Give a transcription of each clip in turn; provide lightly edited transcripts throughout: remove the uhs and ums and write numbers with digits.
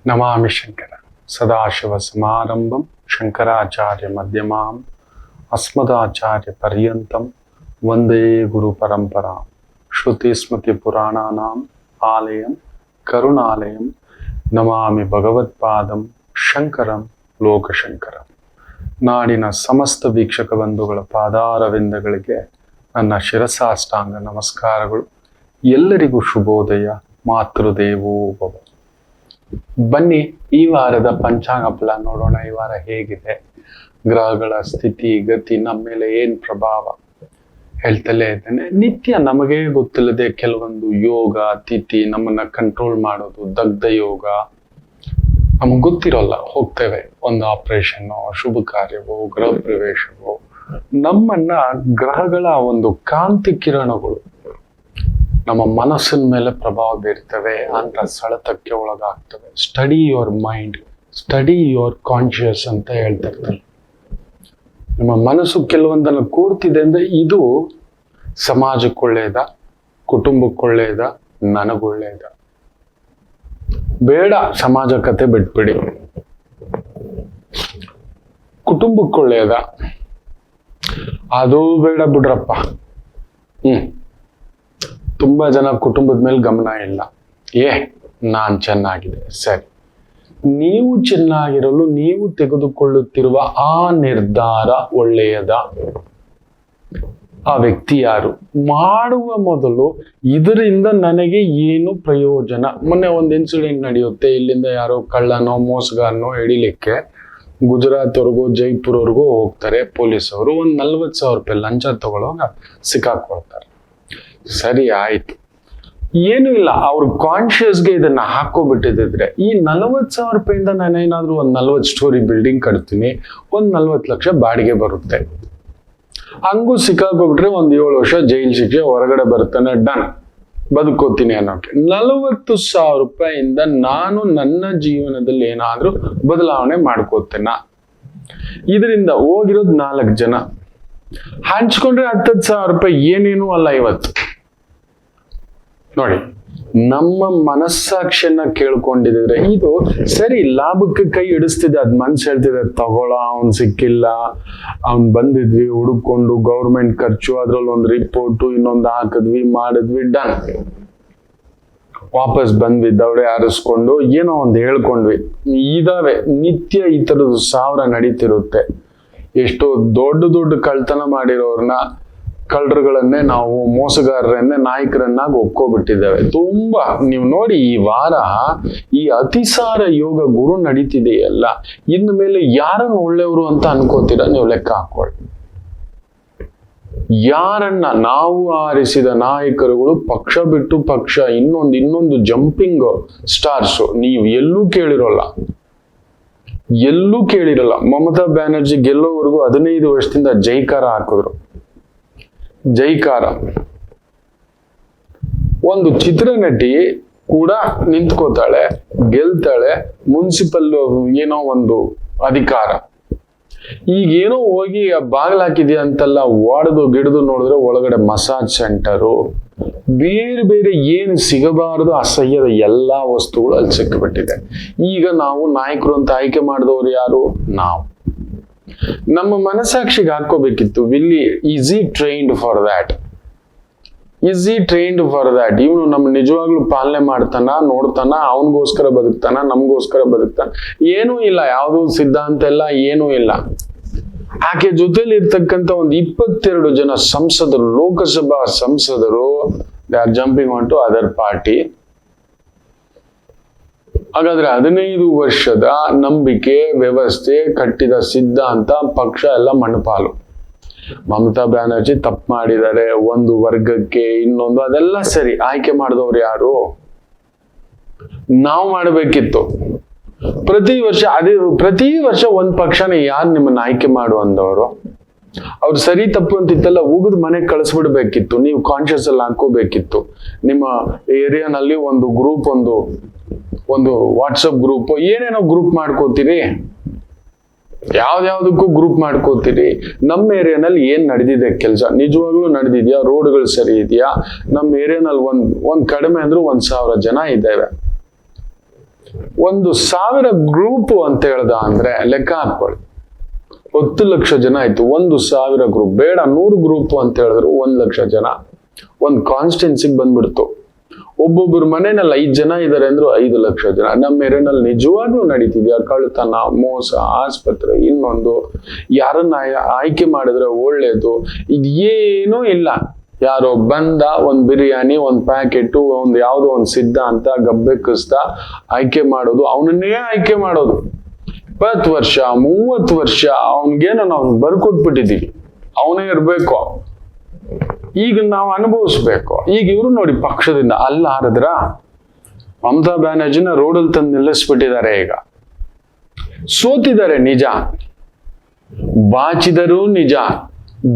ನಮಾಮಿ ಶಂಕರ ಸದಾಶಿವ ಸಮಾರಂಭಂ ಶಂಕರಾಚಾರ್ಯ ಮಧ್ಯಮಾಂ ಅಸ್ಮದಾಚಾರ್ಯ ಪರ್ಯಂತಂ ವಂದೇ ಗುರು ಪರಂಪರಾ ಶ್ರುತಿ ಸ್ಮೃತಿ ಪುರಾಣಾನಾಂ ಆಲಯಂ ಕರುಣಾಲಯಂ ನಮಾಮಿ ಭಗವತ್ಪಾದಂ ಶಂಕರಂ ಲೋಕಶಂಕರಂ. ನಾಡಿನ ಸಮಸ್ತ ವೀಕ್ಷಕ ಬಂಧುಗಳ ಪಾದಾರವಿಂದಗಳಿಗೆ ನನ್ನ ಶಿರಸಾಷ್ಟಾಂಗ ನಮಸ್ಕಾರಗಳು. ಎಲ್ಲರಿಗೂ ಶುಭೋದಯ. ಮಾತೃದೇವೋ ಭವ. ಬನ್ನಿ ಈ ವಾರದ ಪಂಚಾಂಗ ಫಲ ನೋಡೋಣ. ಈ ವಾರ ಹೇಗಿದೆ, ಗ್ರಹಗಳ ಸ್ಥಿತಿ ಗತಿ ನಮ್ಮ ಮೇಲೆ ಏನ್ ಪ್ರಭಾವ ಹೇಳ್ತಲೇ ಇದ್ದೇನೆ. ನಿತ್ಯ ನಮಗೆ ಗೊತ್ತಿಲ್ಲದೆ ಕೆಲವೊಂದು ಯೋಗ ತಿಥಿ ನಮ್ಮನ್ನ ಕಂಟ್ರೋಲ್ ಮಾಡೋದು, ದಗ್ಧ ಯೋಗ ನಮಗ್ ಗೊತ್ತಿರೋಲ್ಲ. ಹೋಗ್ತೇವೆ, ಒಂದು ಆಪರೇಷನ್, ಶುಭ ಕಾರ್ಯವೋ, ಗೃಹ ಪ್ರವೇಶವೋ, ನಮ್ಮನ್ನ ಗ್ರಹಗಳ ಒಂದು ಕಾಂತಿ ಕಿರಣಗಳು ನಮ್ಮ ಮನಸ್ಸಿನ ಮೇಲೆ ಪ್ರಭಾವ ಬೀರ್ತವೆ, ಅಂತ ಸೆಳೆತಕ್ಕೆ ಒಳಗಾಗ್ತವೆ. Study your mind, study your conscious ಅಂತ ಹೇಳ್ತಿರ್ತಾರೆ. ನಿಮ್ಮ ಮನಸ್ಸು ಕೆಲವೊಂದನ್ನು ಕೂರ್ತಿದೆ ಅಂದ್ರೆ ಇದು ಸಮಾಜಕ್ಕೆ ಒಳ್ಳೆಯದ, ಕುಟುಂಬಕ್ಕೆ ಒಳ್ಳೆಯದ, ನನಗೊಳ್ಳೆಯದ. ಬೇಡ ಸಮಾಜ ಕತೆ ಬಿಟ್ಬಿಡಿ. ಕುಟುಂಬಕ್ಕೆ ಒಳ್ಳೆಯದ, ಅದು ಬೇಡ ಬಿಡ್ರಪ್ಪ. ತುಂಬಾ ಜನ ಕುಟುಂಬದ ಮೇಲೆ ಗಮನ ಇಲ್ಲ. ನಾನ್ ಚೆನ್ನಾಗಿದೆ, ಸರಿ. ನೀವು ಚೆನ್ನಾಗಿರಲು ನೀವು ತೆಗೆದುಕೊಳ್ಳುತ್ತಿರುವ ಆ ನಿರ್ಧಾರ ಒಳ್ಳೆಯದ? ಆ ವ್ಯಕ್ತಿ ಯಾರು? ಮಾಡುವ ಮೊದಲು ಇದರಿಂದ ನನಗೆ ಏನು ಪ್ರಯೋಜನ? ಮೊನ್ನೆ ಒಂದು ಇನ್ಸಿಡೆಂಟ್ ನಡೆಯುತ್ತೆ. ಇಲ್ಲಿಂದ ಯಾರೋ ಕಳ್ಳನೋ ಮೋಸಗಾರನೋ ಹಿಡಿಲಿಕ್ಕೆ ಗುಜರಾತ್ವರೆಗೂ ಜೈಪುರ್ವರೆಗೂ ಹೋಗ್ತಾರೆ ಪೊಲೀಸವರು. ಒಂದು 40,000 ರೂಪಾಯಿ ಲಂಚ ತಗೊಳ್ಳೋವಾಗ ಸಿಕ್ಕಾಕೊಳ್ತಾರೆ. ಸರಿ, ಆಯ್ತು, ಏನು ಇಲ್ಲ. ಅವ್ರ ಕಾನ್ಶಿಯಸ್ಗೆ ಇದನ್ನ ಹಾಕೋಬಿಟ್ಟಿದ್ರೆ ಈ 40,000 ರೂಪಾಯಿಂದ ನಾನೇನಾದ್ರೂ ಒಂದು 40 ಸ್ಟೋರಿ ಬಿಲ್ಡಿಂಗ್ ಕಟ್ತೀನಿ, ಒಂದು 40 ಲಕ್ಷ ಬಾಡಿಗೆ ಬರುತ್ತೆ. ಹಂಗೂ ಸಿಕ್ಕಾಕೊಬಿಟ್ರೆ ಒಂದು 7 ವರ್ಷ ಜೈಲ್ ಶಿಕ್ಷೆ, ಹೊರಗಡೆ ಬರ್ತಾನೆ, ಡನ್, ಬದುಕೋತೀನಿ ಅನ್ನೋಕೆ. 40,000 ರೂಪಾಯಿಂದ ನಾನು ನನ್ನ ಜೀವನದಲ್ಲಿ ಏನಾದ್ರೂ ಬದಲಾವಣೆ ಮಾಡ್ಕೋತೇನ? ಇದರಿಂದ ಹೋಗಿರೋದು 4 ಜನ, ಹಂಚ್ಕೊಂಡ್ರೆ 10,000 ರೂಪಾಯಿ ಏನೇನು ಅಲ್ಲ. ಇವತ್ತು ನೋಡಿ, ನಮ್ಮ ಮನಸ್ಸಾಕ್ಷಿಯನ್ನ ಕೇಳ್ಕೊಂಡಿದ್ರೆ ಇದು ಸರಿ, ಲಾಭಕ್ಕೆ ಕೈ ಇಡಿಸ್ತಿದೆ. ಅದ್ ಮನ್ಸು ಹೇಳ್ತಿದೆ ತಗೊಳ, ಅವ್ನ್ ಸಿಕ್ಕಿಲ್ಲ, ಅವ್ನ್ ಬಂದಿದ್ವಿ ಹುಡುಕೊಂಡು, ಗೌರ್ಮೆಂಟ್ ಖರ್ಚು, ಅದ್ರಲ್ಲಿ ಒಂದು ರಿಪೋರ್ಟು ಇನ್ನೊಂದು ಹಾಕಿದ್ವಿ, ಮಾಡಿದ್ವಿ, ಡನ್, ವಾಪಸ್ ಬಂದ್ವಿ, ದವಡೆ ಹಾರಿಸ್ಕೊಂಡು ಏನೋ ಒಂದು ಹೇಳ್ಕೊಂಡ್ವಿ. ಇದಾವೆ ನಿತ್ಯ ಈ ತರದ್ದು 1000 ನಡೀತಿರುತ್ತೆ. ಎಷ್ಟೋ ದೊಡ್ಡ ದೊಡ್ಡ ಕಳ್ತನ ಮಾಡಿರೋರ್ನ, ಕಳ್ಳರುಗಳನ್ನೇ ನಾವು ಮೋಸಗಾರರನ್ನೇ ನಾಯಕರನ್ನಾಗಿ ಒಪ್ಕೋಬಿಟ್ಟಿದ್ದೇವೆ. ತುಂಬಾ ನೀವು ನೋಡಿ, ಈ ವಾರ ಈ ಅತಿಸಾರ ಯೋಗ ಗುರು ನಡೀತಿದೆಯಲ್ಲ, ಇನ್ನು ಮೇಲೆ ಯಾರನ್ನು ಒಳ್ಳೆಯವರು ಅಂತ ಅನ್ಕೋತೀರ ನೀವು? ಲೆಕ್ಕ ಹಾಕೊಳ್ಳಿ. ಯಾರನ್ನ ನಾವು ಆರಿಸಿದ ನಾಯಕರುಗಳು ಪಕ್ಷ ಬಿಟ್ಟು ಪಕ್ಷ ಇನ್ನೊಂದು ಜಂಪಿಂಗ್ ಸ್ಟಾರ್ಸ್ ನೀವು ಎಲ್ಲೂ ಕೇಳಿರೋಲ್ಲ. ಮಮತಾ ಬ್ಯಾನರ್ಜಿ ಗೆಲ್ಲೋವರೆಗೂ 15 ವರ್ಷದಿಂದ ಜೈಕಾರ ಹಾಕಿದ್ರು. ಜೈಕಾರ. ಒಂದು ಚಿತ್ರನಟಿ ಕೂಡ ನಿಂತ್ಕೋತಾಳೆ, ಗೆಲ್ತಾಳೆ, ಮುನ್ಸಿಪಲ್ ಏನೋ ಒಂದು ಅಧಿಕಾರ. ಈಗೇನೋ ಹೋಗಿ ಬಾಗಿಲು ಹಾಕಿದ್ಯಾ ಅಂತೆಲ್ಲ ಒಡೆದು ಗಿಡದು ನೋಡಿದ್ರೆ ಒಳಗಡೆ ಮಸಾಜ್ ಸೆಂಟರು, ಬೇರೆ ಬೇರೆ ಏನು ಸಿಗಬಾರದು ಅಸಹ್ಯದ ಎಲ್ಲಾ ವಸ್ತುಗಳು ಅಲ್ಲಿ ಸಿಕ್ಕಿಬಿಟ್ಟಿದೆ. ಈಗ ನಾವು ನಾಯಕರು ಅಂತ ಆಯ್ಕೆ ಮಾಡಿದವರು ಯಾರು? ನಾವು. ನಮ್ಮ ಮನಸ್ಸಾಕ್ಷಿಗೆ ಹಾಕೋಬೇಕಿತ್ತು, is he trained for that? ಇವನು ನಮ್ಮ ನಿಜವಾಗ್ಲೂ ಪಾಲನೆ ಮಾಡ್ತಾನ, ನೋಡ್ತಾನ, ಅವನಿಗೋಸ್ಕರ ಬದುಕ್ತಾನ, ನಮಗೋಸ್ಕರ ಬದುಕ್ತಾನ? ಏನೂ ಇಲ್ಲ, ಯಾವ್ದು ಸಿದ್ಧಾಂತ ಎಲ್ಲ ಏನೂ ಇಲ್ಲ. ಆಕೆ ಜೊತೆಲಿ ಇರ್ತಕ್ಕಂಥ ಒಂದು 22 ಜನ ಸಂಸದರು, ಲೋಕಸಭಾ ಸಂಸದರು, they are jumping on to other party. ಹಾಗಾದ್ರೆ 15 ವರ್ಷದ ನಂಬಿಕೆ, ವ್ಯವಸ್ಥೆ, ಕಟ್ಟಿದ ಸಿದ್ಧಾಂತ, ಪಕ್ಷ ಎಲ್ಲ ಮಣ್ಣುಪಾಲು. ಮಮತಾ ಬ್ಯಾನರ್ಜಿ ತಪ್ಪು ಮಾಡಿದ್ದಾರೆ, ಒಂದು ವರ್ಗಕ್ಕೆ ಇನ್ನೊಂದು, ಅದೆಲ್ಲ ಸರಿ. ಆಯ್ಕೆ ಮಾಡಿದವ್ರು ಯಾರು? ನಾವು ಮಾಡಬೇಕಿತ್ತು. ಪ್ರತಿ ವರ್ಷ ಒಂದ್ ಪಕ್ಷನ ಯಾರು ನಿಮ್ಮನ್ನ ಆಯ್ಕೆ ಮಾಡುವಂದವರು? ಅವ್ರು ಸರಿ ತಪ್ಪು ಅಂತಿತ್ತಲ್ಲ, ಉಗಿದ್ ಮನೆಗೆ ಕಳಿಸ್ಬಿಡ್ಬೇಕಿತ್ತು. ನೀವು ಕಾನ್ಶಿಯಸ್ ಅಲ್ಲಿ ಹಾಕೋಬೇಕಿತ್ತು. ನಿಮ್ಮ ಏರಿಯಾನಲ್ಲಿ ಒಂದು ಗ್ರೂಪ್, ಒಂದು ವಾಟ್ಸಪ್ ಗ್ರೂಪ್, ಏನೇನೋ ಗ್ರೂಪ್ ಮಾಡ್ಕೋತೀರಿ, ಯಾವ್ದಾವ್ದಕ್ಕೂ ಗ್ರೂಪ್ ಮಾಡ್ಕೋತೀರಿ. ನಮ್ಮ ಏರಿಯಾನಲ್ಲಿ ಏನ್ ನಡೆದಿದೆ ಕೆಲಸ, ನಿಜವಾಗ್ಲೂ ನಡೆದಿದ್ಯಾ? ರೋಡ್ಗಳು ಸರಿ ಇದೆಯಾ? ನಮ್ಮ ಏರಿಯಾನಲ್ಲಿ ಒಂದ್ ಕಡಿಮೆ ಅಂದ್ರೂ 1,000 ಜನ ಇದ್ದೇವೆ. 1,000 ಗ್ರೂಪ್ ಅಂತ ಹೇಳ್ದ ಅಂದ್ರೆ ಲೆಕ್ಕ ಹಾಕೊಳ್ಳಿ, 10 ಲಕ್ಷ ಜನ ಆಯ್ತು. 1,000 ಗ್ರೂಪ್ ಬೇಡ, 100 ಗ್ರೂಪ್ ಅಂತ ಹೇಳಿದ್ರು 1 ಲಕ್ಷ ಜನ ಒಂದು ಕಾನ್ಸ್ಟಿಟ್ಯೂನ್ಸಿಗೆ ಬಂದ್ಬಿಡ್ತು. ಒಬ್ಬೊಬ್ಬರ ಮನೆಯಲ್ಲಿ 5 ಜನ ಇದ್ದಾರೆ ಅಂದ್ರು 5 ಲಕ್ಷ ಜನ. ನಮ್ಮ ಏರಿಯಾನಲ್ಲಿ ನಿಜವಾಗ್ಲೂ ನಡೀತಿದ್ಯಾ ಕಳ್ತನ, ಮೋಸ, ಆಸ್ಪತ್ರೆ, ಇನ್ನೊಂದು, ಯಾರನ್ನ ಆಯ್ಕೆ ಮಾಡಿದ್ರೆ ಒಳ್ಳೇದು, ಇದೇನೂ ಇಲ್ಲ. ಯಾರೋ ಬಂದ ಒಂದ್ ಬಿರಿಯಾನಿ, ಒಂದ್ ಪ್ಯಾಕೆಟ್, ಒಂದ್ ಯಾವ್ದೋ ಒಂದ್ ಸಿದ್ಧ ಅಂತ ಗಬ್ಬೆಕ್ಕಿಸ್ದ ಆಯ್ಕೆ ಮಾಡೋದು, ಅವನನ್ನೇ ಆಯ್ಕೆ ಮಾಡೋದು. 20 ವರ್ಷ 30 ವರ್ಷ ಅವನ್ಗೇನೋ ನಾವು ಬರ್ಕೊಟ್ಬಿಟ್ಟಿದೀವಿ, ಅವನೇ ಇರ್ಬೇಕು, ಈಗ ನಾವು ಅನುಭವಿಸ್ಬೇಕು. ಈಗ ಇವ್ರು ನೋಡಿ ಪಕ್ಷದಿಂದ ಅಲ್ಲ ಹಾರಿದ್ರ, ಮಮತಾ ಬ್ಯಾನರ್ಜಿನ ರೋಡಲ್ಲಿ ತಂದು ನಿಲ್ಲಿಸ್ಬಿಟ್ಟಿದ್ದಾರೆ. ಈಗ ಸೋತಿದ್ದಾರೆ ನಿಜ, ಬಾಚಿದರೂ ನಿಜ,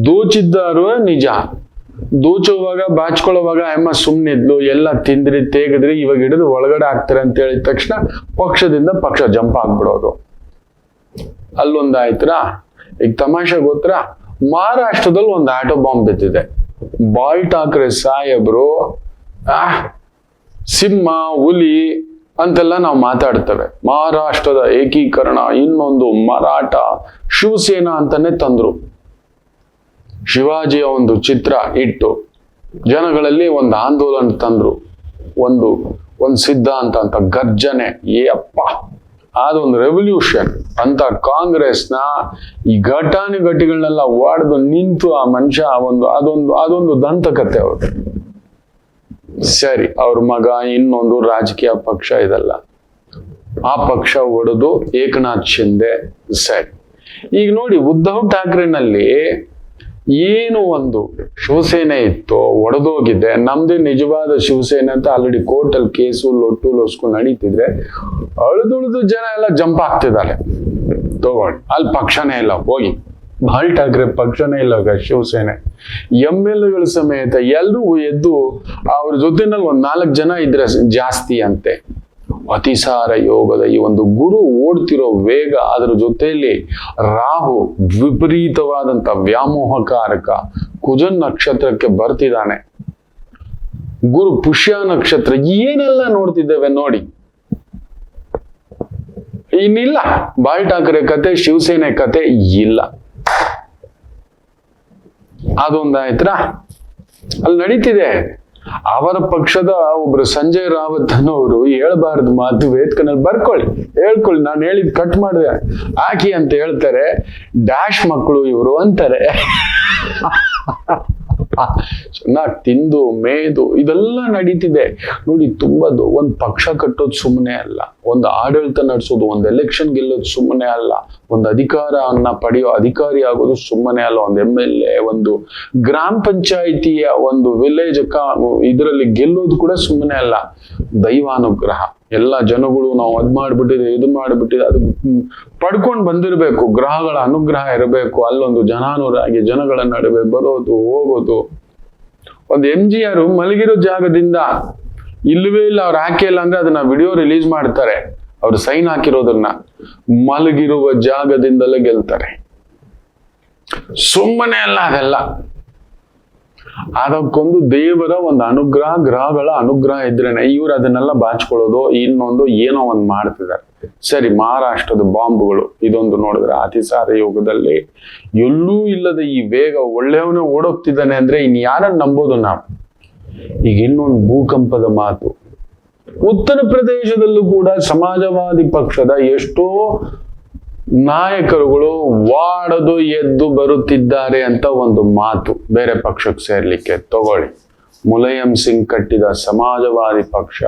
ದೋಚಿದ್ದಾರು ನಿಜ. ದೋಚುವಾಗ ಬಾಚ್ಕೊಳ್ಳುವಾಗ ಅಮ್ಮ ಸುಮ್ನಿದ್ಲು, ಎಲ್ಲ ತಿಂದ್ರಿ ತೇಗಿದ್ರಿ, ಇವಾಗ ಹಿಡಿದು ಒಳಗಡೆ ಹಾಕ್ತಾರೆ ಅಂತ ಹೇಳಿದ ತಕ್ಷಣ ಪಕ್ಷದಿಂದ ಪಕ್ಷ ಜಂಪ್ ಆಗ್ಬಿಡೋದು. ಅಲ್ಲೊಂದಾಯ್ತರ. ಈಗ ತಮಾಷೆ ಗೊತ್ತರ, ಮಹಾರಾಷ್ಟ್ರದಲ್ಲಿ ಒಂದು ಆಟೋ ಬಾಂಬ್ ಬಿದ್ದಿದೆ. ಬಾಯ್ ಠಾಕ್ರೆ ಸಾಹೇಬ್ರು ಸಿಂಹ, ಹುಲಿ ಅಂತೆಲ್ಲ ನಾವು ಮಾತಾಡ್ತೇವೆ. ಮಹಾರಾಷ್ಟ್ರದ ಏಕೀಕರಣ, ಇನ್ನೊಂದು ಮರಾಠ, ಶಿವಸೇನಾ ಅಂತಾನೆ ತಂದ್ರು. ಶಿವಾಜಿಯ ಒಂದು ಚಿತ್ರ ಇಟ್ಟು ಜನಗಳಲ್ಲಿ ಒಂದು ಆಂದೋಲನ ತಂದ್ರು, ಒಂದು ಸಿದ್ಧಾಂತ ಅಂತ ಗರ್ಜನೆ. ಅಪ್ಪ ಅದೊಂದು ರೆವಲ್ಯೂಷನ್ ಅಂತ. ಕಾಂಗ್ರೆಸ್ನ ಈ ಘಟಾನುಘಟಿಗಳನ್ನೆಲ್ಲ ಒಡೆದು ನಿಂತು ಆ ಮನುಷ್ಯ ಅದೊಂದು ದಂತಕತೆ ಅವ್ರು. ಸರಿ, ಅವ್ರ ಮಗ ಇನ್ನೊಂದು ರಾಜಕೀಯ ಪಕ್ಷ ಇದೆಲ್ಲ, ಆ ಪಕ್ಷ ಒಡೆದು ಏಕನಾಥ್ ಶಿಂದೆ. ಸರಿ, ಈಗ ನೋಡಿ ಉದ್ಧವ್ ಠಾಕ್ರೆನಲ್ಲಿ ಏನು ಒಂದು ಶಿವಸೇನೆ ಇತ್ತು, ಒಡೆದೋಗಿದೆ. ನಮ್ದೇ ನಿಜವಾದ ಶಿವಸೇನೆ ಅಂತ ಆಲ್ರೆಡಿ ಕೋರ್ಟಲ್ಲಿ ಕೇಸು ಲೊಸ್ಕೊಂಡು ನಡೀತಿದ್ರೆ ಅಳುದುಳಿದು ಜನ ಎಲ್ಲ ಜಂಪ್ ಆಗ್ತಿದ್ದಾರೆ. ತಗೊಳ್ಳಿ, ಅಲ್ಲಿ ಪಕ್ಷನೇ ಇಲ್ಲ, ಹೋಗಿ ಬಾಳ್ ಠಾಕ್ರೆ ಪಕ್ಷನೇ ಇಲ್ಲ, ಶಿವಸೇನೆ MLAಗಳು ಸಮೇತ ಎಲ್ಲರೂ ಎದ್ದು ಅವ್ರ ಜೊತೆನಲ್ಲಿ 4 ಜನ ಇದ್ರೆ ಜಾಸ್ತಿ ಅಂತೆ. ಅತಿಸಾರ ಯೋಗದ ಈ ಒಂದು ಗುರು ಓಡ್ತಿರೋ ವೇಗ, ಅದರ ಜೊತೆಯಲ್ಲಿ ರಾಹು ವಿಪರೀತವಾದಂತ ವ್ಯಾಮೋಹಕಾರಕ ಕುಜನ್ ನಕ್ಷತ್ರಕ್ಕೆ ಬರ್ತಿದ್ದಾನೆ. ಗುರು ಪುಷ್ಯ ನಕ್ಷತ್ರ, ಏನೆಲ್ಲ ನೋಡ್ತಿದ್ದೇವೆ ನೋಡಿ. ಇನ್ನಿಲ್ಲ ಬಾಳ್ ಠಾಕ್ರೆ ಕತೆ, ಶಿವಸೇನೆ ಕತೆ ಇಲ್ಲ. ಅದೊಂದಾಯ್ತರ. ಅಲ್ಲಿ ನಡೀತಿದೆ. ಅವರ ಪಕ್ಷದ ಒಬ್ರು ಸಂಜಯ್ ರಾವತ್ ಅನ್ನೋರು ಹೇಳ್ಬಾರ್ದು ಮಾತು ವೇದಿಕೆನಲ್ಲಿ ಹೇಳ್ಕೊಳ್ಳಿ, ನಾನು ಹೇಳಿದ್ ಕಟ್ ಮಾಡಿದೆ ಹಾಕಿ ಅಂತ ಹೇಳ್ತಾರೆ. ಡ್ಯಾಶ್ ಮಕ್ಕಳು ಇವರು ಅಂತಾರೆ. ಚೆನ್ನಾಗಿ ತಿಂದು ಮೇದು ಇದೆಲ್ಲ ನಡೀತಿದೆ ನೋಡಿ. ತುಂಬದು ಒಂದು ಪಕ್ಷ ಕಟ್ಟೋದು ಸುಮ್ಮನೆ ಅಲ್ಲ, ಒಂದು ಆಡಳಿತ ನಡೆಸೋದು, ಒಂದು ಎಲೆಕ್ಷನ್ ಗೆಲ್ಲೋದು ಸುಮ್ಮನೆ ಅಲ್ಲ, ಒಂದು ಅಧಿಕಾರವನ್ನ ಪಡೆಯೋ ಅಧಿಕಾರಿ ಆಗೋದು ಸುಮ್ಮನೆ ಅಲ್ಲ, ಒಂದು MLA, ಒಂದು ಗ್ರಾಮ ಪಂಚಾಯಿತಿಯ ಒಂದು ವಿಲೇಜ್ ಇದರಲ್ಲಿ ಗೆಲ್ಲೋದು ಕೂಡ ಸುಮ್ಮನೆ ಅಲ್ಲ. ದೈವಾನುಗ್ರಹ. ಎಲ್ಲ ಜನಗಳು ನಾವು ಅದ್ ಮಾಡ್ಬಿಟ್ಟಿದೆ, ಇದು ಮಾಡ್ಬಿಟ್ಟಿದೆ, ಅದು ಪಡ್ಕೊಂಡು ಬಂದಿರಬೇಕು. ಗ್ರಹಗಳ ಅನುಗ್ರಹ ಇರಬೇಕು. ಅಲ್ಲೊಂದು ಜನಾನುರಾಗಿ ಜನಗಳ ನಡುವೆ ಬರೋದು ಹೋಗೋದು. ಒಂದು MGR ಮಲಗಿರೋ ಜಾಗದಿಂದ ಇಲ್ಲವೇ ಇಲ್ಲ, ಅವ್ರು ಹಾಕಿಲ್ಲ ಅಂದ್ರೆ ಅದನ್ನ ವಿಡಿಯೋ ರಿಲೀಸ್ ಮಾಡ್ತಾರೆ. ಅವ್ರು ಸೈನ್ ಹಾಕಿರೋದನ್ನ ಮಲಗಿರುವ ಜಾಗದಿಂದಲೇ ಗೆಲ್ತಾರೆ. ಸುಮ್ಮನೆ ಅಲ್ಲ ಅದೆಲ್ಲ. ಅದಕ್ಕೊಂದು ದೇವರ ಒಂದು ಅನುಗ್ರಹ, ಗ್ರಹಗಳ ಅನುಗ್ರಹ ಇದ್ರೇನೆ. ಇವ್ರು ಅದನ್ನೆಲ್ಲ ಬಾಚ್ಕೊಳ್ಳೋದು, ಇನ್ನೊಂದು ಏನೋ ಒಂದು ಮಾಡ್ತಿದ್ದಾರೆ. ಸರಿ, ಮಹಾರಾಷ್ಟ್ರದ ಬಾಂಬ್ಗಳು ಇದೊಂದು ನೋಡಿದ್ರೆ ಅತಿಸಾರ ಯೋಗದಲ್ಲಿ ಎಲ್ಲೂ ಇಲ್ಲದ ಈ ವೇಗ, ಒಳ್ಳೆಯವನೇ ಓಡೋಗ್ತಿದ್ದಾನೆ ಅಂದ್ರೆ ಇನ್ ಯಾರನ್ನ ನಂಬೋದು ನಾವು. ಈಗ ಇನ್ನೊಂದು ಭೂಕಂಪದ ಮಾತು. ಉತ್ತರ ಪ್ರದೇಶದಲ್ಲೂ ಕೂಡ ಸಮಾಜವಾದಿ ಪಕ್ಷದ ಎಷ್ಟೋ ನಾಯಕರುಗಳು ವಾಡದು ಎದ್ದು ಬರುತ್ತಿದ್ದಾರೆ ಅಂತ ಒಂದು ಮಾತು, ಬೇರೆ ಪಕ್ಷಕ್ಕೆ ಸೇರ್ಲಿಕ್ಕೆ. ತಗೊಳ್ಳಿ, ಮುಲಾಯಂ ಸಿಂಗ್ ಕಟ್ಟಿದ ಸಮಾಜವಾದಿ ಪಕ್ಷ,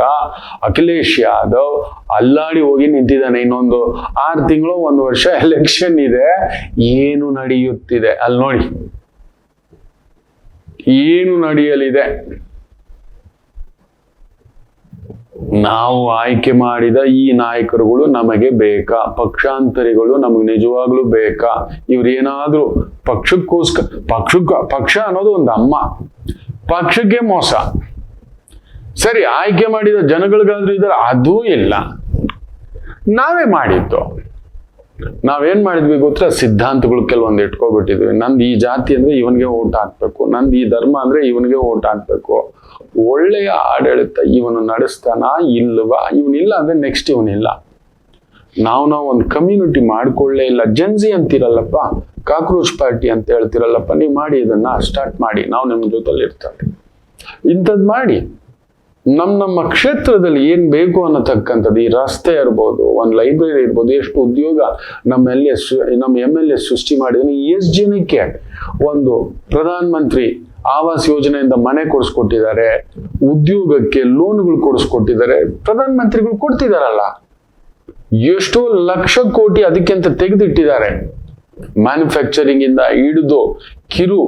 ಅಖಿಲೇಶ್ ಯಾದವ್ ಅಲ್ಲಾಡಿ ಹೋಗಿ ನಿಂತಿದ್ದಾನೆ. ಇನ್ನೊಂದು 6 ತಿಂಗಳು 1 ವರ್ಷ ಎಲೆಕ್ಷನ್ ಇದೆ. ಏನು ನಡೆಯುತ್ತಿದೆ ಅಲ್ಲಿ ನೋಡಿ, ಏನು ನಡೆಯಲಿದೆ. ನಾವು ಆಯ್ಕೆ ಮಾಡಿದ ಈ ನಾಯಕರುಗಳು ನಮಗೆ ಬೇಕಾ? ಪಕ್ಷಾಂತರಿಗಳು ನಮಗೆ ನಿಜವಾಗ್ಲೂ ಬೇಕಾ? ಇವ್ರೇನಾದ್ರೂ ಪಕ್ಷ ಅನ್ನೋದು ಒಂದು ಅಮ್ಮ, ಪಕ್ಷಕ್ಕೆ ಮೋಸ. ಸರಿ, ಆಯ್ಕೆ ಮಾಡಿದ ಜನಗಳಿಗಾದ್ರೂ ಇದ್ದಾರೆ, ಅದೂ ಇಲ್ಲ. ನಾವೇ ಮಾಡಿದ್ದು. ನಾವೇನ್ ಮಾಡಿದ್ವಿ ಗೊತ್ತಾ, ಸಿದ್ಧಾಂತಗಳು ಕೆಲವೊಂದು ಇಟ್ಕೊಬಿಟ್ಟಿದ್ವಿ. ನಂದು ಈ ಜಾತಿ ಅಂದ್ರೆ ಇವನ್ಗೆ ಓಟ್ ಹಾಕ್ಬೇಕು, ನಂದು ಈ ಧರ್ಮ ಅಂದ್ರೆ ಇವನ್ಗೆ ಓಟ್ ಹಾಕ್ಬೇಕು. ಒಳ್ಳೆಯ ಆಡಳಿತ ಇವನು ನಡೆಸ್ತಾನ ಇಲ್ವಾ, ಇವನಿಲ್ಲ ಅಂದ್ರೆ ನೆಕ್ಸ್ಟ್ ಇವನಿಲ್ಲ. ನಾವು ಒಂದು ಕಮ್ಯುನಿಟಿ ಮಾಡ್ಕೊಳ್ಳೇ ಇಲ್ಲ. ಜನ್ಜಿ ಅಂತಿರಲ್ಲಪ್ಪ, ಕಾಕ್ರೋಚ್ ಪಾರ್ಟಿ ಅಂತ ಹೇಳ್ತಿರಲ್ಲಪ್ಪ, ನೀವು ಮಾಡಿ, ಇದನ್ನ ಸ್ಟಾರ್ಟ್ ಮಾಡಿ, ನಾವು ನಿಮ್ಮ ಜೊತೆಲಿ ಇರ್ತಾರೆ. ಇಂಥದ್ದು ಮಾಡಿ ನಮ್ಮ ಕ್ಷೇತ್ರದಲ್ಲಿ ಏನ್ ಬೇಕು ಅನ್ನತಕ್ಕಂಥದ್ದು, ಈ ರಸ್ತೆ ಇರ್ಬೋದು, ಒಂದು ಲೈಬ್ರರಿ ಇರ್ಬೋದು, ಎಷ್ಟು ಉದ್ಯೋಗ ನಮ್ಮ MLA ಸೃಷ್ಟಿ ಮಾಡಿದ್ರೆ, ಎಷ್ಟು ಜನಕ್ಕೆ ಒಂದು ಪ್ರಧಾನ ಮಂತ್ರಿ ಆವಾಸ್ ಯೋಜನೆಯಿಂದ ಮನೆ ಕೊಡಿಸ್ಕೊಟ್ಟಿದ್ದಾರೆ, ಉದ್ಯೋಗಕ್ಕೆ ಲೋನ್ಗಳು ಕೊಡಿಸ್ಕೊಟ್ಟಿದ್ದಾರೆ, ಪ್ರಧಾನ ಮಂತ್ರಿಗಳು ಕೊಡ್ತಿದಾರಲ್ಲ. ಎಷ್ಟೋ ಲಕ್ಷ ಕೋಟಿ ಅದಕ್ಕೆಂತ ತೆಗೆದಿಟ್ಟಿದ್ದಾರೆ. ಮ್ಯಾನುಫ್ಯಾಕ್ಚರಿಂಗ್ ಇಂದ ಹಿಡಿದು ಕಿರು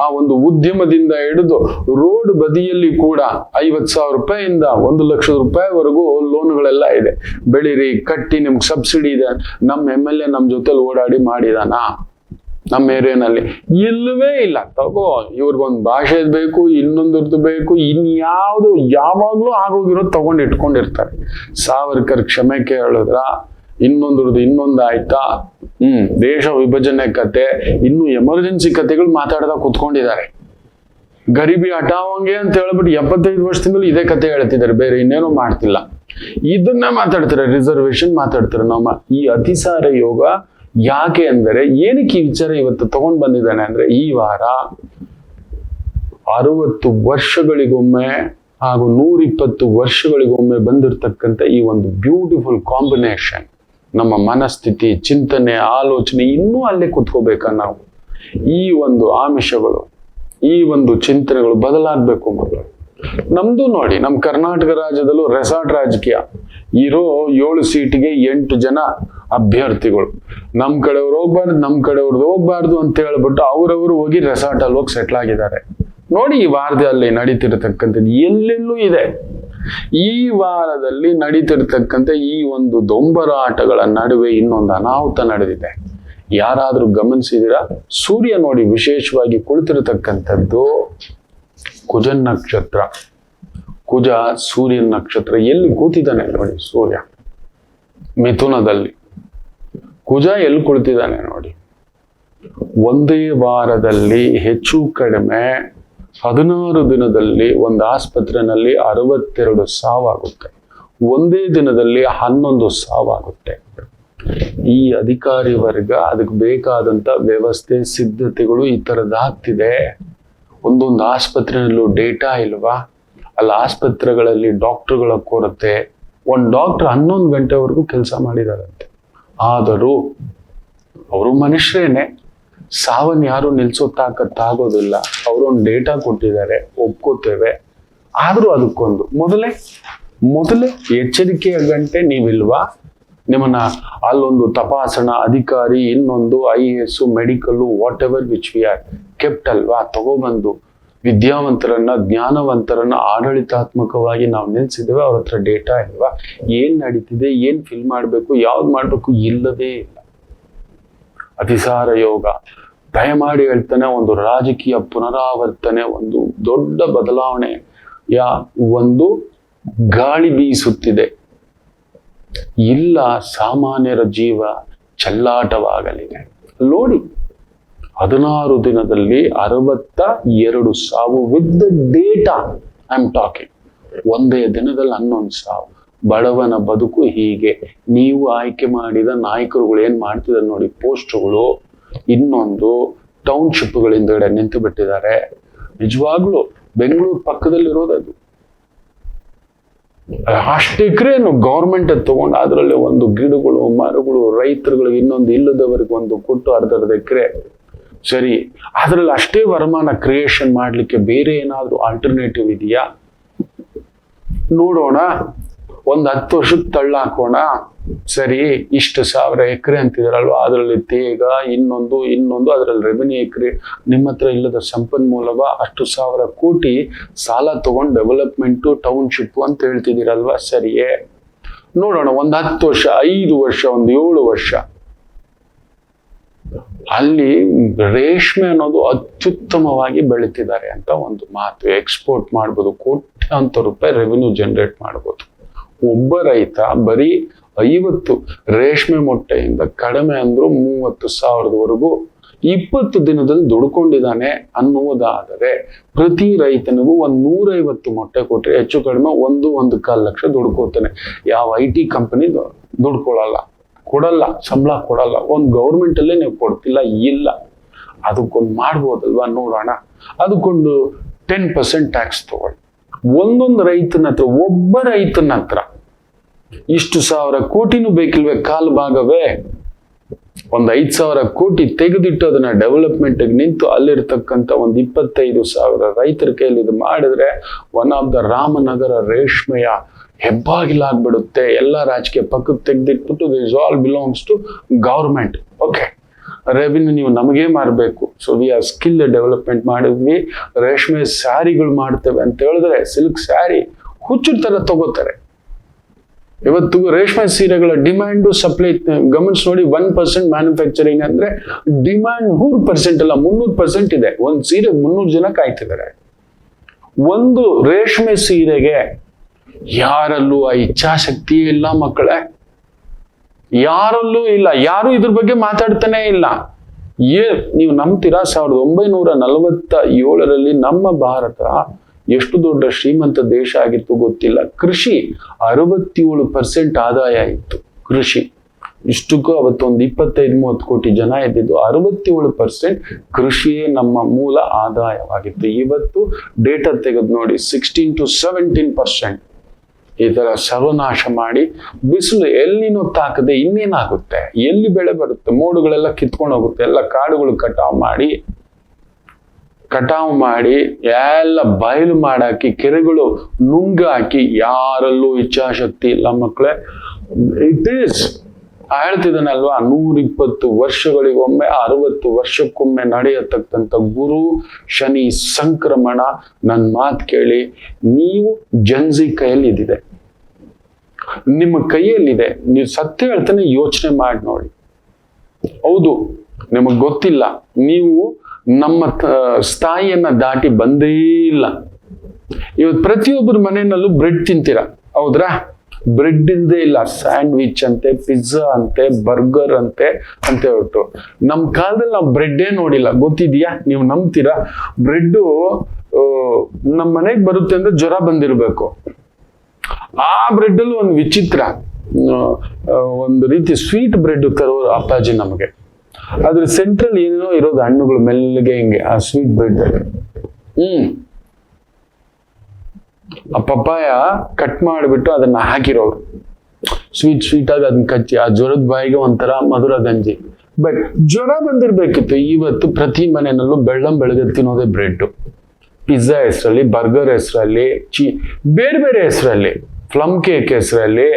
ಆ ಒಂದು ಉದ್ಯಮದಿಂದ ಹಿಡಿದು ರೋಡ್ ಬದಿಯಲ್ಲಿ ಕೂಡ 50,000 ರೂಪಾಯಿಯಿಂದ 1,00,000 ರೂಪಾಯಿವರೆಗೂ ಲೋನ್ಗಳೆಲ್ಲ ಇದೆ. ಬೆಳಿರಿ, ಕಟ್ಟಿ, ನಿಮ್ಗೆ ಸಬ್ಸಿಡಿ ಇದೆ. ನಮ್ಮ MLA ನಮ್ಮ ಜೊತೆಲಿ ಓಡಾಡಿ ಮಾಡಿದಾನ? ನಮ್ಮ ಏರಿಯಾನಲ್ಲಿ ಇಲ್ಲವೇ ಇಲ್ಲ. ತಗೋ, ಇವ್ರಿಗೊಂದು ಭಾಷೆ ಬೇಕು, ಇನ್ನೊಂದರದ್ದು ಬೇಕು, ಇನ್ಯಾವುದು ಯಾವಾಗ್ಲೂ ಆಗೋಗಿರೋದು ತಗೊಂಡು ಇಟ್ಕೊಂಡಿರ್ತಾರೆ. ಸಾವರ್ಕರ್ ಕ್ಷಮೆ ಕೇಳಿದ್ರ, ಇನ್ನೊಂದ್ರದ್ದು ಇನ್ನೊಂದಾಯ್ತಾ, ದೇಶ ವಿಭಜನೆ ಕತೆ, ಇನ್ನು ಎಮರ್ಜೆನ್ಸಿ ಕತೆಗಳು ಮಾತಾಡ್ತಾ ಕುತ್ಕೊಂಡಿದ್ದಾರೆ. ಗರೀಬಿ ಹಟಾವಂಗೆ ಅಂತ ಹೇಳ್ಬಿಟ್ಟು 75 ವರ್ಷದಿಂದಲೂ ಇದೇ ಕತೆ ಹೇಳ್ತಿದ್ದಾರೆ, ಬೇರೆ ಇನ್ನೇನೋ ಮಾಡ್ತಿಲ್ಲ. ಇದನ್ನ ಮಾತಾಡ್ತಾರೆ, ರಿಸರ್ವೇಶನ್ ಮಾತಾಡ್ತಾರೆ. ನಮ್ಮ ಈ ಅತಿಸಾರ ಯೋಗ ಯಾಕೆ ಅಂದರೆ, ಏನಕ್ಕೆ ಈ ವಿಚಾರ ಇವತ್ತು ತಗೊಂಡ್ ಬಂದಿದ್ದಾನೆ ಅಂದ್ರೆ, ಈ ವಾರ 60 ವರ್ಷಗಳಿಗೊಮ್ಮೆ ಹಾಗೂ 120 ವರ್ಷಗಳಿಗೊಮ್ಮೆ ಬಂದಿರತಕ್ಕಂಥ ಈ ಒಂದು ಬ್ಯೂಟಿಫುಲ್ ಕಾಂಬಿನೇಷನ್, ನಮ್ಮ ಮನಸ್ಥಿತಿ, ಚಿಂತನೆ, ಆಲೋಚನೆ ಇನ್ನೂ ಅಲ್ಲೇ ಕುತ್ಕೋಬೇಕಾ ನಾವು? ಈ ಒಂದು ಆಮಿಷಗಳು, ಈ ಒಂದು ಚಿಂತನೆಗಳು ಬದಲಾಗಬೇಕು ಮಕ್ಕಳು. ನಮ್ದು ನೋಡಿ, ನಮ್ಮ ಕರ್ನಾಟಕ ರಾಜ್ಯದಲ್ಲೂ ರೆಸಾರ್ಟ್ ರಾಜಕೀಯ. ಇರೋ 7 ಸೀಟಿಗೆ 8 ಜನ ಅಭ್ಯರ್ಥಿಗಳು. ನಮ್ಮ ಕಡೆಯವ್ರು ಹೋಗ್ಬಾರ್ದು, ನಮ್ಮ ಕಡೆಯವ್ರದ್ದು ಹೋಗ್ಬಾರ್ದು ಅಂತ ಹೇಳ್ಬಿಟ್ಟು ಅವರವರು ಹೋಗಿ ರೆಸಾರ್ಟ್ ಅಲ್ಲಿ ಹೋಗಿ ಸೆಟ್ಲ್ ಆಗಿದ್ದಾರೆ. ನೋಡಿ, ಈ ವಾರದಲ್ಲಿ ನಡೀತಿರತಕ್ಕಂಥದ್ದು ಎಲ್ಲೆಲ್ಲೂ ಇದೆ. ಈ ವಾರದಲ್ಲಿ ನಡೀತಿರ್ತಕ್ಕಂಥ ಈ ಒಂದು ದೊಂಬರಾಟಗಳ ನಡುವೆ ಇನ್ನೊಂದು ಅನಾಹುತ ನಡೆದಿದೆ. ಯಾರಾದ್ರೂ ಗಮನಿಸಿದಿರಾ? ಸೂರ್ಯ ನೋಡಿ ವಿಶೇಷವಾಗಿ ಕುಳಿತಿರತಕ್ಕಂಥದ್ದು ಕುಜನ್ ನಕ್ಷತ್ರ. ಕುಜ ಸೂರ್ಯನ ನಕ್ಷತ್ರ. ಎಲ್ಲಿ ಕೂತಿದ್ದಾನೆ ನೋಡಿ ಸೂರ್ಯ? ಮಿಥುನದಲ್ಲಿ. ಕುಜ ಎಲ್ಲಿ ಕುಳಿತಿದ್ದಾನೆ ನೋಡಿ? ಒಂದೇ ವಾರದಲ್ಲಿ ಹೆಚ್ಚು ಕಡಿಮೆ 16 ದಿನದಲ್ಲಿ ಒಂದು ಆಸ್ಪತ್ರೆಯಲ್ಲಿ 62 ಸಾವಾಗುತ್ತೆ. ಒಂದೇ ದಿನದಲ್ಲಿ 11 ಸಾವಾಗುತ್ತೆ. ಈ ಅಧಿಕಾರಿ ವರ್ಗ ಅದಕ್ಕೆ ಬೇಕಾದಂತ ವ್ಯವಸ್ಥೆ, ಸಿದ್ಧತೆಗಳು ಈ ತರದಾಗ್ತಿದೆ. ಒಂದೊಂದು ಆಸ್ಪತ್ರೆಯಲ್ಲೂ ಡೇಟಾ ಇಲ್ವಾ? ಅಲ್ಲಿ ಆಸ್ಪತ್ರೆಗಳಲ್ಲಿ ಡಾಕ್ಟರ್ಗಳ ಕೊರತೆ. ಒಂದು ಡಾಕ್ಟರ್ 11 ಗಂಟೆವರೆಗೂ ಕೆಲಸ ಮಾಡಿದಾರಂತೆ. ಆದರೂ ಅವರು ಮನುಷ್ಯರೇನೆ, ಸಾವನ್ನ ಯಾರು ನಿಲ್ಸೋ ತಾಕತ್ತಾಗೋದಿಲ್ಲ. ಅವರೊಂದು ಡೇಟಾ ಕೊಟ್ಟಿದ್ದಾರೆ, ಒಪ್ಕೋತೇವೆ. ಆದ್ರೂ ಅದಕ್ಕೊಂದು ಮೊದಲೇ ಎಚ್ಚರಿಕೆಯ ಗಂಟೆ ನೀವಿಲ್ವಾ? ನಿಮ್ಮನ್ನ ಅಲ್ಲೊಂದು ತಪಾಸಣಾ ಅಧಿಕಾರಿ, ಇನ್ನೊಂದು IAS, medical, what ever which we are kept ಅಲ್ವಾ? ತಗೊಬಂದು ವಿದ್ಯಾವಂತರನ್ನ, ಜ್ಞಾನವಂತರನ್ನ ಆಡಳಿತಾತ್ಮಕವಾಗಿ ನಾವು ನಿಲ್ಸಿದ್ದೇವೆ. ಅವ್ರ ಹತ್ರ ಡೇಟಾ ಇಲ್ವಾ? ಏನ್ ನಡೀತಿದೆ, ಏನ್ ಫಿಲ್ ಮಾಡ್ಬೇಕು, ಯಾವ್ದು ಮಾಡ್ಬೇಕು, ಇಲ್ಲವೇ ಇಲ್ಲ. ಅತಿಸಾರ ಯೋಗ ದಯಮಾಡಿ ಹೇಳ್ತಾನೆ, ಒಂದು ರಾಜಕೀಯ ಪುನರಾವರ್ತನೆ, ಒಂದು ದೊಡ್ಡ ಬದಲಾವಣೆ ಒಂದು ಗಾಳಿ ಬೀಸುತ್ತಿದೆ. ಇಲ್ಲ, ಸಾಮಾನ್ಯರ ಜೀವ ಚೆಲ್ಲಾಟವಾಗಲಿದೆ. ನೋಡಿ, 16 ದಿನದಲ್ಲಿ 62 ಸಾವು with the data I am talking. ಒಂದೇ ದಿನದಲ್ಲಿ 11 ಸಾವು. ಬಡವನ ಬದುಕು ಹೀಗೆ. ನೀವು ಆಯ್ಕೆ ಮಾಡಿದ ನಾಯಕರುಗಳು ಏನ್ ಮಾಡ್ತಿದ್ದಾರೆ ನೋಡಿ, ಪೋಸ್ಟ್ಗಳು. ಇನ್ನೊಂದು ಟೌನ್ಶಿಪ್ಗಳಿಂದ ನಿಂತು ಬಿಟ್ಟಿದ್ದಾರೆ. ನಿಜವಾಗ್ಲೂ ಬೆಂಗಳೂರು ಪಕ್ಕದಲ್ಲಿರೋದದು. ಅಷ್ಟು ಎಕರೆನು ಗೌರ್ಮೆಂಟ್ ತಗೊಂಡು ಅದರಲ್ಲಿ ಒಂದು ಗಿಡಗಳು, ಮರಗಳು, ರೈತರುಗಳಿಗೆ, ಇನ್ನೊಂದು ಇಲ್ಲದವರಿಗೆ ಒಂದು ಕೊಟ್ಟು ಅರ್ಧ ಎಕರೆ. ಸರಿ, ಅದರಲ್ಲಿ ಅಷ್ಟೇ ವರಮಾನ ಕ್ರಿಯೇಷನ್ ಮಾಡ್ಲಿಕ್ಕೆ ಬೇರೆ ಏನಾದ್ರೂ ಆಲ್ಟರ್ನೇಟಿವ್ ಇದೆಯಾ? ನೋಡೋಣ. ಒಂದು 10 ವರ್ಷಕ್ಕೆ ತಳ್ಳಾಕೋಣ. ಸರಿ, ಇಷ್ಟು 1000 ಎಕರೆ ಅಂತಿದಾರಲ್ವಾ, ಅದರಲ್ಲಿ ತೇಗ, ಇನ್ನೊಂದು ಅದರಲ್ಲಿ ರೆವೆನ್ಯೂ ಎಕರೆ. ನಿಮ್ಮ ಹತ್ರ ಇಲ್ಲದ ಸಂಪನ್ಮೂಲವ ಅಷ್ಟು 1000 ಕೋಟಿ ಸಾಲ ತಗೊಂಡು ಡೆವಲಪ್ಮೆಂಟು, ಟೌನ್ಶಿಪ್ ಅಂತ ಹೇಳ್ತಿದ್ದೀರಲ್ವಾ? ಸರಿಯೇ, ನೋಡೋಣ. ಒಂದು 10 ವರ್ಷ, 5 ವರ್ಷ, ಒಂದು 7 ವರ್ಷ ಅಲ್ಲಿ ರೇಷ್ಮೆ ಅನ್ನೋದು ಅತ್ಯುತ್ತಮವಾಗಿ ಬೆಳೀತಿದ್ದಾರೆ ಅಂತ ಒಂದು ಮಾತು. ಎಕ್ಸ್ಪೋರ್ಟ್ ಮಾಡ್ಬೋದು, ಕೋಟ್ಯಾಂತರ ರೂಪಾಯಿ ರೆವೆನ್ಯೂ ಜನರೇಟ್ ಮಾಡ್ಬೋದು. ಒಬ್ಬ ರೈತ ಬರೀ 50 ರೇಷ್ಮೆ ಮೊಟ್ಟೆಯಿಂದ ಕಡಿಮೆ ಅಂದ್ರೂ 30,000ವರೆಗೂ 20 ದಿನದಲ್ಲಿ ದುಡ್ಕೊಂಡಿದ್ದಾನೆ ಅನ್ನುವುದಾದರೆ ಪ್ರತಿ ರೈತನಿಗೂ 150 ಮೊಟ್ಟೆ ಕೊಟ್ರೆ ಹೆಚ್ಚು ಕಡಿಮೆ 1.25 ಲಕ್ಷ ದುಡ್ಕೋತಾನೆ. ಯಾವ IT ಕಂಪನಿ ಕೊಡಲ್ಲ, ಸಂಬಳ ಕೊಡಲ್ಲ. ಒಂದು ಗೌರ್ಮೆಂಟ್ ಅಲ್ಲೇ ನೀವು ಕೊಡ್ತಿಲ್ಲ, ಇಲ್ಲ. ಅದಕ್ಕೊಂದು ಮಾಡ್ಬೋದಲ್ವಾ, ನೋಡೋಣ. ಅದಕ್ಕೊಂದು 10% ಟ್ಯಾಕ್ಸ್ ತಗೊಳ್ಳಿ. ಒಂದೊಂದು ರೈತನ ಹತ್ರ, ಒಬ್ಬ ರೈತನ ಹತ್ರ ಇಷ್ಟು 1,000 ಕೋಟಿನೂ ಬೇಕಿಲ್ವೇ? ಕಾಲು ಭಾಗವೇ. ಒಂದು 5,000 ಕೋಟಿ ತೆಗೆದಿಟ್ಟು ಅದನ್ನ ಡೆವಲಪ್ಮೆಂಟ್ ನಿಂತು ಅಲ್ಲಿರ್ತಕ್ಕಂಥ ಒಂದು 25,000 ರೈತರ ಕೈಯಲ್ಲಿ ಇದು ಮಾಡಿದ್ರೆ ಒನ್ ಆಫ್ ದ ರಾಮನಗರ ರೇಷ್ಮೆಯ ಹೆಬ್ಬಾಗಿಲಾಗ್ಬಿಡುತ್ತೆ. ಎಲ್ಲ ರಾಜಕೀಯ ಪಕ್ಕಕ್ಕೆ ತೆಗೆದಿಟ್ಬಿಟ್ಟು this all belongs to government. Okay, revenue ನೀವು ನಮಗೇ ಮಾರಬೇಕು. So we are skill development ಮಾಡಿದ್ವಿ, ರೇಷ್ಮೆ ಸ್ಯಾರಿಗಳು ಮಾಡ್ತೇವೆ ಅಂತ ಹೇಳಿದ್ರೆ ಸಿಲ್ಕ್ ಸ್ಯಾರಿ ಹುಚ್ಚು ತರ ತಗೋತಾರೆ. ಇವತ್ತು ರೇಷ್ಮೆ ಸೀರೆಗಳ ಡಿಮ್ಯಾಂಡು ಸಪ್ಲೈ ಗಮನಿಸಿ ನೋಡಿ. 1% ಮ್ಯಾನುಫ್ಯಾಕ್ಚರಿಂಗ್ ಅಂದ್ರೆ ಡಿಮ್ಯಾಂಡ್ 100% ಅಲ್ಲ, 300% ಇದೆ. ಒಂದು ಸೀರೆ 300 ಜನ ಕಾಯ್ತಿದ್ದಾರೆ. ಒಂದು ರೇಷ್ಮೆ ಸೀರೆಗೆ ಯಾರಲ್ಲೂ ಆ ಇಚ್ಛಾಶಕ್ತಿ ಇಲ್ಲ ಮಕ್ಕಳೇ, ಯಾರಲ್ಲೂ ಇಲ್ಲ. ಯಾರು ಇದ್ರ ಬಗ್ಗೆ ಮಾತಾಡ್ತಾನೆ ಇಲ್ಲ. ನೀವು ನಂಬ್ತೀರಾ? 1947ರಲ್ಲಿ ನಮ್ಮ ಭಾರತ ಎಷ್ಟು ದೊಡ್ಡ ಶ್ರೀಮಂತ ದೇಶ ಆಗಿತ್ತು ಗೊತ್ತಿಲ್ಲ. ಕೃಷಿ 67% ಆದಾಯ ಇತ್ತು. ಕೃಷಿ ಇಷ್ಟಕ್ಕೂ ಅವತ್ತೊಂದು 25-30 ಕೋಟಿ ಜನ ಇದ್ದಿದ್ದು. 67% ಕೃಷಿಯೇ ನಮ್ಮ ಮೂಲ ಆದಾಯವಾಗಿತ್ತು. ಇವತ್ತು ಡೇಟಾ ತೆಗೆದು ನೋಡಿ, 16 to 17%. ಈ ತರ ಸರ್ವನಾಶ ಮಾಡಿ ಬಿಸಿಲು ಎಲ್ಲಿನೂ ತಾಕದೆ ಇನ್ನೇನಾಗುತ್ತೆ? ಎಲ್ಲಿ ಬೆಳೆ ಬರುತ್ತೆ? ಮೋಡುಗಳೆಲ್ಲ ಕಿತ್ಕೊಂಡು ಹೋಗುತ್ತೆ. ಎಲ್ಲ ಕಾಡುಗಳು ಕಟಾವು ಮಾಡಿ ಎಲ್ಲ ಬಯಲು ಮಾಡಾಕಿ, ಕೆರೆಗಳು ನುಂಗಾಕಿ, ಯಾರಲ್ಲೂ ಇಚ್ಛಾಶಕ್ತಿ ಇಲ್ಲ ಮಕ್ಕಳೇ. ಇಟ್ ಈಸ್ ಹೇಳ್ತಿದ್ದಾನಲ್ವಾ, 120 ವರ್ಷಗಳಿಗೊಮ್ಮೆ 60 ವರ್ಷಕ್ಕೊಮ್ಮೆ ನಡೆಯತಕ್ಕಂಥ ಗುರು ಶನಿ ಸಂಕ್ರಮಣ. ನನ್ನ ಮಾತು ಕೇಳಿ, ನೀವು ಜನ್ಜಿ ಕೈಯಲ್ಲಿ ಇದಿದೆ, ನಿಮ್ಮ ಕೈಯಲ್ಲಿದೆ. ನೀವು ಸತ್ಯ ಹೇಳ್ತಾನೆ ಯೋಚನೆ ಮಾಡಿ ನೋಡಿ. ಹೌದು, ನಿಮಗ್ ಗೊತ್ತಿಲ್ಲ, ನೀವು ನಮ್ಮ ಸ್ಥಾಯಿಯನ್ನ ದಾಟಿ ಬಂದೇ ಇಲ್ಲ. ಇವತ್ತು ಪ್ರತಿಯೊಬ್ಬರ ಮನೆಯಲ್ಲೂ ಬ್ರೆಡ್ ತಿಂತೀರಾ, ಹೌದ್ರಾ? ಬ್ರೆಡ್ ಇಲ್ದೇ ಇಲ್ಲ. ಸ್ಯಾಂಡ್ವಿಚ್ ಅಂತೆ, ಪಿಜ್ಜಾ ಅಂತೆ, ಬರ್ಗರ್ ಅಂತೆ ಹೇಳ್ಬಿಟ್ಟು. ನಮ್ಮ ಕಾಲದಲ್ಲಿ ನಾವು ಬ್ರೆಡ್ಡೇ ನೋಡಿಲ್ಲ, ಗೊತ್ತಿದ್ಯಾ? ನೀವು ನಂಬ್ತೀರಾ? ಬ್ರೆಡ್ಡು ನಮ್ಮ ಮನೆಗೆ ಬರುತ್ತೆ ಅಂದ್ರೆ ಜ್ವರ ಬಂದಿರಬೇಕು. ಆ ಬ್ರೆಡ್ ಅಲ್ಲಿ ಒಂದು ವಿಚಿತ್ರ, ಒಂದು ರೀತಿ ಸ್ವೀಟ್ ಬ್ರೆಡ್ ತರೋರು ಅಪ್ಪಾಜಿ ನಮಗೆ. ಅದ್ರ ಸೆಂಟ್ರಲ್ ಏನೇನೋ ಇರೋದು, ಹಣ್ಣುಗಳು ಮೆಲ್ಲಗೆ ಹಿಂಗೆ ಆ ಸ್ವೀಟ್ ಬ್ರೆಡ್. ಆ ಪಪ್ಪಾಯ ಕಟ್ ಮಾಡಿಬಿಟ್ಟು ಅದನ್ನ ಹಾಕಿರೋರು, ಸ್ವೀಟ್ ಆಗಿ ಅದನ್ನ ಕಚ್ಚಿ ಆ ಜ್ವರದ ಬಾಯಿಗೆ ಒಂಥರ ಮಧುರ ಗಂಜಿ. ಬಟ್ ಜ್ವರ ಬಂದಿರ್ಬೇಕಿತ್ತು. ಇವತ್ತು ಪ್ರತಿ ಮನೆಯಲ್ಲೂ ಬೆಳಗ್ಗೆ ತಿನ್ನೋದೇ ಬ್ರೆಡ್. ಪಿಜ್ಜಾ ಹೆಸರಲ್ಲಿ, ಬರ್ಗರ್ ಹೆಸರಲ್ಲಿ, ಬೇರೆ ಬೇರೆ ಹೆಸರಲ್ಲಿ, ಪ್ಲಮ್ ಕೇಕ್ ಹೆಸರಲ್ಲಿ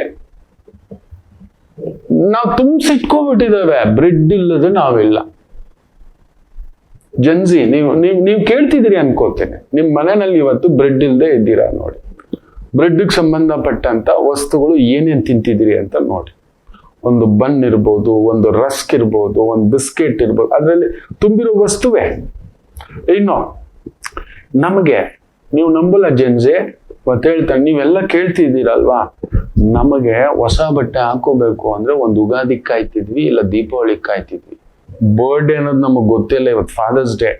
ನಾವು ತುಂಬಿಸಿಟ್ಕೊಂಡ್ಬಿಟ್ಟಿದ್ದೇವೆ. ಬ್ರೆಡ್ ಇಲ್ಲದೆ ನಾವಿಲ್ಲ. ಜನ್ಸಿ, ನೀವು ಕೇಳ್ತಿದ್ದೀರಿ ಅನ್ಕೋತೇನೆ. ನಿಮ್ ಮನೆಯಲ್ಲಿ ಇವತ್ತು ಬ್ರೆಡ್ ಇಲ್ಲದೆ ಇದ್ದೀರಾ ನೋಡಿ. ಬ್ರೆಡ್ಗೆ ಸಂಬಂಧಪಟ್ಟಂತ ವಸ್ತುಗಳು ಏನೇನ್ ತಿಂತಿದ್ದೀರಿ ಅಂತ ನೋಡಿ. ಒಂದು ಬನ್ ಇರ್ಬೋದು, ಒಂದು ರಸ್ಕ್ ಇರ್ಬೋದು, ಒಂದು ಬಿಸ್ಕೆಟ್ ಇರ್ಬೋದು, ಅದರಲ್ಲಿ ತುಂಬಿರೋ ವಸ್ತುವೇ. ಇನ್ನು ನಮಗೆ, ನೀವು ನಂಬಲ್ಲ ಜನ್ಸೆ, ಮತ್ತೆ ಹೇಳ್ತಾನೆ, ನೀವೆಲ್ಲ ಕೇಳ್ತಿದ್ದೀರಲ್ವಾ, ನಮಗೆ ಹೊಸ ಬಟ್ಟೆ ಹಾಕೋಬೇಕು ಅಂದ್ರೆ ಒಂದು ಯುಗಾದಿಗೆ ಕಾಯ್ತಿದ್ವಿ, ಇಲ್ಲ ದೀಪಾವಳಿಗೆ ಕಾಯ್ತಿದ್ವಿ. ಬರ್ಡೇ ಅನ್ನೋದು ನಮಗ್ ಗೊತ್ತಿಲ್ಲ. ಇವತ್ತು ಫಾದರ್ಸ್ ಡೇ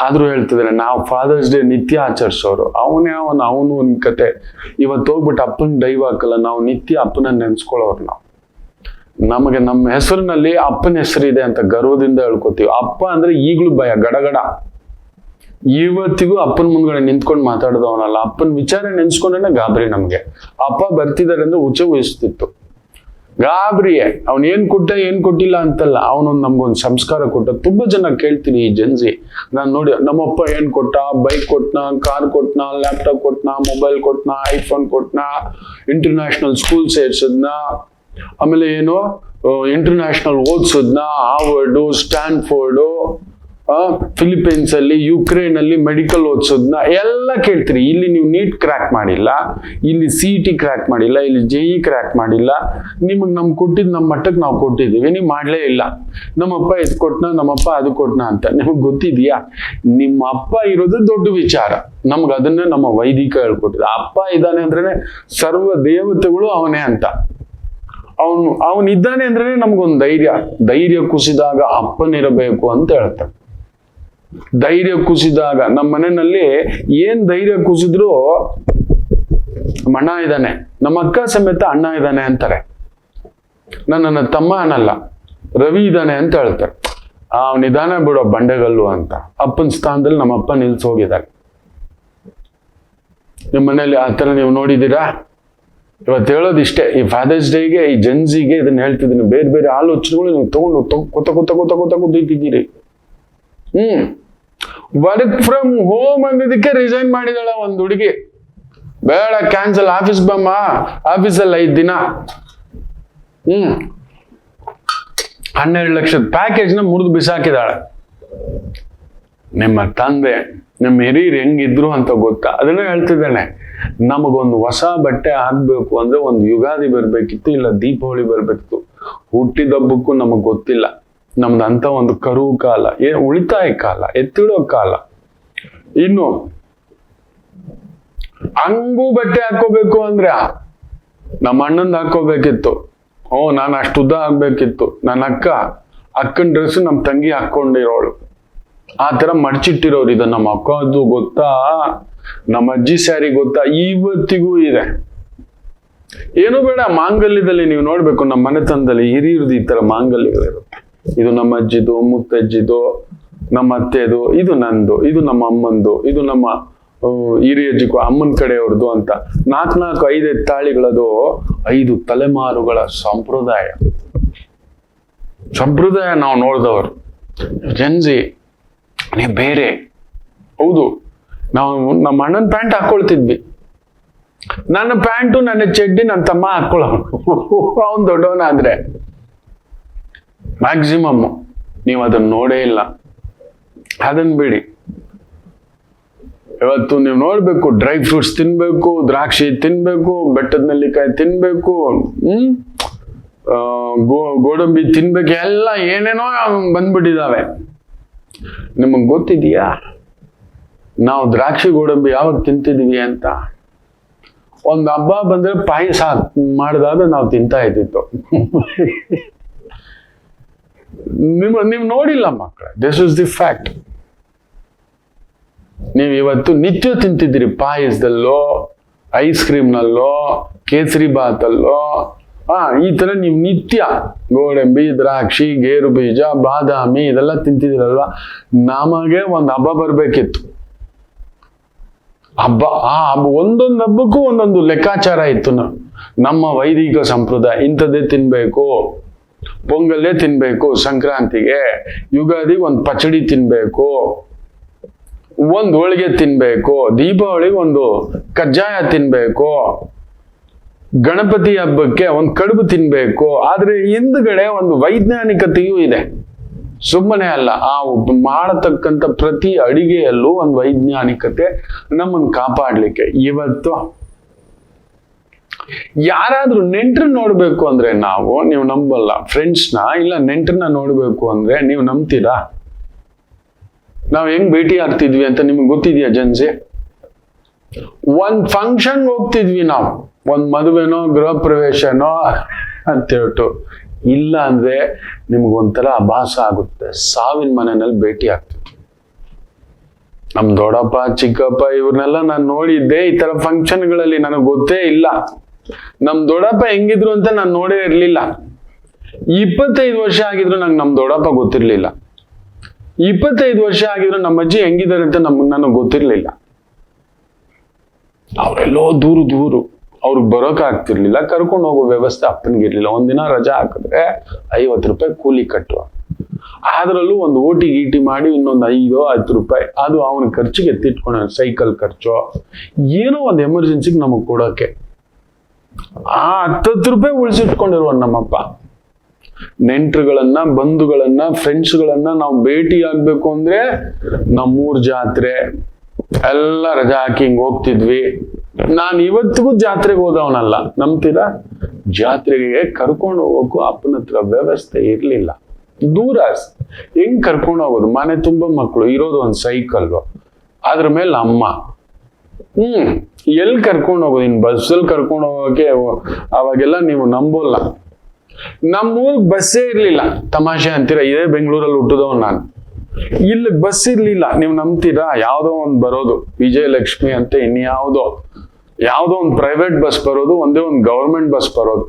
ಆದ್ರೂ ಹೇಳ್ತಿದ್ರೆ ನಾವು ಫಾದರ್ಸ್ ಡೇ ನಿತ್ಯ ಆಚರಿಸೋರು. ಅವನು ಒಂದ್ ಕತೆ. ಇವತ್ತು ಹೋಗ್ಬಿಟ್ಟು ಅಪ್ಪನ ಡೈವ್ ಹಾಕಲ್ಲ, ನಾವು ನಿತ್ಯ ಅಪ್ಪನ ನೆನ್ಸ್ಕೊಳ್ಳೋರು. ನಮಗೆ ನಮ್ಮ ಹೆಸರಿನಲ್ಲಿ ಅಪ್ಪನ ಹೆಸರಿದೆ ಅಂತ ಗರ್ವದಿಂದ ಹೇಳ್ಕೊತೀವಿ. ಅಪ್ಪ ಅಂದ್ರೆ ಈಗ್ಲೂ ಭಯ, ಗಡಗಡ. ಇವತ್ತಿಗೂ ಅಪ್ಪನ ಮುಂದ್ಗಡೆ ನಿಂತ್ಕೊಂಡು ಮಾತಾಡ್ದವನಲ್ಲ. ಅಪ್ಪನ ವಿಚಾರ ನೆನ್ಸ್ಕೊಂಡ್ರೆ ಗಾಬರಿ ನಮ್ಗೆ. ಅಪ್ಪ ಬರ್ತಿದ್ದಾರೆ ಅಂದ್ರೆ ಉಚ್ಚ ವಹಿಸ್ತಿತ್ತು. ಗಾಬರಿಯೇ. ಅವ್ನ್ ಏನ್ ಕೊಟ್ಟಿಲ್ಲ ಅಂತಲ್ಲ, ಅವನೊಂದು ನಮ್ಗೊಂದು ಸಂಸ್ಕಾರ ಕೊಟ್ಟ. ತುಂಬಾ ಜನ ಕೇಳ್ತೀನಿ ಈ ಜನ್ಸಿ, ನಾನ್ ನೋಡಿ ನಮ್ಮಪ್ಪ ಏನ್ ಕೊಟ್ಟ? ಬೈಕ್ ಕೊಟ್ನಾ, ಕಾರ್ ಕೊಟ್ನಾ, ಲ್ಯಾಪ್ಟಾಪ್ ಕೊಟ್ನಾ, ಮೊಬೈಲ್ ಕೊಟ್ನಾ, ಐಫೋನ್ ಕೊಟ್ನಾ, ಇಂಟರ್ನ್ಯಾಷನಲ್ ಸ್ಕೂಲ್ ಸೇರ್ಸದ್ನಾ, ಆಮೇಲೆ ಏನು ಇಂಟರ್ನ್ಯಾಷನಲ್ ಓದ್ಸದ್ನಾ, ಹಾರ್ವರ್ಡು, ಸ್ಟ್ಯಾನ್ಫೋರ್ಡು, ಫಿಲಿಪೈನ್ಸ್ ಅಲ್ಲಿ, ಯುಕ್ರೇನ್ ಅಲ್ಲಿ ಮೆಡಿಕಲ್ ಓದಿಸೋದನ್ನ ಎಲ್ಲ ಕೇಳ್ತೀರಿ. ಇಲ್ಲಿ ನೀವು ನೀಟ್ ಕ್ರ್ಯಾಕ್ ಮಾಡಿಲ್ಲ, ಇಲ್ಲಿ CET ಕ್ರ್ಯಾಕ್ ಮಾಡಿಲ್ಲ, ಇಲ್ಲಿ JE ಕ್ರ್ಯಾಕ್ ಮಾಡಿಲ್ಲ. ನಿಮಗೆ ಕೊಟ್ಟಿದ್ದು ನಮ್ಮ ಮಟ್ಟಕ್ಕೆ ನಾವು ಕೊಟ್ಟಿದ್ದೀವಿ, ನೀವು ಮಾಡ್ಲೇ ಇಲ್ಲ. ನಮ್ಮಪ್ಪ ಇದು ಕೊಟ್ನಾ, ನಮ್ಮಪ್ಪ ಅದು ಕೊಟ್ನಾ ಅಂತ ನಿಮಗೆ ಗೊತ್ತಿದ್ಯಾ? ನಿಮ್ಮ ಅಪ್ಪ ಇರೋದು ದೊಡ್ಡ ವಿಚಾರ. ನಮ್ಗೆ ಅದನ್ನೇ ನಮ್ಮ ವೈದಿಕ ಹೇಳ್ಕೊಟ್ಟಿದ್ದ. ಅಪ್ಪ ಇದ್ದಾನೆ ಅಂದ್ರೇನೆ ಸರ್ವ ದೇವತೆಗಳು ಅವನೇ ಅಂತ. ಅವನಿದ್ದಾನೆ ಅಂದ್ರೆ ನಮ್ಗೊಂದು ಧೈರ್ಯ ಕುಸಿದಾಗ ಅಪ್ಪನಿರಬೇಕು ಅಂತ ಹೇಳ್ತಾರೆ. ಧೈರ್ಯ ಕುಸಿದಾಗ ನಮ್ಮ ಮನೆಯಲ್ಲಿ ಏನ್ ಧೈರ್ಯ ಕುಸಿದ್ರು ಅಣ್ಣ ಇದ್ದಾನೆ, ನಮ್ಮ ಅಕ್ಕ ಸಮೇತ ಅಣ್ಣ ಇದ್ದಾನೆ ಅಂತಾರೆ. ನನ್ನ ತಮ್ಮ ಅನ್ನಲ್ಲ, ರವಿ ಇದ್ದಾನೆ ಅಂತ ಹೇಳ್ತಾರೆ. ಅವನಿದಾನೆ ಬಿಡೋ ಬಂಡೆಗಲ್ಲು ಅಂತ. ಅಪ್ಪನ ಸ್ಥಾನದಲ್ಲಿ ನಮ್ಮ ಅಪ್ಪ ನಿಲ್ಸ್ ಹೋಗಿದ್ದಾರೆ. ನಿಮ್ಮ ಮನೇಲಿ ಆ ಥರ ನೀವು ನೋಡಿದ್ದೀರಾ? ಇವತ್ತು ಹೇಳೋದಿಷ್ಟೇ, ಈ ಫಾದರ್ಸ್ ಡೇಗೆ, ಈ ಜನ್ಸಿಗೆ ಇದನ್ನ ಹೇಳ್ತಿದ್ದೀನಿ. ಬೇರೆ ಬೇರೆ ಆಲೋಚನೆಗಳು ನೀವು ತಗೊಂಡು ಕೂತಿದ್ದೀರಿ. ವರ್ಕ್ ಫ್ರಮ್ ಹೋಮ್ ಅನ್ನೋದಕ್ಕೆ ರಿಸೈನ್ ಮಾಡಿದಾಳ ಒಂದು ಹುಡುಗಿ. ಬೇಡ, ಕ್ಯಾನ್ಸಲ್, ಆಫೀಸ್ ಬಮ್ಮ, ಆಫೀಸಲ್ಲಿ 5 ದಿನ. 12 ಲಕ್ಷದ ಪ್ಯಾಕೇಜ್ನ ಮುರಿದು ಬಿಸಾಕಿದಾಳೆ. ನಿಮ್ಮ ತಂದೆ, ನಿಮ್ಮ ಹಿರಿಯರು ಹೆಂಗಿದ್ರು ಅಂತ ಗೊತ್ತಾ? ಅದನ್ನ ಹೇಳ್ತಿದ್ದಾನೆ. ನಮಗೊಂದು ಹೊಸ ಬಟ್ಟೆ ಹಾಕ್ಬೇಕು ಅಂದ್ರೆ ಒಂದು ಯುಗಾದಿ ಬರ್ಬೇಕಿತ್ತು, ಇಲ್ಲ ದೀಪಾವಳಿ ಬರ್ಬೇಕಿತ್ತು. ಹುಟ್ಟಿದ ಹಬ್ಬಕ್ಕೂ ನಮಗ್ ಗೊತ್ತಿಲ್ಲ. ನಮ್ದು ಅಂತ ಒಂದು ಕರುವು ಕಾಲ, ಉಳಿತಾಯ ಕಾಲ, ಎತ್ತಿಡೋ ಕಾಲ. ಇನ್ನು ಹಂಗೂ ಬಟ್ಟೆ ಹಾಕೋಬೇಕು ಅಂದ್ರೆ ನಮ್ಮ ಅಣ್ಣಂದ್ ಹಾಕೋಬೇಕಿತ್ತು. ನಾನು ಅಷ್ಟು ಉದ್ದ ಆಗ್ಬೇಕಿತ್ತು. ನನ್ನ ಅಕ್ಕನ ಡ್ರೆಸ್ ನಮ್ಮ ತಂಗಿ ಹಾಕೊಂಡಿರೋಳು. ಆ ತರ ಮಡ್ಚಿಟ್ಟಿರೋರು. ಇದು ನಮ್ಮ ಅಕ್ಕದ್ದು ಗೊತ್ತಾ, ನಮ್ಮ ಅಜ್ಜಿ ಸ್ಯಾರಿ ಗೊತ್ತಾ, ಇವತ್ತಿಗೂ ಇದೆ. ಏನು ಬೇಡ, ಮಾಂಗಲ್ಯದಲ್ಲಿ ನೀವು ನೋಡ್ಬೇಕು, ನಮ್ಮ ಮನೆತನದಲ್ಲಿ ಹಿರಿಯರದು ಈ ತರ ಮಾಂಗಲ್ಯಗಳಿರುತ್ತೆ. ಇದು ನಮ್ಮ ಅಜ್ಜಿದು, ಮುತ್ತಜ್ಜಿದು, ನಮ್ಮ ಅತ್ತೆದು, ಇದು ನಂದು, ಇದು ನಮ್ಮ ಅಮ್ಮಂದು, ಇದು ನಮ್ಮ ಹಿರಿಯಜ್ಜಿಗೂ ಅಮ್ಮನ ಕಡೆಯವ್ರದ್ದು ಅಂತ 4-5 ತಾಳಿಗಳದು 5 ತಲೆಮಾರುಗಳ ಸಂಪ್ರದಾಯ ನಾವು ನೋಡಿದವರು. ಜನ್ಸಿ ನೀವು ಬೇರೆ. ಹೌದು, ನಾವು ನಮ್ಮ ಅಣ್ಣನ ಪ್ಯಾಂಟ್ ಹಾಕೊಳ್ತಿದ್ವಿ. ನನ್ನ ಪ್ಯಾಂಟು, ನನ್ನ ಚಡ್ಡಿ ನನ್ನ ತಮ್ಮ ಹಾಕೊಳ್ಳೋನು. ಅವನು ದೊಡ್ಡವನಾದ್ರೆ ಮ್ಯಾಕ್ಸಿಮಮ್ ನೀವು ಅದನ್ನ ನೋಡೇ ಇಲ್ಲ. ಅದನ್ನ ಬಿಡಿ. ಇವತ್ತು ನೀವು ನೋಡ್ಬೇಕು, ಡ್ರೈ ಫ್ರೂಟ್ಸ್ ತಿನ್ಬೇಕು, ದ್ರಾಕ್ಷಿ ತಿನ್ಬೇಕು, ಬೆಟ್ಟದ ನೆಲ್ಲಿಕಾಯಿ ತಿನ್ಬೇಕು, ಗೋಡಂಬಿ ತಿನ್ಬೇಕು, ಎಲ್ಲ ಏನೇನೋ ಬಂದ್ಬಿಟ್ಟಿದಾವೆ. ನಿಮಗ್ ಗೊತ್ತಿದೆಯಾ ನಾವು ದ್ರಾಕ್ಷಿ ಗೋಡಂಬಿ ಯಾವಾಗ ತಿಂತಿದೀವಿ ಅಂತ? ಒಂದು ಹಬ್ಬ ಬಂದ್ರೆ ಪಾಯಸ ಮಾಡಿದಾಗ ನಾವು ತಿಂತಾ ಇದ್ದಿತ್ತು. ನೀವು ನೋಡಿಲ್ಲ ಮಕ್ಕಳೇ, ದಿಸ್ ಇಸ್ ದಿ ಫ್ಯಾಕ್ಟ್. ನೀವು ಇವತ್ತು ನಿತ್ಯ ತಿಂತಿದ್ದೀರಿ. ಪಾಯಸದಲ್ಲೋ, ಐಸ್ ಕ್ರೀಮ್ನಲ್ಲೋ, ಕೇಸರಿ ಬಾತಲ್ಲೋ, ಈ ತರ ನೀವು ನಿತ್ಯ ಗೋಡಂಬಿ, ದ್ರಾಕ್ಷಿ, ಗೇರು ಬೀಜ, ಬಾದಾಮಿ ಇದೆಲ್ಲ ತಿಂತಿದ್ದೀರಲ್ವಾ? ನಮಗೆ ಒಂದು ಹಬ್ಬ ಬರ್ಬೇಕಿತ್ತು. ಹಬ್ಬ ಒಂದೊಂದು ಹಬ್ಬಕ್ಕೂ ಒಂದೊಂದು ಲೆಕ್ಕಾಚಾರ ಇತ್ತು. ನಮ್ಮ ವೈದಿಕ ಸಂಪ್ರದಾಯ ಇಂಥದ್ದೇ ತಿನ್ಬೇಕು, ಪೊಂಗಲ್ಲೇ ತಿನ್ಬೇಕು, ಸಂಕ್ರಾಂತಿಗೆ, ಯುಗಾದಿಗೆ ಒಂದು ಪಚಡಿ ತಿನ್ಬೇಕು, ಒಂದು ಹೋಳಿಗೆ ತಿನ್ಬೇಕು, ದೀಪಾವಳಿಗೆ ಒಂದು ಕಜ್ಜಾಯ ತಿನ್ಬೇಕು, ಗಣಪತಿ ಹಬ್ಬಕ್ಕೆ ಒಂದು ಕಡುಬು ತಿನ್ಬೇಕು. ಆದ್ರೆ ಹಿಂದ್ಗಡೆ ಒಂದು ವೈಜ್ಞಾನಿಕತೆಯೂ ಇದೆ. ಸುಮ್ಮನೆ ಅಲ್ಲ, ಮಾಡತಕ್ಕಂಥ ಪ್ರತಿ ಅಡಿಗೆಯಲ್ಲೂ ಒಂದು ವೈಜ್ಞಾನಿಕತೆ ನಮ್ಮನ್ನು ಕಾಪಾಡ್ಲಿಕ್ಕೆ. ಇವತ್ತು ಯಾರಾದ್ರೂ ನೆಂಟ್ರನ್ನ ನೋಡ್ಬೇಕು ಅಂದ್ರೆ ನೀವು ನಂಬಲ್ಲ. ಫ್ರೆಂಡ್ಸ್ನ ಇಲ್ಲ ನೆಂಟ್ರನ್ನ ನೋಡ್ಬೇಕು ಅಂದ್ರೆ ನೀವು ನಂಬ್ತೀರಾ? ನಾವು ಹೆಂಗ್ ಭೇಟಿ ಆಗ್ತಿದ್ವಿ ಅಂತ ನಿಮ್ಗೆ ಗೊತ್ತಿದ್ಯಾ ಜನ್ಸಿ? ಒಂದ್ ಫಂಕ್ಷನ್ ಹೋಗ್ತಿದ್ವಿ ನಾವು, ಒಂದ್ ಮದುವೆನೋ ಗೃಹ ಪ್ರವೇಶನೋ ಅಂತ ಹೇಳ್ತು. ಇಲ್ಲ ಅಂದ್ರೆ ನಿಮ್ಗೊಂಥರ ಆಭಾಸ ಆಗುತ್ತೆ. ಸಾವಿನ ಮನೆಯಲ್ಲಿ ಭೇಟಿ ಆಗ್ತಿದ್ವಿ. ನಮ್ ದೊಡ್ಡಪ್ಪ, ಚಿಕ್ಕಪ್ಪ ಇವ್ರನ್ನೆಲ್ಲ ನಾನು ನೋಡಿದ್ದೆ ಈ ತರ ಫಂಕ್ಷನ್ಗಳಲ್ಲಿ. ನನಗೆ ಗೊತ್ತೇ ಇಲ್ಲ ನಮ್ ದೊಡ್ಡಪ್ಪ ಹೆಂಗಿದ್ರು ಅಂತ ನಾನು ನೋಡೇ ಇರ್ಲಿಲ್ಲ. 25 ವರ್ಷ ಆಗಿದ್ರು ನಂಗೆ ನಮ್ ದೊಡ್ಡಪ್ಪ ಗೊತ್ತಿರ್ಲಿಲ್ಲ. 25 ವರ್ಷ ಆಗಿದ್ರು ನಮ್ಮ ಅಜ್ಜಿ ಹೆಂಗಿದ್ದಾರೆ ಅಂತ ನನಗೆ ಗೊತ್ತಿರ್ಲಿಲ್ಲ. ಅವರೆಲ್ಲೋ ದೂರು ಅವ್ರಿಗೆ ಬರೋಕ್ ಆಗ್ತಿರ್ಲಿಲ್ಲ. ಕರ್ಕೊಂಡು ಹೋಗೋ ವ್ಯವಸ್ಥೆ ಅಪ್ಪನಿಗಿರ್ಲಿಲ್ಲ. ಒಂದಿನ ರಜಾ ಹಾಕಿದ್ರೆ 50 ರೂಪಾಯಿ ಕೂಲಿ ಕಟ್ಟುವ. ಅದ್ರಲ್ಲೂ ಒಂದು ಓಟಿ ಗೀಟಿ ಮಾಡಿ ಇನ್ನೊಂದು 5-10 ರೂಪಾಯಿ ಅದು ಅವನ ಖರ್ಚಿಗೆ ಎತ್ತಿಟ್ಕೊಂಡ, ಸೈಕಲ್ ಖರ್ಚು, ಏನೋ ಒಂದು ಎಮರ್ಜೆನ್ಸಿಗೆ ನಮಗ್ ಕೊಡೋಕೆ 10 ರೂಪಾಯಿ ಉಳಿಸಿಟ್ಕೊಂಡಿರುವ ನಮ್ಮಪ್ಪ. ನೆಂಟ್ರುಗಳನ್ನ, ಬಂಧುಗಳನ್ನ, ಫ್ರೆಂಡ್ಸ್ಗಳನ್ನ ನಾವು ಭೇಟಿ ಆಗ್ಬೇಕು ಅಂದ್ರೆ ನಮ್ಮೂರ್ ಜಾತ್ರೆ ಎಲ್ಲ ರಜಾ ಹಾಕಿ ಹಿಂಗ್ ಹೋಗ್ತಿದ್ವಿ. ನಾನು ಇವತ್ತಿಗೂ ಜಾತ್ರೆಗೆ ಹೋದವನಲ್ಲ, ನಂಬ್ತೀರಾ? ಜಾತ್ರೆಗೆ ಕರ್ಕೊಂಡು ಹೋಗೋಕು ಅಪ್ಪನ ಹತ್ರ ವ್ಯವಸ್ಥೆ ಇರ್ಲಿಲ್ಲ. ದೂರ ಹೆಂಗ್ ಕರ್ಕೊಂಡು ಹೋಗೋದು? ಮನೆ ತುಂಬಾ ಮಕ್ಕಳು, ಇರೋದು ಒಂದು ಸೈಕಲ್, ಅದ್ರ ಮೇಲೆ ಅಮ್ಮ. ಎಲ್ಲಿ ಕರ್ಕೊಂಡು ಹೋಗೋದು? ಇನ್ ಬಸ್ಸಲ್ಲಿ ಕರ್ಕೊಂಡು ಹೋಗೋಕೆ ಅವಾಗೆಲ್ಲ ನೀವು ನಂಬೋಲ್ಲ. ನಮ್ಮೂರಿಗೆ ಬಸ್ಸೇ ಇರ್ಲಿಲ್ಲ. ತಮಾಷೆ ಅಂತೀರಾ, ಇದೇ ಬೆಂಗಳೂರಲ್ಲಿ ಹುಟ್ಟಿದವ್ ನಾನು. ಇಲ್ಲಿ ಬಸ್ ಇರ್ಲಿಲ್ಲ, ನೀವು ನಂಬ್ತೀರಾ? ಯಾವ್ದೋ ಒಂದು ಬರೋದು ವಿಜಯಲಕ್ಷ್ಮಿ ಅಂತ, ಇನ್ಯಾವುದೋ ಯಾವುದೋ ಒಂದು ಪ್ರೈವೇಟ್ ಬಸ್ ಬರೋದು, ಒಂದೇ ಒಂದು ಗೌರ್ಮೆಂಟ್ ಬಸ್ ಬರೋದು.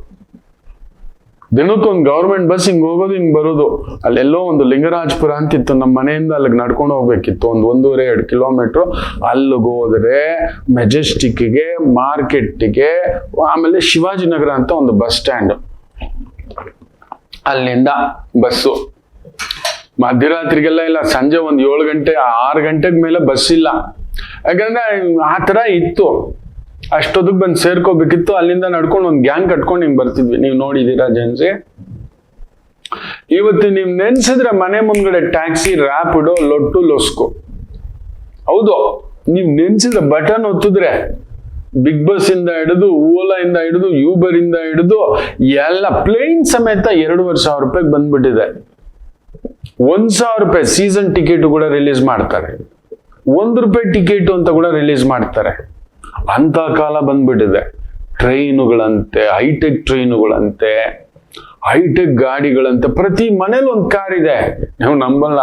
ದಿನಕ್ಕೊಂದು ಗೌರ್ಮೆಂಟ್ ಬಸ್ ಹಿಂಗ್ ಹೋಗೋದು ಹಿಂಗ್ ಬರೋದು. ಅಲ್ಲೆಲ್ಲೋ ಒಂದು ಲಿಂಗರಾಜಪುರ ಅಂತಿತ್ತು, ನಮ್ಮ ಮನೆಯಿಂದ ಅಲ್ಲಿಗೆ ನಡ್ಕೊಂಡು ಹೋಗ್ಬೇಕಿತ್ತು, ಒಂದು 1.5-2 ಕಿಲೋಮೀಟರ್. ಅಲ್ಲಿಗೆ ಹೋದ್ರೆ ಮೆಜೆಸ್ಟಿಕ್ಗೆ, ಮಾರ್ಕೆಟ್ಗೆ, ಆಮೇಲೆ ಶಿವಾಜಿನಗರ ಅಂತ ಒಂದು ಬಸ್ ಸ್ಟ್ಯಾಂಡ್, ಅಲ್ಲಿಂದ ಬಸ್ಸು. ಮಧ್ಯರಾತ್ರಿಗೆಲ್ಲ ಇಲ್ಲ, ಸಂಜೆ ಒಂದು 7 ಗಂಟೆ 6 ಗಂಟೆಗೆ ಮೇಲೆ ಬಸ್ ಇಲ್ಲ. ಯಾಕಂದ್ರೆ ಆ ತರ ಇತ್ತು. ಅಷ್ಟೊತ್ತಿಗೆ ಬಂದು ಸೇರ್ಕೋಬೇಕಿತ್ತು. ಅಲ್ಲಿಂದ ನಡ್ಕೊಂಡು ಒಂದು ಗ್ಯಾಂಗ್ ಕಟ್ಕೊಂಡು ಹಿಂಗ್ ಬರ್ತಿದ್ವಿ. ನೀವು ನೋಡಿದೀರಾ ಜನ್ಸಿ? ಇವತ್ತು ನೀವು ನೆನ್ಸಿದ್ರೆ ಮನೆ ಮುಂದ್ಗಡೆ ಟ್ಯಾಕ್ಸಿ, ರ್ಯಾಪಿಡೋ, ಲೊಟ್ಟು, ಲೊಸ್ಕೋ. ಹೌದು, ನೀವು ನೆನ್ಸಿದ್ರೆ ಬಟನ್ ಒತ್ತಿದ್ರೆ ಬಿಗ್ ಬಸ್ ಇಂದ ಹಿಡಿದು, ಓಲಾ ಇಂದ ಹಿಡಿದು, ಯೂಬರ್ ಇಂದ ಹಿಡಿದು ಎಲ್ಲ ಪ್ಲೇನ್ ಸಮೇತ 2,500 ರೂಪಾಯಿಗೆ ಬಂದ್ಬಿಟ್ಟಿದೆ. 1,000 ರೂಪಾಯಿ ಸೀಸನ್ ಟಿಕೆಟ್ ಕೂಡ ರಿಲೀಸ್ ಮಾಡ್ತಾರೆ. 1 ರೂಪಾಯಿ ಟಿಕೆಟ್ ಅಂತ ಕೂಡ ರಿಲೀಸ್ ಮಾಡ್ತಾರೆ. ಅಂತ ಕಾಲ ಬಂದ್ಬಿಟ್ಟಿದೆ. ಟ್ರೈನುಗಳಂತೆ, ಹೈಟೆಕ್ ಟ್ರೈನುಗಳಂತೆ, ಹೈಟೆಕ್ ಗಾಡಿಗಳಂತೆ. ಪ್ರತಿ ಮನೇಲಿ ಒಂದು ಕಾರ್ ಇದೆ. ನೀವು ನಂಬಲ್ಲ,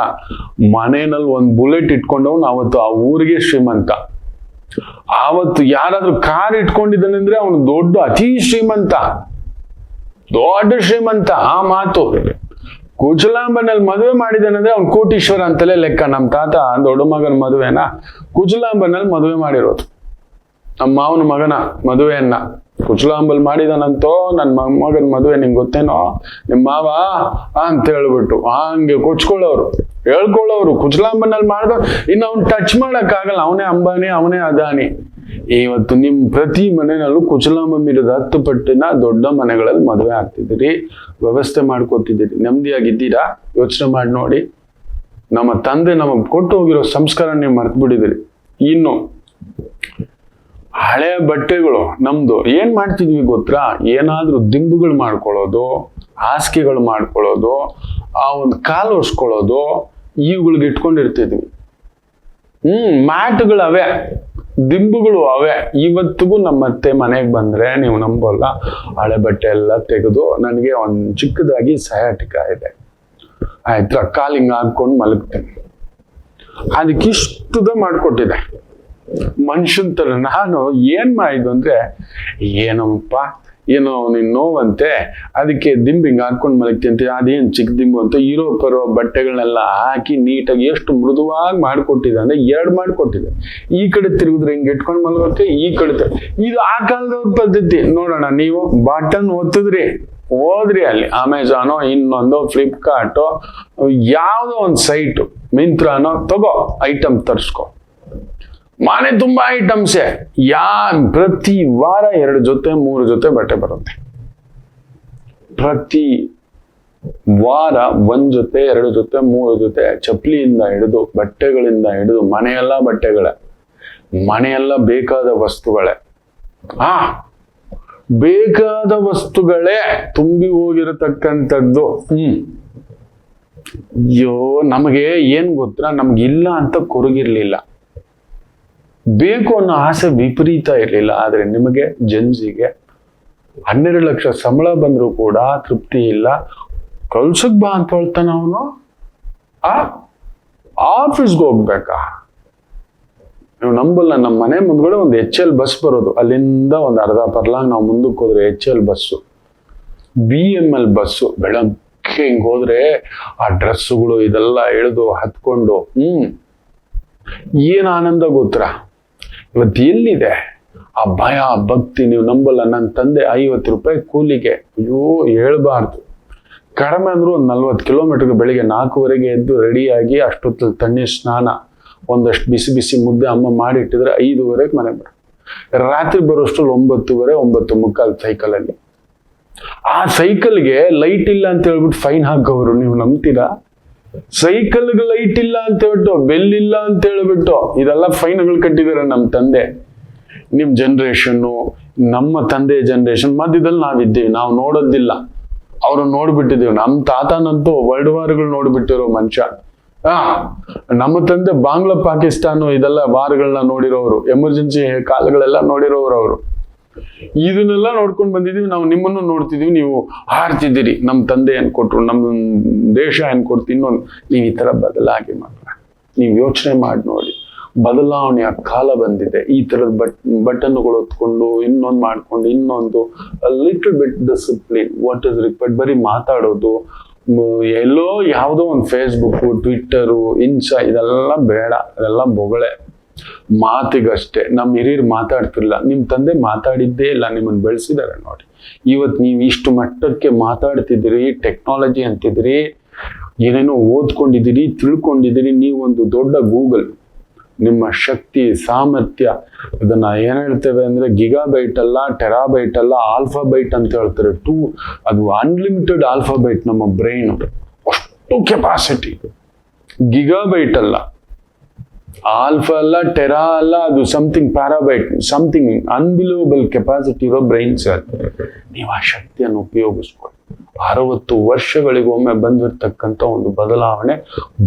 ಮನೆಯಲ್ಲಿ ಒಂದು ಬುಲೆಟ್ ಇಟ್ಕೊಂಡವನು ಅವತ್ತು ಆ ಊರಿಗೆ ಶ್ರೀಮಂತ. ಆವತ್ತು ಯಾರಾದ್ರೂ ಕಾರ್ ಇಟ್ಕೊಂಡಿದ್ದಾನೆ ಅಂದ್ರೆ ಅವನು ದೊಡ್ಡ ಅತಿ ಶ್ರೀಮಂತ, ದೊಡ್ಡ ಶ್ರೀಮಂತ. ಆ ಮಾತು. ಕುಚಲಾಂಬನಲ್ಲಿ ಮದುವೆ ಮಾಡಿದಾನಂದ್ರೆ ಅವ್ನು ಕೋಟೀಶ್ವರ ಅಂತಲೇ ಲೆಕ್ಕ. ನಮ್ಮ ತಾತ ದೊಡ್ಡ ಮಗನ ಮದುವೆನ ಕುಚಲಾಂಬನಲ್ಲಿ ಮದುವೆ ಮಾಡಿರೋದು. ನಮ್ಮ ಮಾವನ ಮಗನ ಮದುವೆಯನ್ನ ಕುಚಲಾಂಬಲ್ ಮಾಡಿದಾನಂತೋ. ನನ್ನ ಮೊಮ್ಮಗನ ಮದುವೆ ನಿಂಗೆ ಗೊತ್ತೇನೋ, ನಿಮ್ಮ ಮಾವ ಅಂತ ಹೇಳ್ಬಿಟ್ಟು ಹಂಗೆ ಕೊಚ್ಕೊಳ್ಳೋರು, ಹೇಳ್ಕೊಳ್ಳೋರು. ಕುಚಲಾಂಬನಲ್ಲಿ ಮಾಡಿದವ್ರು ಇನ್ನು ಅವ್ನು ಟಚ್ ಮಾಡಕ್ಕಾಗಲ್ಲ. ಅವನೇ ಅಂಬಾನಿ, ಅವನೇ ಅದಾನಿ. ಇವತ್ತು ನಿಮ್ ಪ್ರತಿ ಮನೆಯಲ್ಲೂ ಕುಚಲಾಂಬ ಮೀರಿದ 10 ಪಟ್ಟಿನ ದೊಡ್ಡ ಮನೆಗಳಲ್ಲಿ ಮದುವೆ ಆಗ್ತಿದ್ದೀರಿ, ವ್ಯವಸ್ಥೆ ಮಾಡ್ಕೋತಿದ್ದೀರಿ. ನೆಮ್ಮದಿಯಾಗಿದ್ದೀರಾ? ಯೋಚನೆ ಮಾಡಿ ನೋಡಿ. ನಮ್ಮ ತಂದೆ ನಮಗ್ ಕೊಟ್ಟು ಹೋಗಿರೋ ಸಂಸ್ಕಾರ ನೀವು ಮರ್ತು ಬಿಟ್ಟಿದ್ದೀರಿ. ಇನ್ನು ಹಳೆ ಬಟ್ಟೆಗಳು ನಮ್ದು ಏನ್ ಮಾಡ್ತಿದ್ವಿ ಗೊತ್ತಾ? ಏನಾದ್ರೂ ದಿಂಬುಗಳು ಮಾಡ್ಕೊಳ್ಳೋದು, ಹಾಸಿಗೆಗಳು ಮಾಡ್ಕೊಳ್ಳೋದು, ಆ ಒಂದು ಕಾಲು ಒರ್ಸ್ಕೊಳ್ಳೋದು, ಇವುಗಳಿಗೆ ಇಟ್ಕೊಂಡಿರ್ತಿದ್ವಿ. ಮ್ಯಾಟ್ಗಳು ಅವೇ, ದಿಂಬುಗಳು ಅವೇ. ಇವತ್ತಿಗೂ ನಮ್ಮತ್ತೆ ಮನೆಗೆ ಬಂದ್ರೆ ನೀವು ನಂಬಲ್ಲ, ಹಳೆ ಬಟ್ಟೆ ಎಲ್ಲ ತೆಗೆದು, ನನಗೆ ಒಂದು ಚಿಕ್ಕದಾಗಿ ಸಯಾಟಿಕ ಇದೆ, ಆಯ್ತಾ, ಕಾಲಿಂಗ್ ಹಾಕೊಂಡು ಮಲಗ್ತೇನೆ. ಅದಕ್ಕಿಷ್ಟುದ ಮಾಡ್ಕೊಟ್ಟಿದೆ ಮನುಷ್ಯನ್ ತರ. ನಾನು ಏನ್ ಮಾಡಿದ್ದು ಅಂದ್ರೆ, ಏನಪ್ಪ ಏನೋ ನಿನ್ ನೋವಂತೆ, ಅದಕ್ಕೆ ದಿಂಬಿಂಗ್ ಹಾಕೊಂಡು ಮಲಗ್ತಿಂತೆ, ಅದೇನ್ ಚಿಕ್ಕ ದಿಂಬು ಅಂತ ಇರೋ ಪರೋ ಬಟ್ಟೆಗಳನ್ನೆಲ್ಲ ಹಾಕಿ ನೀಟಾಗಿ ಎಷ್ಟು ಮೃದುವಾಗಿ ಮಾಡ್ಕೊಟ್ಟಿದೆ ಅಂದ್ರೆ 2 ಮಾಡ್ಕೊಟ್ಟಿದೆ. ಈ ಕಡೆ ತಿರುಗಿದ್ರೆ ಹಿಂಗೆ ಇಟ್ಕೊಂಡು ಮಲಗೋಕೆ, ಈ ಕಡೆ ಇದು ಆ ಕಾಲದವ್ರ ಪದ್ಧತಿ. ನೋಡೋಣ, ನೀವು ಬಟನ್ ಒತ್ತಿದ್ರಿ, ಹೋದ್ರಿ ಅಲ್ಲಿ ಅಮೆಝಾನೋ, ಇನ್ನೊಂದು ಫ್ಲಿಪ್ಕಾರ್ಟೋ, ಯಾವುದೋ ಒಂದು ಸೈಟು, ಮಿಂತ್ರಾನೋ ತಗೋ, ಐಟಮ್ ತರಿಸ್ಕೊ. ಮನೆ ತುಂಬಾ ಐಟಮ್ಸೇ. ಪ್ರತಿ ವಾರ 2 ಜೊತೆ 3 ಜೊತೆ ಬಟ್ಟೆ ಬರುತ್ತೆ. ಪ್ರತಿ ವಾರ 1 ಜೊತೆ 2 ಜೊತೆ 3 ಜೊತೆ, ಚಪ್ಪಲಿಯಿಂದ ಹಿಡಿದು, ಬಟ್ಟೆಗಳಿಂದ ಹಿಡಿದು, ಮನೆಯೆಲ್ಲ ಬಟ್ಟೆಗಳೇ, ಮನೆಯೆಲ್ಲ ಬೇಕಾದ ವಸ್ತುಗಳೇ. ಬೇಕಾದ ವಸ್ತುಗಳೇ ತುಂಬಿ ಹೋಗಿರತಕ್ಕಂಥದ್ದು. ಅಯ್ಯೋ, ನಮಗೆ ಏನ್ ಗೊತ್ತಾ, ನಮ್ಗಿಲ್ಲ ಅಂತ ಕೊರಗಿರ್ಲಿಲ್ಲ, ಬೇಕು ಅನ್ನೋ ಆಸೆ ವಿಪರೀತ ಇರಲಿಲ್ಲ. ಆದ್ರೆ ನಿಮಗೆ ಜನ್ಸಿಗೆ 12 ಲಕ್ಷ ಸಂಬಳ ಬಂದ್ರು ಕೂಡ ತೃಪ್ತಿ ಇಲ್ಲ. ಕಳ್ಸಕ್ ಬಾ ಅಂತ ಹೇಳ್ತಾನ ಅವನು. ಆಫೀಸ್ಗೆ ಹೋಗ್ಬೇಕಾ? ನೀವು ನಂಬಲ್ಲ, ನಮ್ಮ ಮನೆ ಮುಂದ್ಗಡೆ ಒಂದು HL ಬಸ್ ಬರೋದು. ಅಲ್ಲಿಂದ ಒಂದು ಅರ್ಧ ಪರ್ಲಾಂಗ್ ನಾವು ಮುಂದಕ್ಕೆ ಹೋದ್ರೆ HL ಬಸ್ಸು, BML ಬಸ್ಸು. ಬೆಳಗ್ಗೆ ಹಿಂಗ್ ಹೋದ್ರೆ ಆ ಡ್ರೆಸ್ಸುಗಳು ಇದೆಲ್ಲ ಎಳೆದು ಹತ್ಕೊಂಡು ಏನ್ ಆನಂದ ಗೊತ್ತಾ? ಇವತ್ತು ಎಲ್ಲಿದೆ ಆ ಭಯ, ಭಕ್ತಿ? ನೀವು ನಂಬಲ್ಲ, ನನ್ನ ತಂದೆ 50 ರೂಪಾಯಿ ಕೂಲಿಗೆ, ಅಯ್ಯೋ ಹೇಳ್ಬಾರ್ದು, ಕಡಿಮೆ ಅಂದ್ರೂ ಒಂದು 40 ಕಿಲೋಮೀಟರ್ಗೆ ಬೆಳಿಗ್ಗೆ 4:15 ಎದ್ದು ರೆಡಿಯಾಗಿ ಅಷ್ಟೊತ್ತಲ್ಲಿ ತಣ್ಣೀರ್ ಸ್ನಾನ, ಒಂದಷ್ಟು ಬಿಸಿ ಬಿಸಿ ಮುದ್ದೆ ಅಮ್ಮ ಮಾಡಿಟ್ಟಿದ್ರೆ 5:15 ಮನೆ ಬರ. ರಾತ್ರಿ ಬರೋಷ್ಟರಲ್ಲಿ 9:30, 9:45 ಸೈಕಲಲ್ಲಿ. ಆ ಸೈಕಲ್ಗೆ ಲೈಟ್ ಇಲ್ಲ ಅಂತ ಹೇಳ್ಬಿಟ್ಟು ಫೈನ್ ಹಾಕೋರು. ನೀವು ನಂಬ್ತೀರಾ? ಸೈಕಲ್ಗೆ ಲೈಟ್ ಇಲ್ಲ ಅಂತ ಹೇಳ್ಬಿಟ್ಟು, ಬೆಲ್ ಇಲ್ಲ ಅಂತ ಹೇಳ್ಬಿಟ್ಟು ಇದೆಲ್ಲ ಫೈನ್ಗಳು ಕಟ್ಟಿದ್ದಾರೆ ನಮ್ಮ ತಂದೆ. ನಿಮ್ ಜನರೇಷನ್ನು, ನಮ್ಮ ತಂದೆ ಜನರೇಷನ್ ಮಧ್ಯದಲ್ಲಿ ನಾವಿದ್ದೀವಿ. ನಾವು ನೋಡೋದಿಲ್ಲ, ಅವ್ರು ನೋಡ್ಬಿಟ್ಟಿದೀವಿ. ನಮ್ಮ ತಾತನಂತೂ ವರ್ಲ್ಡ್ ವಾರ್ಗಳು ನೋಡ್ಬಿಟ್ಟಿರೋ ಮನುಷ್ಯ. ನಮ್ಮ ತಂದೆ ಬಾಂಗ್ಲಾ, ಪಾಕಿಸ್ತಾನ ಇದೆಲ್ಲ ವಾರ್ಗಳನ್ನ ನೋಡಿರೋರು, ಎಮರ್ಜೆನ್ಸಿ ಕಾಲಗಳೆಲ್ಲ ನೋಡಿರೋರು ಅವರು. ಇದನ್ನೆಲ್ಲ ನೋಡ್ಕೊಂಡು ಬಂದಿದೀವಿ ನಾವು. ನಿಮ್ಮನ್ನು ನೋಡ್ತಿದೀವಿ, ನೀವು ಹಾರ್ತಿದ್ದೀರಿ. ನಮ್ಮ ತಂದೆ ಏನ್ ಕೊಟ್ರು, ನಮ್ಮ ದೇಶ ಏನ್ ಕೊಡ್ತು, ಇನ್ನೊಂದು. ನೀವು ಈ ತರ ಬದಲಾಗಿ ಮಕ್ಕಳ, ನೀವು ಯೋಚನೆ ಮಾಡಿ ನೋಡಿ. ಬದಲಾವಣೆಯ ಕಾಲ ಬಂದಿದೆ. ಈ ತರದ ಬಟನ್ಗಳು ಹೊತ್ಕೊಂಡು ಇನ್ನೊಂದು ಮಾಡ್ಕೊಂಡು ಇನ್ನೊಂದು little bit discipline what is required. ಬರೀ ಮಾತಾಡೋದು, ಎಲ್ಲೋ ಯಾವುದೋ ಒಂದು ಫೇಸ್ಬುಕ್, ಟ್ವಿಟ್ಟರು, ಇನ್ಸ್ಟಾ, ಇದೆಲ್ಲ ಬೇಡ. ಅದೆಲ್ಲ ಬೊಗಳೆ, ಮಾತಿಗಷ್ಟೇ. ನಮ್ಮ ಹಿರಿಯರು ಮಾತಾಡ್ತಿರ್ಲಿಲ್ಲ, ನಿಮ್ಮ ತಂದೆ ಮಾತಾಡಿದ್ದೇ ಇಲ್ಲ, ನಿಮ್ಮನ್ನು ಬೆಳೆಸಿದಾರೆ ನೋಡಿ. ಇವತ್ತು ನೀವು ಇಷ್ಟು ಮಟ್ಟಕ್ಕೆ ಮಾತಾಡ್ತಿದ್ದೀರಿ, ಟೆಕ್ನಾಲಜಿ ಅಂತಿದ್ದೀರಿ, ಏನೇನೋ ಓದ್ಕೊಂಡಿದ್ದೀರಿ, ತಿಳ್ಕೊಂಡಿದ್ದೀರಿ. ನೀವೊಂದು ದೊಡ್ಡ ಗೂಗಲ್. ನಿಮ್ಮ ಶಕ್ತಿ, ಸಾಮರ್ಥ್ಯ, ಇದನ್ನ ಏನ್ ಹೇಳ್ತೇವೆ ಅಂದ್ರೆ ಗಿಗಾಬೈಟ್ ಅಲ್ಲ, ಟೆರಾಬೈಟ್ ಅಲ್ಲ, ಆಲ್ಫಾಬೈಟ್ ಅಂತ ಹೇಳ್ತಾರೆ. ಅದು ಅನ್ಲಿಮಿಟೆಡ್ ಆಲ್ಫಾಬೈಟ್ ನಮ್ಮ ಬ್ರೈನ್. ಅಷ್ಟು ಕೆಪಾಸಿಟಿ. ಗಿಗಾಬೈಟ್ ಅಲ್ಲ, ಆಲ್ಫಾ ಅಲ್ಲ, ಟೆರಾ ಅಲ್ಲ, ಅದು ಸಮಥಿಂಗ್ ಪ್ಯಾರಾಬೈಟ್, ಸಮಥಿಂಗ್ ಅನ್ಬಿಲೀವಬಲ್ ಕೆಪಾಸಿಟಿ ಇರೋ ಬ್ರೈನ್ಸ್. ನೀವು ಆ ಶಕ್ತಿಯನ್ನು ಉಪಯೋಗಿಸ್ಕೊಳ್ಳಿ. 60 ವರ್ಷಗಳಿಗೊಮ್ಮೆ ಬಂದಿರತಕ್ಕಂಥ ಒಂದು ಬದಲಾವಣೆ.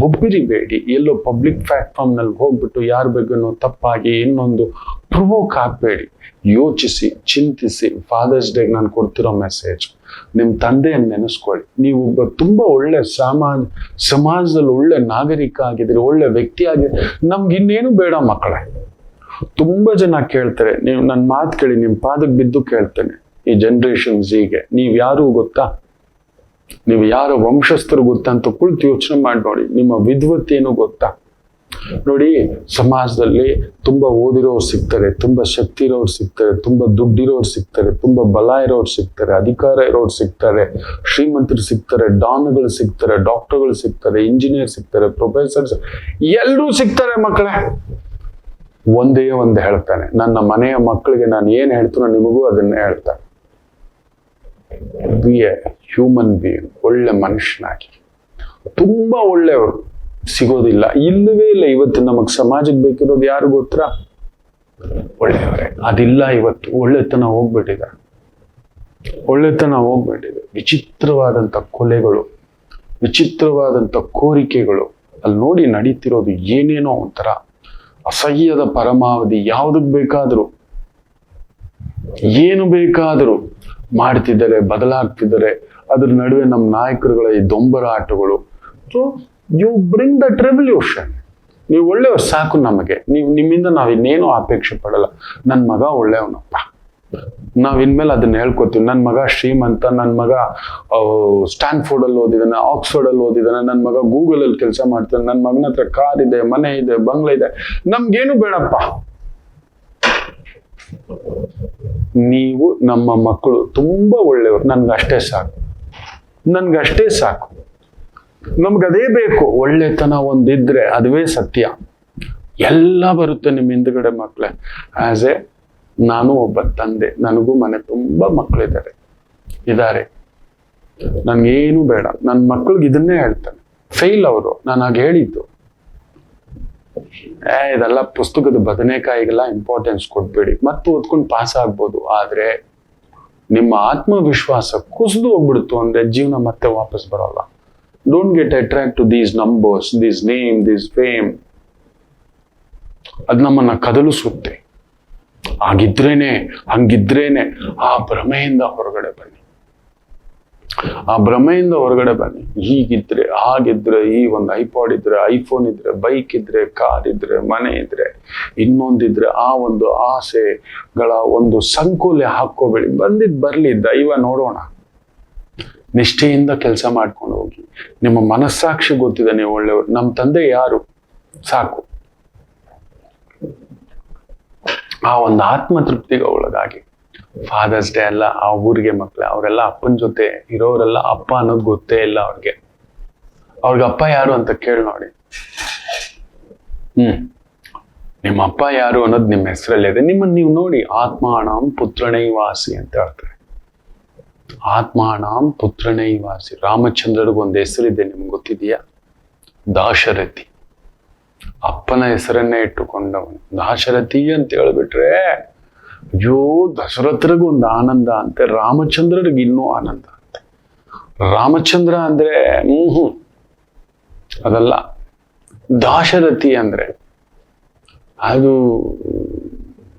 ಬೊಬ್ಬಿರಿಬೇಡಿ. ಎಲ್ಲೋ ಪಬ್ಲಿಕ್ ಪ್ಲಾಟ್ಫಾರ್ಮ್ ನಲ್ಲಿ ಹೋಗ್ಬಿಟ್ಟು ಯಾರ ಬಗ್ಗೆನೋ ತಪ್ಪಾಗಿ ಇನ್ನೊಂದು ಪ್ರೊವೋಕ್ ಆಗಬೇಡಿ. ಯೋಚಿಸಿ, ಚಿಂತಿಸಿ. ಫಾದರ್ಸ್ ಡೇಗೆ ನಾನು ಕೊಡ್ತಿರೋ ಮೆಸೇಜ್, ನಿಮ್ಮ ತಂದೆಯನ್ನು ನೆನೆಸ್ಕೊಳ್ಳಿ. ನೀವು ಒಬ್ಬ ತುಂಬಾ ಒಳ್ಳೆ ಸಮಾಜದಲ್ಲಿ ಒಳ್ಳೆ ನಾಗರಿಕ ಆಗಿದ್ದೀರಿ, ಒಳ್ಳೆ ವ್ಯಕ್ತಿ ಆಗಿದ್ದೀರಿ. ನಮ್ಗೆ ಇನ್ನೇನು ಬೇಡ ಮಕ್ಕಳೇ. ತುಂಬಾ ಜನ ಕೇಳ್ತಾರೆ, ನೀವು ನನ್ನ ಮಾತು ಕೇಳಿ, ನಿಮ್ಮ ಪಾದಕ್ಕೆ ಬಿದ್ದು ಕೇಳ್ತೇನೆ. ಈ ಜನರೇಷನ್ಸ್ ಹೀಗೆ, ನೀವ್ ಯಾರು ಗೊತ್ತಾ? ನೀವು ಯಾರ ವಂಶಸ್ಥರು ಗೊತ್ತಾ ಅಂತ ಕುಳಿತು ಯೋಚನೆ ಮಾಡಿ ನೋಡಿ. ನಿಮ್ಮ ವಿದ್ವತ್ ಏನು ಗೊತ್ತಾ? ನೋಡಿ, ಸಮಾಜದಲ್ಲಿ ತುಂಬಾ ಓದಿರೋರು ಸಿಗ್ತಾರೆ, ತುಂಬಾ ಶಕ್ತಿ ಇರೋರು ಸಿಗ್ತಾರೆ, ತುಂಬಾ ದುಡ್ಡಿರೋರು ಸಿಗ್ತಾರೆ, ತುಂಬಾ ಬಲ ಇರೋರು ಸಿಗ್ತಾರೆ, ಅಧಿಕಾರ ಇರೋರು ಸಿಗ್ತಾರೆ, ಶ್ರೀಮಂತರು ಸಿಗ್ತಾರೆ, ಡಾನ್ಗಳು ಸಿಗ್ತಾರೆ, ಡಾಕ್ಟರ್ಗಳು ಸಿಗ್ತಾರೆ, ಇಂಜಿನಿಯರ್ ಸಿಗ್ತಾರೆ, ಪ್ರೊಫೆಸರ್ಸ್, ಎಲ್ಲರೂ ಸಿಗ್ತಾರೆ ಮಕ್ಕಳೇ. ಒಂದೇ ಒಂದು ಹೇಳ್ತಾನೆ, ನನ್ನ ಮನೆಯ ಮಕ್ಕಳಿಗೆ ನಾನು ಏನ್ ಹೇಳ್ತೀನೋ ನಿಮಗೂ ಅದನ್ನೇ ಹೇಳ್ತಾನೆ. ಬಿ ಎ ಹ್ಯೂಮನ್ ಬೀಯಿಂಗ್, ಒಳ್ಳೆ ಮನುಷ್ಯನಾಗಿ. ತುಂಬಾ ಒಳ್ಳೆಯವರು ಸಿಗೋದಿಲ್ಲ, ಇಲ್ಲವೇ ಇಲ್ಲ. ಇವತ್ತು ನಮಗ್ ಸಮಾಜಕ್ಕೆ ಬೇಕಿರೋದು ಯಾರು ಗೊತ್ತಾ? ಒಳ್ಳೆಯವರೇ. ಅದಿಲ್ಲ ಇವತ್ತು. ಒಳ್ಳೆತನ ಹೋಗ್ಬಿಟ್ಟಿದೆ, ಒಳ್ಳೆತನ ಹೋಗ್ಬಿಟ್ಟಿದೆ. ವಿಚಿತ್ರವಾದಂತ ಕೊಲೆಗಳು, ವಿಚಿತ್ರವಾದಂತ ಕೋರಿಕೆಗಳು. ಅಲ್ಲಿ ನೋಡಿ ನಡೀತಿರೋದು ಏನೇನೋ ಒಂಥರ ಅಸಹ್ಯದ ಪರಮಾವಧಿ. ಯಾವುದಕ್ಕೆ ಬೇಕಾದರೂ, ಏನು ಬೇಕಾದರೂ ಮಾಡ್ತಿದ್ದಾರೆ, ಬದಲಾಗ್ತಿದ್ದಾರೆ. ಅದ್ರ ನಡುವೆ ನಮ್ಮ ನಾಯಕರುಗಳ ಈ ದೊಂಬರ ಆಟಗಳು. So you bring that revolution. ನೀವು ಒಳ್ಳೆಯವ್ರು ಸಾಕು ನಮಗೆ. ನಿಮ್ಮಿಂದ ನಾವ್ ಇನ್ನೇನು ಅಪೇಕ್ಷೆ ಪಡಲ್ಲ. ನನ್ನ ಮಗ ಒಳ್ಳೆಯವನಪ್ಪ, ನಾವ್ ಇನ್ಮೇಲೆ ಅದನ್ನ ಹೇಳ್ಕೊತೀವಿ. ನನ್ನ ಮಗ ಶ್ರೀಮಂತ, ನನ್ನ ಮಗ ಸ್ಟ್ಯಾನ್ಫೋರ್ಡ್ ಅಲ್ಲಿ ಓದಿದಾನೆ, ಆಕ್ಸ್ಫರ್ಡ್ ಅಲ್ಲಿ ಓದಿದಾನೆ, ನನ್ನ ಮಗ ಗೂಗಲ್ ಅಲ್ಲಿ ಕೆಲಸ ಮಾಡ್ತಾನೆ, ನನ್ನ ಮಗನ ಹತ್ರ ಕಾರ್ ಇದೆ, ಮನೆ ಇದೆ, ಬಂಗ್ಲೆ ಇದೆ. ನಮ್ಗೇನು ಬೇಡಪ್ಪ. ನೀವು ನಮ್ಮ ಮಕ್ಕಳು ತುಂಬಾ ಒಳ್ಳೆಯವರು, ನನ್ಗಷ್ಟೇ ಸಾಕು, ನನ್ಗಷ್ಟೇ ಸಾಕು. ನಮ್ಗದೇ ಬೇಕು. ಒಳ್ಳೆತನ ಒಂದಿದ್ರೆ ಅದುವೇ ಸತ್ಯ. ಎಲ್ಲ ಬರುತ್ತೆ ನಿಮ್ಮ ಹಿಂದ್ಗಡೆ ಮಕ್ಕಳೇ. ಆಸ್ ಎ ನಾನು ಒಬ್ಬ ತಂದೆ, ನನಗೂ ಮನೆ ತುಂಬಾ ಇದ್ದಾರೆ. ನನ್ಗೇನು ಬೇಡ. ನನ್ನ ಮಕ್ಳಿಗೆ ಇದನ್ನೇ ಹೇಳ್ತಾನೆ. ಫೇಲ್ ಅವರು, ನಾನು ಹಾಗೆ ಹೇಳಿದ್ದು. ಇದೆಲ್ಲ ಪುಸ್ತಕದ ಬದನೆಕಾಯಿಗೆಲ್ಲ ಇಂಪಾರ್ಟೆನ್ಸ್ ಕೊಡ್ಬೇಡಿ. ಮತ್ತೆ ಓದ್ಕೊಂಡು ಪಾಸ್ ಆಗ್ಬೋದು, ಆದ್ರೆ ನಿಮ್ಮ ಆತ್ಮವಿಶ್ವಾಸ ಕುಸಿದು ಹೋಗ್ಬಿಡ್ತು ಅಂದ್ರೆ ಜೀವನ ಮತ್ತೆ ವಾಪಸ್ ಬರೋಲ್ಲ. Don't get attract to these numbers, these name, these fame. ಅದ್ ನಮ್ಮನ್ನ ಕದಲಿಸುತ್ತೆ. ಹಂಗಿದ್ರೇನೆ ಆ ಭ್ರಮೆಯಿಂದ ಹೊರಗಡೆ ಬನ್ನಿ. ಆ ಭ್ರಮೆಯಿಂದ ಹೊರಗಡೆ ಬನ್ನಿ. ಹೀಗಿದ್ರೆ, ಹಾಗಿದ್ರೆ, ಈ ಒಂದು ಐಪಾಡ್ ಇದ್ರೆ, ಐಫೋನ್ ಇದ್ರೆ, ಬೈಕ್ ಇದ್ರೆ, ಕಾರ್ ಇದ್ರೆ, ಮನೆ ಇದ್ರೆ, ಇನ್ನೊಂದಿದ್ರೆ, ಆ ಒಂದು ಆಸೆಗಳ ಒಂದು ಸಂಕೋಲೆ ಹಾಕೋಬೇಡಿ. ಬರ್ಲಿ, ದೈವ ನೋಡೋಣ. ನಿಷ್ಠೆಯಿಂದ ಕೆಲಸ ಮಾಡ್ಕೊಂಡು ಹೋಗಿ. ನಿಮ್ಮ ಮನಸ್ಸಾಕ್ಷಿ ಗೊತ್ತಿದೆ ನೀವು ಒಳ್ಳೆಯವರು. ನಮ್ಮ ತಂದೆ ಯಾರು ಸಾಕು. ಆ ಒಂದು ಆತ್ಮತೃಪ್ತಿಗೆ ಒಳಗಾಗಿ ಫಾದರ್ಸ್ ಡೇ ಎಲ್ಲ ಆ ಊರಿಗೆ ಮಕ್ಕಳೇ, ಅವರೆಲ್ಲ ಅಪ್ಪನ ಜೊತೆ ಇರೋರೆಲ್ಲ ಅಪ್ಪ ಅನ್ನೋದು ಗೊತ್ತೇ ಇಲ್ಲ ಅವ್ರಿಗೆ ಅಪ್ಪ ಯಾರು ಅಂತ ಕೇಳಿ ನೋಡಿ. ನಿಮ್ಮ ಅಪ್ಪ ಯಾರು ಅನ್ನೋದು ನಿಮ್ಮ ಹೆಸರಲ್ಲಿದೆ. ನಿಮ್ಮನ್ನು ನೀವು ನೋಡಿ. ಆತ್ಮಾಣಂ ಪುತ್ರನೈವಾಸಿ ಅಂತ ಹೇಳ್ತಾರೆ. ಆತ್ಮಾಣಂ ಪುತ್ರನೈವಾಸಿ. ರಾಮಚಂದ್ರನಿಗೆ ಒಂದು ಹೆಸರಿದೆ, ನಿಮ್ಗೆ ಗೊತ್ತಿದೆಯಾ? ದಾಶರಥಿ. ಅಪ್ಪನ ಹೆಸರನ್ನೇ ಇಟ್ಟುಕೊಂಡವನು ದಾಶರಥಿ ಅಂತ ಹೇಳ್ಬಿಟ್ರೆ, ಅಯ್ಯೋ ದಶರಥರಿಗೂ ಒಂದು ಆನಂದ ಅಂತೆ, ರಾಮಚಂದ್ರರಿಗೆ ಇನ್ನೂ ಆನಂದ ಅಂತೆ. ರಾಮಚಂದ್ರ ಅಂದ್ರೆ ಅದಲ್ಲ, ದಾಶರಥಿ ಅಂದ್ರೆ ಅದು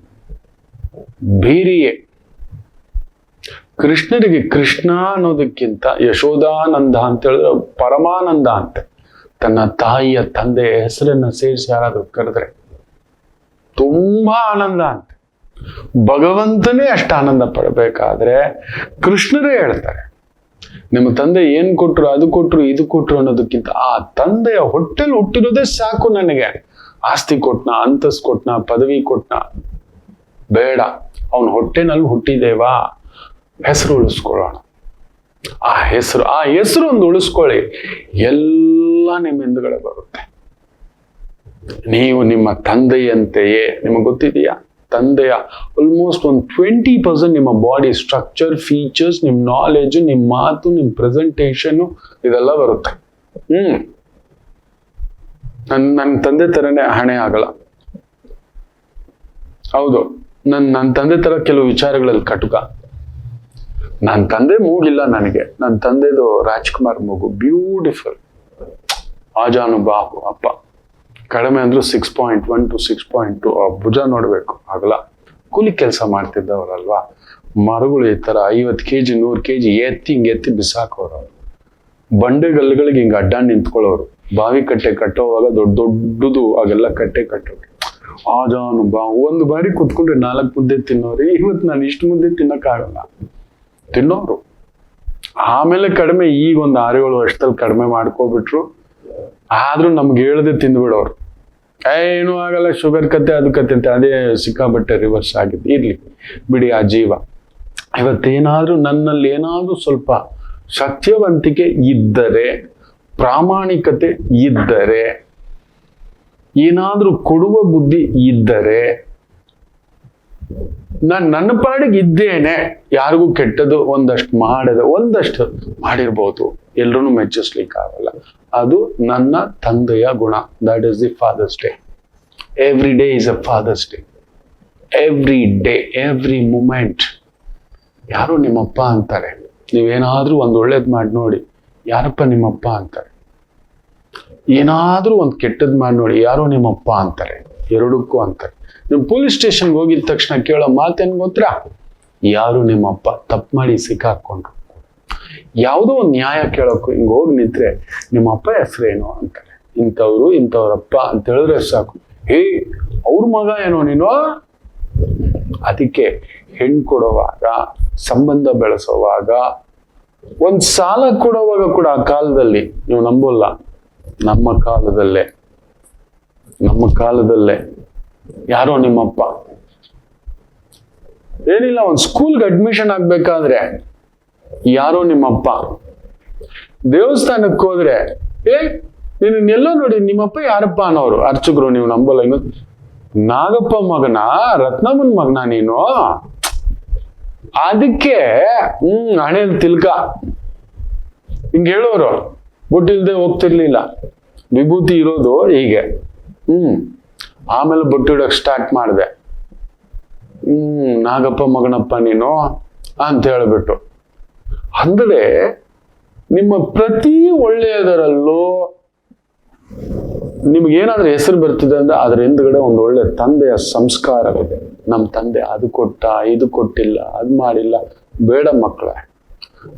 ಬೇರೆಯೇ. ಕೃಷ್ಣರಿಗೆ ಕೃಷ್ಣ ಅನ್ನೋದಕ್ಕಿಂತ ಯಶೋಧಾನಂದ ಅಂತ ಹೇಳಿದ್ರೆ ಪರಮಾನಂದ ಅಂತ. ತನ್ನ ತಾಯಿಯ ತಂದೆಯ ಹೆಸರನ್ನ ಸೇರಿಸಿ ಯಾರಾದ್ರೂ ಕರೆದ್ರೆ ತುಂಬಾ ಆನಂದ ಅಂತ. ಭಗವಂತನೇ ಅಷ್ಟು ಆನಂದ ಪಡಬೇಕಾದ್ರೆ ಕೃಷ್ಣರೇ ಹೇಳ್ತಾರೆ, ನಿಮ್ಮ ತಂದೆ ಏನ್ ಕೊಟ್ರು, ಅದು ಕೊಟ್ರು, ಇದು ಕೊಟ್ರು ಅನ್ನೋದಕ್ಕಿಂತ ಆ ತಂದೆಯ ಹೊಟ್ಟೆಲ್ ಹುಟ್ಟಿರೋದೇ ಸಾಕು ನನಗೆ. ಆಸ್ತಿ ಕೊಟ್ನ, ಅಂತಸ್ ಕೊಟ್ನ, ಪದವಿ ಕೊಟ್ನ ಬೇಡ. ಅವನ ಹೊಟ್ಟೆನಲ್ಲಿ ಹುಟ್ಟಿದೇವಾ, ಹೆಸರು ಉಳಿಸ್ಕೊಳ್ಳೋಣ. ಆ ಹೆಸರು ಒಂದು ಉಳಿಸ್ಕೊಳ್ಳಿ, ಎಲ್ಲ ನಿಮ್ಮ ಹಿಂದುಗಡೆ ಬರುತ್ತೆ. ನೀವು ನಿಮ್ಮ ತಂದೆಯಂತೆಯೇ, ನಿಮಗೆ ಗೊತ್ತಿದೆಯಾ, ತಂದೆಯ ಆಲ್ಮೋಸ್ಟ್ ಒಂದು 20% ನಿಮ್ಮ ಬಾಡಿ ಸ್ಟ್ರಕ್ಚರ್, ಫೀಚರ್ಸ್, ನಿಮ್ಮ ನಾಲೆಜ್, ನಿಮ್ಮ ಮಾತು, ನಿಮ್ಮ ಪ್ರೆಸೆಂಟೇಷನ್ ಇದೆಲ್ಲ ಬರುತ್ತೆ. ನನ್ನ ತಂದೆ ತರನೇ ಹಣೆ ಆಗಲ್ಲ. ಹೌದು, ನನ್ನ ತಂದೆ ತರ ಕೆಲವು ವಿಚಾರಗಳಲ್ಲಿ ಕಟುಕ. ನನ್ನ ತಂದೆ ಮೂಗಿಲ್ಲ ನನಗೆ. ನನ್ನ ತಂದೆದು ರಾಜ್ಕುಮಾರ್ ಮೂಗು, ಬ್ಯೂಟಿಫುಲ್, ಆಜಾನುಬಾಹು ಅಪ್ಪ. ಕಡಿಮೆ ಅಂದ್ರೂ 6.1 to 6.2. ಭುಜ ನೋಡ್ಬೇಕು, ಆಗಲ್ಲ. ಕೂಲಿ ಕೆಲಸ ಮಾಡ್ತಿದ್ದವ್ರಲ್ವಾ, ಮರಗಳು ಈ ತರ 50 kg 100 kg ಎತ್ತಿ ಬಿಸಾಕೋರು. ಬಂಡೆಗಲ್ಲುಗಳಿಗೆ ಹಿಂಗ ಅಡ್ಡ ನಿಂತ್ಕೊಳ್ಳೋರು. ಬಾವಿ ಕಟ್ಟೆ ಕಟ್ಟೋವಾಗ ದೊಡ್ಡದು ಆಗೆಲ್ಲ ಕಟ್ಟೆ ಕಟ್ಟೋರು. ಆಜಾನುಬಾಹು. ಒಂದು ಬಾರಿ ಕುತ್ಕೊಂಡ್ರೆ 4 ಮುದ್ದೆ ತಿನ್ನೋರು. ಇವತ್ತು ನಾನು ಇಷ್ಟು ಮುದ್ದೆ ತಿನ್ನಕ್ಕಾಗಲ್ಲ, ತಿನ್ನೋರು. ಆಮೇಲೆ ಕಡಿಮೆ, ಈಗ ಒಂದು 6-7 ವರ್ಷದಲ್ಲಿ ಕಡಿಮೆ ಮಾಡ್ಕೋಬಿಟ್ರು. ಆದ್ರೂ ನಮ್ಗೆ ಹೇಳದೆ ತಿಂದ್ಬಿಡೋರು. ಏನೂ ಆಗಲ್ಲ, ಶುಗರ್ ಕತೆ ಅದು ಕತೆ ಅಂತ. ಅದೇ ಸಿಕ್ಕಾಬಟ್ಟೆ ರಿವರ್ಸ್ ಆಗಿದೆ. ಇರ್ಲಿ ಬಿಡಿ ಆ ಜೀವ. ಇವತ್ತೇನಾದ್ರೂ ನನ್ನಲ್ಲಿ ಏನಾದ್ರೂ ಸ್ವಲ್ಪ ಸತ್ಯವಂತಿಕೆ ಇದ್ದರೆ, ಪ್ರಾಮಾಣಿಕತೆ ಇದ್ದರೆ, ಏನಾದ್ರೂ ಕೊಡುವ ಬುದ್ಧಿ ಇದ್ದರೆ, ನಾನು ನನ್ನ ಪಾಡಿಗೆ ಇದ್ದೇನೆ, ಯಾರಿಗೂ ಕೆಟ್ಟದ್ದು ಒಂದಷ್ಟು ಮಾಡಿರ್ಬೋದು, ಎಲ್ರೂ ಮೆಚ್ಚಿಸ್ಲಿಕ್ಕೆ ಆಗಲ್ಲ. ಅದು ನನ್ನ ತಂದೆಯ ಗುಣ. That is the father's day. Every day is a father's day. Every day, every moment. ಯಾರು ನಿಮ್ಮಪ್ಪ ಅಂತಾರೆ. ನೀವೇನಾದ್ರೂ ಒಂದು ಒಳ್ಳೇದ್ ಮಾಡಿ ನೋಡಿ, ಯಾರಪ್ಪ ನಿಮ್ಮಪ್ಪ ಅಂತಾರೆ. ಏನಾದ್ರೂ ಒಂದು ಕೆಟ್ಟದ್ ಮಾಡಿ ನೋಡಿ, ಯಾರೋ ನಿಮ್ಮಪ್ಪ ಅಂತಾರೆ. ಎರಡಕ್ಕೂ ಅಂತಾರೆ. ನೀವು ಪೊಲೀಸ್ ಸ್ಟೇಷನ್ಗೆ ಹೋಗಿದ ತಕ್ಷಣ ಕೇಳೋ ಮಾತೇನು ಗೊತ್ತಾ? ಯಾರು ನಿಮ್ಮಪ್ಪ, ತಪ್ಪು ಮಾಡಿ ಸಿಕ್ಕಾಕೊಂಡ್ರು. ಯಾವುದೋ ಒಂದು ನ್ಯಾಯ ಕೇಳೋಕ್ಕೂ ಹಿಂಗ ಹೋಗಿ ನಿಂತ್ರೆ ನಿಮ್ಮ ಅಪ್ಪ ಹೆಸರೇನು ಅಂತಾರೆ. ಇಂಥವ್ರಪ್ಪ ಅಂತ ಹೇಳಿದ್ರೆ ಸಾಕು. ಅವ್ರ ಮಗ ಏನೋ ನೀನು. ಅದಕ್ಕೆ ಹೆಣ್ಣು ಕೊಡುವಾಗ, ಸಂಬಂಧ ಬೆಳೆಸೋವಾಗ, ಒಂದ್ ಸಾಲ ಕೊಡುವಾಗ ಕೂಡ ಆ ಕಾಲದಲ್ಲಿ ನೀವು ನಂಬೋಲ್ಲ, ನಮ್ಮ ಕಾಲದಲ್ಲೇ ಯಾರೋ ನಿಮ್ಮಪ್ಪ. ಏನಿಲ್ಲ, ಒಂದ್ ಸ್ಕೂಲ್ಗೆ ಅಡ್ಮಿಷನ್ ಆಗ್ಬೇಕಾದ್ರೆ ಯಾರೋ ನಿಮ್ಮಪ್ಪ. ದೇವಸ್ಥಾನಕ್ಕೆ ಹೋದ್ರೆ ನೀನೆಲ್ಲ ನೋಡಿ ನಿಮ್ಮಪ್ಪ ಯಾರಪ್ಪ ಅನ್ನೋರು ಅರ್ಚಕರು. ನೀವು ನಂಬಲ್ಲ, ಹಿಂಗ ನಾಗಪ್ಪ ಮಗನ, ರತ್ನಮ್ಮನ ಮಗನ ನೀನು. ಅದಕ್ಕೆ ಹಣೆಯಲ್ಲಿ ತಿಲ್ಕ ಹಿಂಗ ಹೇಳೋರು. ಬೊಟ್ಟಿಲ್ದೆ ಹೋಗ್ತಿರ್ಲಿಲ್ಲ. ವಿಭೂತಿ ಇರೋದು ಹೀಗೆ. ಆಮೇಲೆ ಬೊಟ್ಟು ಇಡಕ್ ಸ್ಟಾರ್ಟ್ ಮಾಡಿದೆ. ನಾಗಪ್ಪ ಮಗನಪ್ಪ ನೀನು ಅಂತ ಹೇಳ್ಬಿಟ್ಟು. ಅಂದ್ರೆ ನಿಮ್ಮ ಪ್ರತಿ ಒಳ್ಳೆಯದರಲ್ಲೂ ನಿಮ್ಗೇನಾದ್ರೂ ಹೆಸರು ಬರ್ತಿದೆ ಅಂದ್ರೆ ಅದ್ರ ಹಿಂದ್ಗಡೆ ಒಂದು ಒಳ್ಳೆ ತಂದೆಯ ಸಂಸ್ಕಾರವಿದೆ. ನಮ್ಮ ತಂದೆ ಅದು ಕೊಟ್ಟ, ಇದು ಕೊಟ್ಟಿಲ್ಲ, ಅದು ಮಾಡಿಲ್ಲ. ಬೇಡ ಮಕ್ಕಳೇ,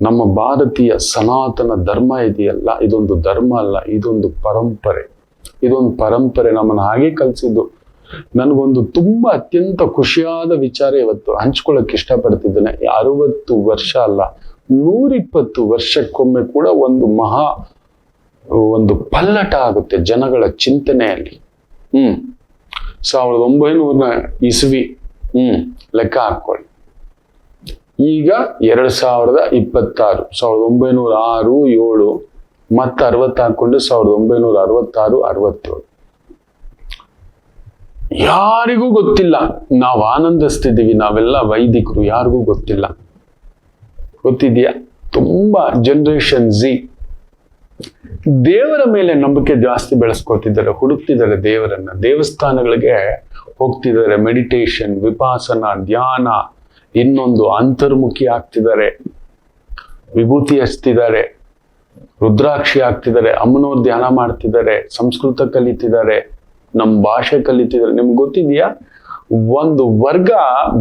ನಮ್ಮ ಭಾರತೀಯ ಸನಾತನ ಧರ್ಮ ಇದೆಯಲ್ಲ, ಇದೊಂದು ಧರ್ಮ ಅಲ್ಲ, ಇದೊಂದು ಪರಂಪರೆ. ನಮ್ಮನ್ನು ಹಾಗೆ ಕಲಿಸಿದ್ದು. ನನಗೊಂದು ತುಂಬಾ ಅತ್ಯಂತ ಖುಷಿಯಾದ ವಿಚಾರ ಇವತ್ತು ಹಂಚ್ಕೊಳ್ಳಕ್ ಇಷ್ಟಪಡ್ತಿದ್ದೇನೆ. 60 ವರ್ಷ ಅಲ್ಲ, 120 ವರ್ಷಕ್ಕೊಮ್ಮೆ ಕೂಡ ಒಂದು ಪಲ್ಲಟ ಆಗುತ್ತೆ ಜನಗಳ ಚಿಂತನೆಯಲ್ಲಿ. 1900 ಇಸ್ವಿ ಲೆಕ್ಕ ಹಾಕೊಳ್ಳಿ. ಈಗ 2026, 1906, 7 ಮತ್ತೆ 60 ಹಾಕೊಂಡು 1966, 67. ಯಾರಿಗೂ ಗೊತ್ತಿಲ್ಲ. ನಾವು ಆನಂದಿಸ್ತಿದ್ದೀವಿ, ನಾವೆಲ್ಲ ವೈದಿಕರು, ಯಾರಿಗೂ ಗೊತ್ತಿಲ್ಲ. ಗೊತ್ತಿದ್ಯಾ? ತುಂಬಾ ಜನರೇಷನ್ ಝಿ ದೇವರ ಮೇಲೆ ನಂಬಿಕೆ ಜಾಸ್ತಿ ಬೆಳೆಸ್ಕೊತಿದ್ದಾರೆ, ಹುಡುಕ್ತಿದ್ದಾರೆ ದೇವರನ್ನ. ದೇವಸ್ಥಾನಗಳಿಗೆ ಹೋಗ್ತಿದ್ದಾರೆ, ಮೆಡಿಟೇಷನ್, ವಿಪಾಸನ, ಧ್ಯಾನ, ಇನ್ನೊಂದು ಅಂತರ್ಮುಖಿ ಆಗ್ತಿದ್ದಾರೆ, ವಿಭೂತಿ ಹಚ್ತಿದ್ದಾರೆ, ರುದ್ರಾಕ್ಷಿ ಆಗ್ತಿದ್ದಾರೆ, ಅಮ್ಮನವ್ರ ಧ್ಯಾನ ಮಾಡ್ತಿದ್ದಾರೆ, ಸಂಸ್ಕೃತ ಕಲಿತಿದ್ದಾರೆ, ನಮ್ಮ ಭಾಷೆ ಕಲಿತಿದ್ದಾರೆ. ನಿಮ್ಗೆ ಗೊತ್ತಿದ್ಯಾ? ಒಂದು ವರ್ಗ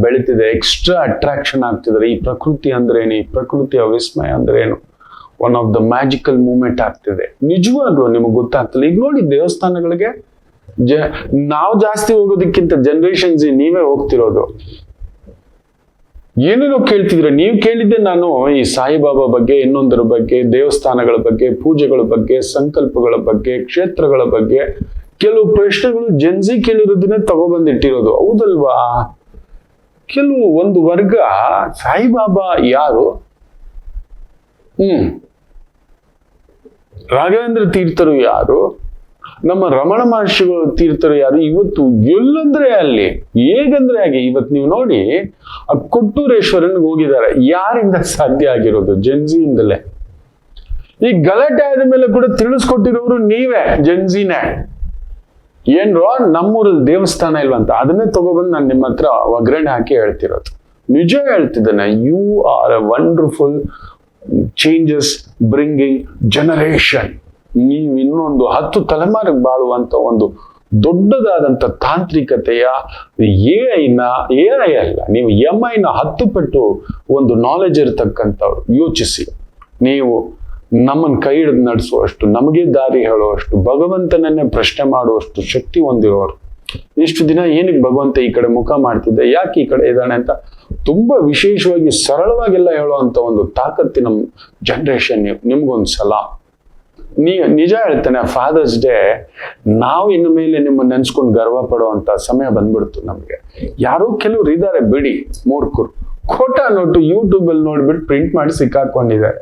ಬೆಳೀತಿದೆ, ಎಕ್ಸ್ಟ್ರಾ ಅಟ್ರಾಕ್ಷನ್ ಆಗ್ತಿದ್ದಾರೆ. ಈ ಪ್ರಕೃತಿ ಅಂದ್ರೇನು, ಈ ಪ್ರಕೃತಿಯ ವಿಸ್ಮಯ ಅಂದ್ರೇನು, one of the magical moment ಆಗ್ತಿದೆ. ನಿಜವಾಗ್ಲೂ ನಿಮಗೆ ಗೊತ್ತಾಗ್ತಿಲ್ಲ. ಈಗ ನೋಡಿ ದೇವಸ್ಥಾನಗಳಿಗೆ ನಾವು ಜಾಸ್ತಿ ಹೋಗೋದಕ್ಕಿಂತ ಜನರೇಷನ್ಸ್ ನೀವೇ ಹೋಗ್ತಿರೋದು. ಏನೇನೋ ಕೇಳ್ತಿದ್ರೆ, ನೀವು ಕೇಳಿದ್ದೆ ನಾನು ಈ ಸಾಯಿಬಾಬಾ ಬಗ್ಗೆ, ಇನ್ನೊಂದರ ಬಗ್ಗೆ, ದೇವಸ್ಥಾನಗಳ ಬಗ್ಗೆ, ಪೂಜೆಗಳ ಬಗ್ಗೆ, ಸಂಕಲ್ಪಗಳ ಬಗ್ಗೆ, ಕ್ಷೇತ್ರಗಳ ಬಗ್ಗೆ ಕೆಲವು ಪ್ರಶ್ನೆಗಳು ಜನ್ಸಿ ಕೇಳಿರೋದನ್ನೇ ತಗೊಬಂದಿಟ್ಟಿರೋದು. ಹೌದಲ್ವಾ? ಕೆಲವು ಒಂದು ವರ್ಗ ಸಾಯಿಬಾಬಾ ಯಾರು, ರಾಘವೇಂದ್ರ ತೀರ್ಥರು ಯಾರು, ನಮ್ಮ ರಮಣ ಮಹರ್ಷಿಗಳು ತೀರ್ಥರು ಯಾರು, ಇವತ್ತು ಎಲ್ಲಂದ್ರೆ ಅಲ್ಲಿ, ಹೇಗಂದ್ರೆ ಹಾಗೆ. ಇವತ್ತು ನೀವು ನೋಡಿ ಕೊಟ್ಟೂರೇಶ್ವರನ್ಗೆ ಹೋಗಿದ್ದಾರೆ. ಯಾರಿಂದ ಸಾಧ್ಯ ಆಗಿರೋದು? ಜನ್ಸಿಯಿಂದಲೇ. ಈ ಗಲಾಟೆ ಆದ ಮೇಲೆ ಕೂಡ ತಿಳಿಸ್ಕೊಟ್ಟಿರೋರು ನೀವೇ, ಜನ್ಸಿನೇ. ಏನ್ರೋ ನಮ್ಮೂರಲ್ಲಿ ದೇವಸ್ಥಾನ ಇಲ್ವಂತ, ಅದನ್ನೇ ತಗೊಬಂದು ನಾನು ನಿಮ್ಮ ಹತ್ರ ಒಗ್ಗರಣೆ ಹಾಕಿ ಹೇಳ್ತಿರೋದು. ನಿಜ ಹೇಳ್ತಿದ್ದೇನೆ. You are a wonderful changes bringing generation. ನೀವು ಇನ್ನೊಂದು 10 ತಲೆಮಾರಿಗೆ ಬಾಳುವಂತ ಒಂದು ದೊಡ್ಡದಾದಂತ ತಾಂತ್ರಿಕತೆಯ ಎಐ ಅಲ್ಲ, ನೀವು MIನ 10 ಪಟ್ಟು ಒಂದು ನಾಲೆಜ್ ಇರತಕ್ಕಂಥವ್ರು. ಯೋಚಿಸಿ, ನೀವು ನಮ್ಮನ್ನು ಕೈ ಹಿಡಿದು ನಡೆಸುವಷ್ಟು, ನಮಗೆ ದಾರಿ ಹೇಳುವಷ್ಟು, ಭಗವಂತನನ್ನೇ ಪ್ರಶ್ನೆ ಮಾಡುವಷ್ಟು ಶಕ್ತಿ ಹೊಂದಿರೋರು. ಇಷ್ಟು ದಿನ ಏನಕ್ಕೆ ಭಗವಂತ ಈ ಕಡೆ ಮುಖ ಮಾಡ್ತಿದ್ದೆ, ಯಾಕೆ ಈ ಕಡೆ ಇದ್ದಾನೆ ಅಂತ ತುಂಬಾ ವಿಶೇಷವಾಗಿ ಸರಳವಾಗೆಲ್ಲ ಹೇಳುವಂತ ಒಂದು ತಾಕತ್ತಿನ ಜನರೇಷನ್. ನಿಮ್ಗೊಂದು ಸಲಾಂ. ನಿಜ ಹೇಳ್ತೇನೆ, ಫಾದರ್ಸ್ ಡೇ ನಾವು ಇನ್ನು ಮೇಲೆ ನಿಮ್ಮ ನೆನ್ಸ್ಕೊಂಡು ಗರ್ವ ಪಡುವಂತ ಸಮಯ ಬಂದ್ಬಿಡ್ತು ನಮ್ಗೆ. ಯಾರೋ ಕೆಲವ್ರು ಇದ್ದಾರೆ ಬಿಡಿ, ಮೂರ್ಖರು, ಖೋಟಾ ನೋಟು ಯೂಟ್ಯೂಬ್ ಅಲ್ಲಿ ನೋಡ್ಬಿಟ್ಟು ಪ್ರಿಂಟ್ ಮಾಡಿ ಸಿಕ್ಕಾಕೊಂಡಿದ್ದಾರೆ.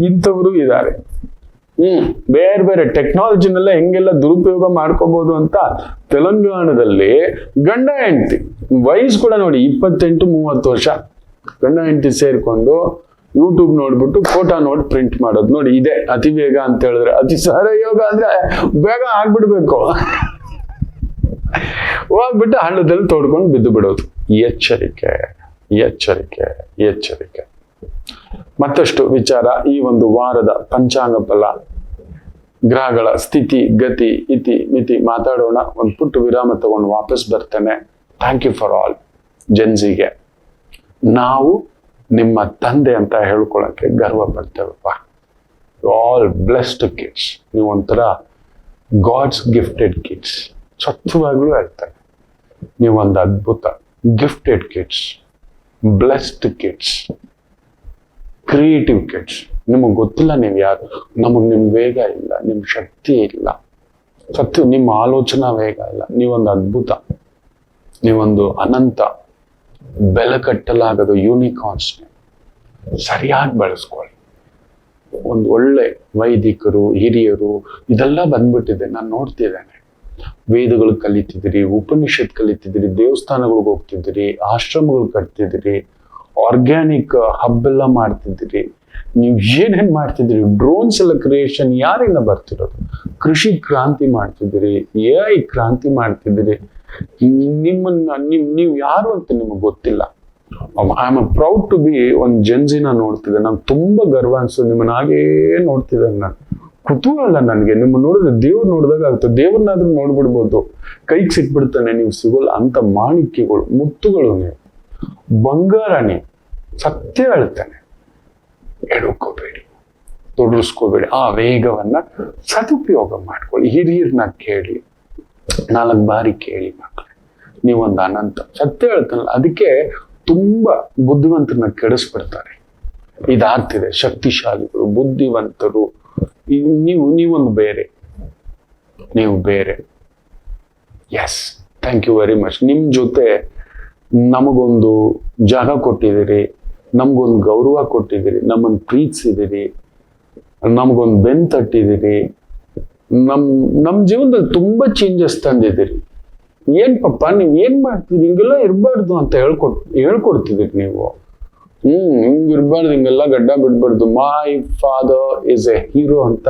ಇಂಥವ್ರು ಇದ್ದಾರೆ. ಬೇರೆ ಬೇರೆ ಟೆಕ್ನಾಲಜಿನೆಲ್ಲ ಹೆಂಗೆಲ್ಲ ದುರುಪಯೋಗ ಮಾಡ್ಕೋಬಹುದು ಅಂತ ತೆಲಂಗಾಣದಲ್ಲಿ ಗಂಡ ಹೆಂಡತಿ ವಯಸ್ಸು ಕೂಡ ನೋಡಿ 28-30 ವರ್ಷ ಗಂಡ ಹೆಂಡತಿ ಸೇರ್ಕೊಂಡು ಯೂಟ್ಯೂಬ್ ನೋಡ್ಬಿಟ್ಟು ಫೋಟೋ ನೋಡಿ ಪ್ರಿಂಟ್ ಮಾಡೋದು. ನೋಡಿ, ಇದೆ ಅತಿ ವೇಗ ಅಂತ ಹೇಳಿದ್ರೆ. ಅತಿ ಸಹಯೋಗ ಅಂದ್ರೆ ಬೇಗ ಆಗ್ಬಿಡ್ಬೇಕು, ಹೋಗ್ಬಿಟ್ಟು ಹಳ್ಳದಲ್ಲಿ ತೋಡ್ಕೊಂಡು ಬಿದ್ದು ಬಿಡೋದು. ಎಚ್ಚರಿಕೆ, ಎಚ್ಚರಿಕೆ, ಎಚ್ಚರಿಕೆ. ಮತ್ತಷ್ಟು ವಿಚಾರ ಈ ಒಂದು ವಾರದ ಪಂಚಾಂಗ ಫಲ, ಗ್ರಹಗಳ ಸ್ಥಿತಿ, ಗತಿ, ಇತಿ, ಮಿತಿ ಮಾತಾಡೋಣ. ಒಂದು ಪುಟ್ಟ ವಿರಾಮ ತಗೊಂಡು ವಾಪಸ್ ಬರ್ತೇನೆ. Thank you for all. ಜನ್ಸಿಗೆ ನಾವು ನಿಮ್ಮ ತಂದೆ ಅಂತ ಹೇಳ್ಕೊಳಕ್ಕೆ ಗರ್ವ ಪಡ್ತೇವಪ್ಪ. All blessed kids. ನೀವು ಒಂಥರ ಗಾಡ್ಸ್ ಗಿಫ್ಟೆಡ್ ಕಿಡ್ಸ್. ಸತ್ಯವಾಗ್ಲೂ ಹೇಳ್ತಾರೆ, ನೀವೊಂದು ಅದ್ಭುತ gifted kids, blessed kids, creative kids. ನಿಮಗೆ ಗೊತ್ತಿಲ್ಲ ನೀವು ಯಾರು. ನಿಮ್ ವೇಗ ಇಲ್ಲ, ನಿಮ್ ಶಕ್ತಿ ಇಲ್ಲ, ಸತ್ಯ ನಿಮ್ಮ ಆಲೋಚನಾ ವೇಗ ಇಲ್ಲ. ನೀವೊಂದು ಅದ್ಭುತ, ನೀವೊಂದು ಅನಂತ, ಬೆಲೆ ಕಟ್ಟಲಾಗದು ಯೂನಿಕಾರ್ನ್ಸ್. ಸರಿಯಾಗಿ ಬಳಸ್ಕೊಳ್ಳಿ. ಒಂದು ಒಳ್ಳೆ ವೈದಿಕರು, ಹಿರಿಯರು ಇದೆಲ್ಲ ಬಂದ್ಬಿಟ್ಟಿದೆ. ನಾನು ನೋಡ್ತಿದ್ದೇನೆ. ವೇದಗಳು ಕಲಿತಿದ್ದೀರಿ, ಉಪನಿಷತ್ ಕಲಿತಿದ್ದೀರಿ, ದೇವಸ್ಥಾನಗಳಿಗೆ ಹೋಗ್ತಿದ್ದೀರಿ, ಆಶ್ರಮಗಳು ಕಟ್ತಿದ್ದೀರಿ, ಆರ್ಗ್ಯಾನಿಕ್ ಹಬ್ ಎಲ್ಲ ಮಾಡ್ತಿದ್ದೀರಿ. ನೀವು ಏನೇನ್ ಮಾಡ್ತಿದ್ದೀರಿ? ಡ್ರೋನ್ಸ್ ಎಲ್ಲ ಕ್ರಿಯೇಷನ್ ಯಾರಿಂದ ಬರ್ತಿರೋದು? ಕೃಷಿ ಕ್ರಾಂತಿ ಮಾಡ್ತಿದ್ದೀರಿ, AI ಕ್ರಾಂತಿ ಮಾಡ್ತಿದ್ದೀರಿ. ನೀವು ಯಾರು ಅಂತ ನಿಮಗೆ ಗೊತ್ತಿಲ್ಲ. I am proud to be ಒಂದು ಜನ್ಸಿನ ನೋಡ್ತಿದ್ದೆ. ನಾನು ತುಂಬಾ ಗರ್ವ ಅನ್ಸು. ನಿಮ್ಮನ್ನ ಹಾಗೇ ನೋಡ್ತಿದ್ದೆ. ನಾನು ಕುತೂಹಲ ನನಗೆ. ನಿಮ್ಮ ನೋಡಿದ್ರೆ ದೇವ್ರು ನೋಡಿದಾಗ ಆಗುತ್ತೆ. ದೇವ್ರನ್ನಾದ್ರೂ ನೋಡ್ಬಿಡ್ಬೋದು, ಕೈಗೆ ಸಿಕ್ಬಿಡ್ತಾನೆ. ನೀವು ಸಿಗೋಲ್ಲ ಅಂತ ಮಾಣಿಕ್ಯಗಳು, ಮುತ್ತುಗಳು, ನೀವು ಬಂಗಾರ. ನೀವು ಸತ್ಯ ಹೇಳ್ತಾನೆ. ಎಡುಕೋಬೇಡಿ, ತೊಡರಿಸ್ಕೋಬೇಡಿ. ಆ ವೇಗವನ್ನ ಸದುಪಯೋಗ ಮಾಡ್ಕೊಳ್ಳಿ. ಹಿರಿಯರನ್ನ ಕೇಳಿ, 4 ಬಾರಿ ಕೇಳಿ ಮಕ್ಕಳು. ನೀವೊಂದು ಅನಂತ. ಸತ್ಯ ಹೇಳ್ತಾನಲ್ಲ, ಅದಕ್ಕೆ ತುಂಬಾ ಬುದ್ಧಿವಂತರನ್ನ ಕೆಡಿಸ್ಬಿಡ್ತಾರೆ. ಇದಾಗ್ತಿದೆ. ಶಕ್ತಿಶಾಲಿಗಳು, ಬುದ್ಧಿವಂತರು, ನೀವೊಂದು ಬೇರೆ, ನೀವು ಬೇರೆ. Yes, thank you very much. ನಿಮ್ ಜೊತೆ ನಮಗೊಂದು ಜಾಗ ಕೊಟ್ಟಿದ್ದೀರಿ, ನಮ್ಗೊಂದು ಗೌರವ ಕೊಟ್ಟಿದ್ದೀರಿ, ನಮ್ಮನ್ನು ಪ್ರೀತಿಸಿದಿರಿ, ನಮಗೊಂದು ಬೆನ್ ತಟ್ಟಿದ್ದೀರಿ, ನಮ್ ಜೀವನದಲ್ಲಿ ತುಂಬಾ ಚೇಂಜಸ್ ತಂದಿದ್ದೀರಿ. ಏನ್ ಪಪ್ಪ ನೀವ್ ಏನ್ ಮಾಡ್ತಿದ್ರಿ? ಹಿಂಗೆಲ್ಲ ಇರ್ಬಾರ್ದು ಅಂತ ಹೇಳ್ಕೊಡ್ತಿದ್ದೀರಿ ನೀವು. ಹಿಂಗಿರ್ಬಾರ್ದು, ಹಿಂಗೆಲ್ಲ ಗಡ್ಡ ಬಿಡ್ಬಾರ್ದು. My father is a hero ಅಂತ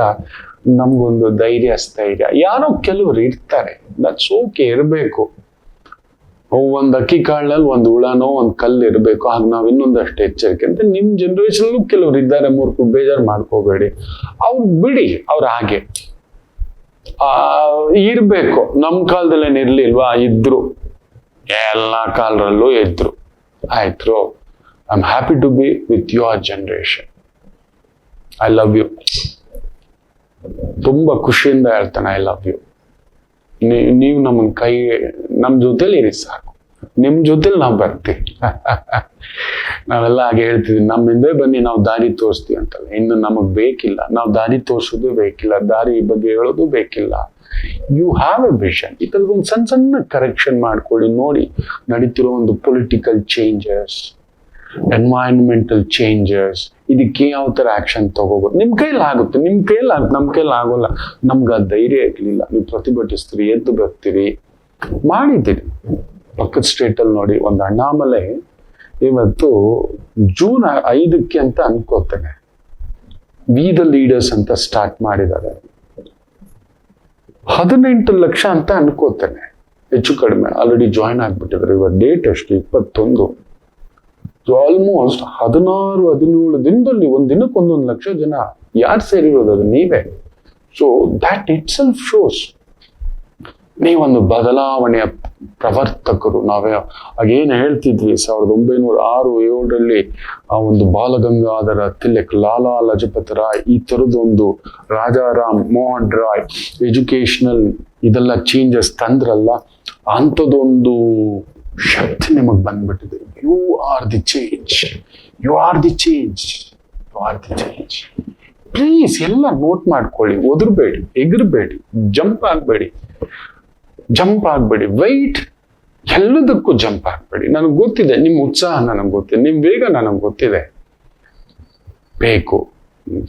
ನಮ್ಗೊಂದು ಧೈರ್ಯ, ಸ್ಥೈರ್ಯ. ಯಾರೋ ಕೆಲವ್ರು ಇರ್ತಾರೆ, ದಟ್ಸ್ ಓಕೆ, ಇರ್ಬೇಕು. ಒಂದ್ ಅಕ್ಕಿ ಕಾಳಿನಲ್ಲಿ ಒಂದ್ ಹುಳನೋ ಒಂದ್ ಕಲ್ಲು ಇರ್ಬೇಕು. ಆಗ ನಾವ್ ಇನ್ನೊಂದಷ್ಟು ಎಚ್ಚರಿಕೆ ಅಂತ. ನಿಮ್ ಜನರೇಷನ್ ಕೆಲವ್ರು ಇದ್ದಾರೆ, ಮೂರ್ಖರು, ಬೇಜಾರು ಮಾಡ್ಕೋಬೇಡಿ. ಅವ್ರು ಬಿಡಿ, ಅವ್ರ ಹಾಗೆ ಇರ್ಬೇಕು. ನಮ್ ಕಾಲದಲ್ಲೇನ್ ಇರ್ಲಿಲ್ವಾ? ಇದ್ರು. ಎಲ್ಲ ಕಾಲರಲ್ಲೂ ಇದ್ರು. ಆಯ್ತು, I am happy to be with your generation. I love you. ತುಂಬಾ ಖುಷಿಯಿಂದ ಹೇಳ್ತಾನೆ ಐ ಲವ್ ಯು. ನೀವು ನಮ್ಮ ಜೊತೆಲಿ ಇರಿ ಸಾಕು, ನಿಮ್ ಜೊತೆಲಿ ನಾವು ಬರ್ತೀವಿ. ನಾವೆಲ್ಲ ಹಾಗೆ ಹೇಳ್ತೀವಿ, ನಮ್ಮ ಹಿಂದೆ ಬನ್ನಿ, ನಾವು ದಾರಿ ತೋರಿಸ್ತೀವಿ ಅಂತಲ್ಲ. ಇನ್ನು ನಮಗ್ ಬೇಕಿಲ್ಲ, ನಾವು ದಾರಿ ತೋರಿಸೋದು ಬೇಕಿಲ್ಲ, ದಾರಿ ಬಗ್ಗೆ ಹೇಳೋದು ಬೇಕಿಲ್ಲ. You have a vision. ಈ ತರದ ಒಂದು ಸಣ್ಣ ಸಣ್ಣ ಕರೆಕ್ಷನ್ ಮಾಡ್ಕೊಳ್ಳಿ. ನೋಡಿ, ನಡೀತಿರೋ ಒಂದು ಪೊಲಿಟಿಕಲ್ ಚೇಂಜಸ್, ಎನ್ವೈರನ್ಮೆಂಟಲ್ ಚೇಂಜಸ್, ಇದಕ್ಕೆ ಯಾವ ತರ ಆಕ್ಷನ್ ತಗೋಬಹುದು. ನಿಮ್ ಕೈಲಾಗುತ್ತೆ, ನಮ್ ಕೈಲಿ ಆಗೋಲ್ಲ. ನಮ್ಗೆ ಆ ಧೈರ್ಯ ಇರ್ಲಿಲ್ಲ. ನೀವು ಪ್ರತಿಭಟಿಸ್ತೀರಿ, ಎದ್ದು ಬರ್ತೀರಿ, ಮಾಡಿದ್ದೀರಿ. ಪಕ್ಕದ ಸ್ಟೇಟ್ ಅಲ್ಲಿ ನೋಡಿ, ಒಂದು ಅಣ್ಣಾಮಲೈ ಇವತ್ತು ಜೂನ್ 5 ಅಂತ ಅನ್ಕೋತೇನೆ, ವಿ ದ ಲೀಡರ್ಸ್ ಅಂತ ಸ್ಟಾರ್ಟ್ ಮಾಡಿದ್ದಾರೆ. 18 ಲಕ್ಷ ಅಂತ ಅನ್ಕೋತೇನೆ, ಹೆಚ್ಚು ಕಡಿಮೆ ಆಲ್ರೆಡಿ ಜಾಯಿನ್ ಆಗ್ಬಿಟ್ಟಿದ್ದಾರೆ. ಇವತ್ತು ಡೇಟ್ ಎಷ್ಟು, 21. ಆಲ್ಮೋಸ್ಟ್ 16-17 ದಿನದಲ್ಲಿ ಒಂದಿನಕ್ಕೆ 1 ಲಕ್ಷ ಜನ. ಯಾರು ಸೇರಿರೋದು? ಅದು ನೀವೇ. So that it self shows ನೀವೊಂದು ಬದಲಾವಣೆಯ ಪ್ರವರ್ತಕರು. ನಾವೇ ಆಗೇನು ಹೇಳ್ತಿದ್ವಿ 1906-7 ಆ ಒಂದು ಬಾಲಗಂಗಾಧರ ತಿಲಕ್, ಲಾಲಾ ಲಜಪತ್ ರಾಯ್, ಈ ತರದೊಂದು ರಾಜಾರಾಮ್ ಮೋಹನ್ ರಾಯ್ ಎಜುಕೇಶನಲ್ ಇದೆಲ್ಲ ಚೇಂಜಸ್ ತಂದ್ರಲ್ಲ, ಅಂಥದ್ದೊಂದು ಶಕ್ತಿ ನಿಮಗೆ ಬಂದ್ಬಿಟ್ಟಿದೆ. You are the change, you are the change, you are the change. Please ಎಲ್ಲ ನೋಟ್ ಮಾಡ್ಕೊಳ್ಳಿ. ಒದರ್ಬೇಡಿ, ಎಗರ್ಬೇಡಿ, ಜಂಪ್ ಆಗ್ಬೇಡಿ, ವೈಟ್ ಎಲ್ಲದಕ್ಕೂ ಜಂಪ್ ಆಗ್ಬೇಡಿ. ನನಗೆ ಗೊತ್ತಿದೆ ನಿಮ್ಮ ಉತ್ಸಾಹ, ನನಗೆ ಗೊತ್ತಿದೆ ನಿಮ್ಮ ವೇಗ, ನನಗೆ ಗೊತ್ತಿದೆ. ಬೇಕು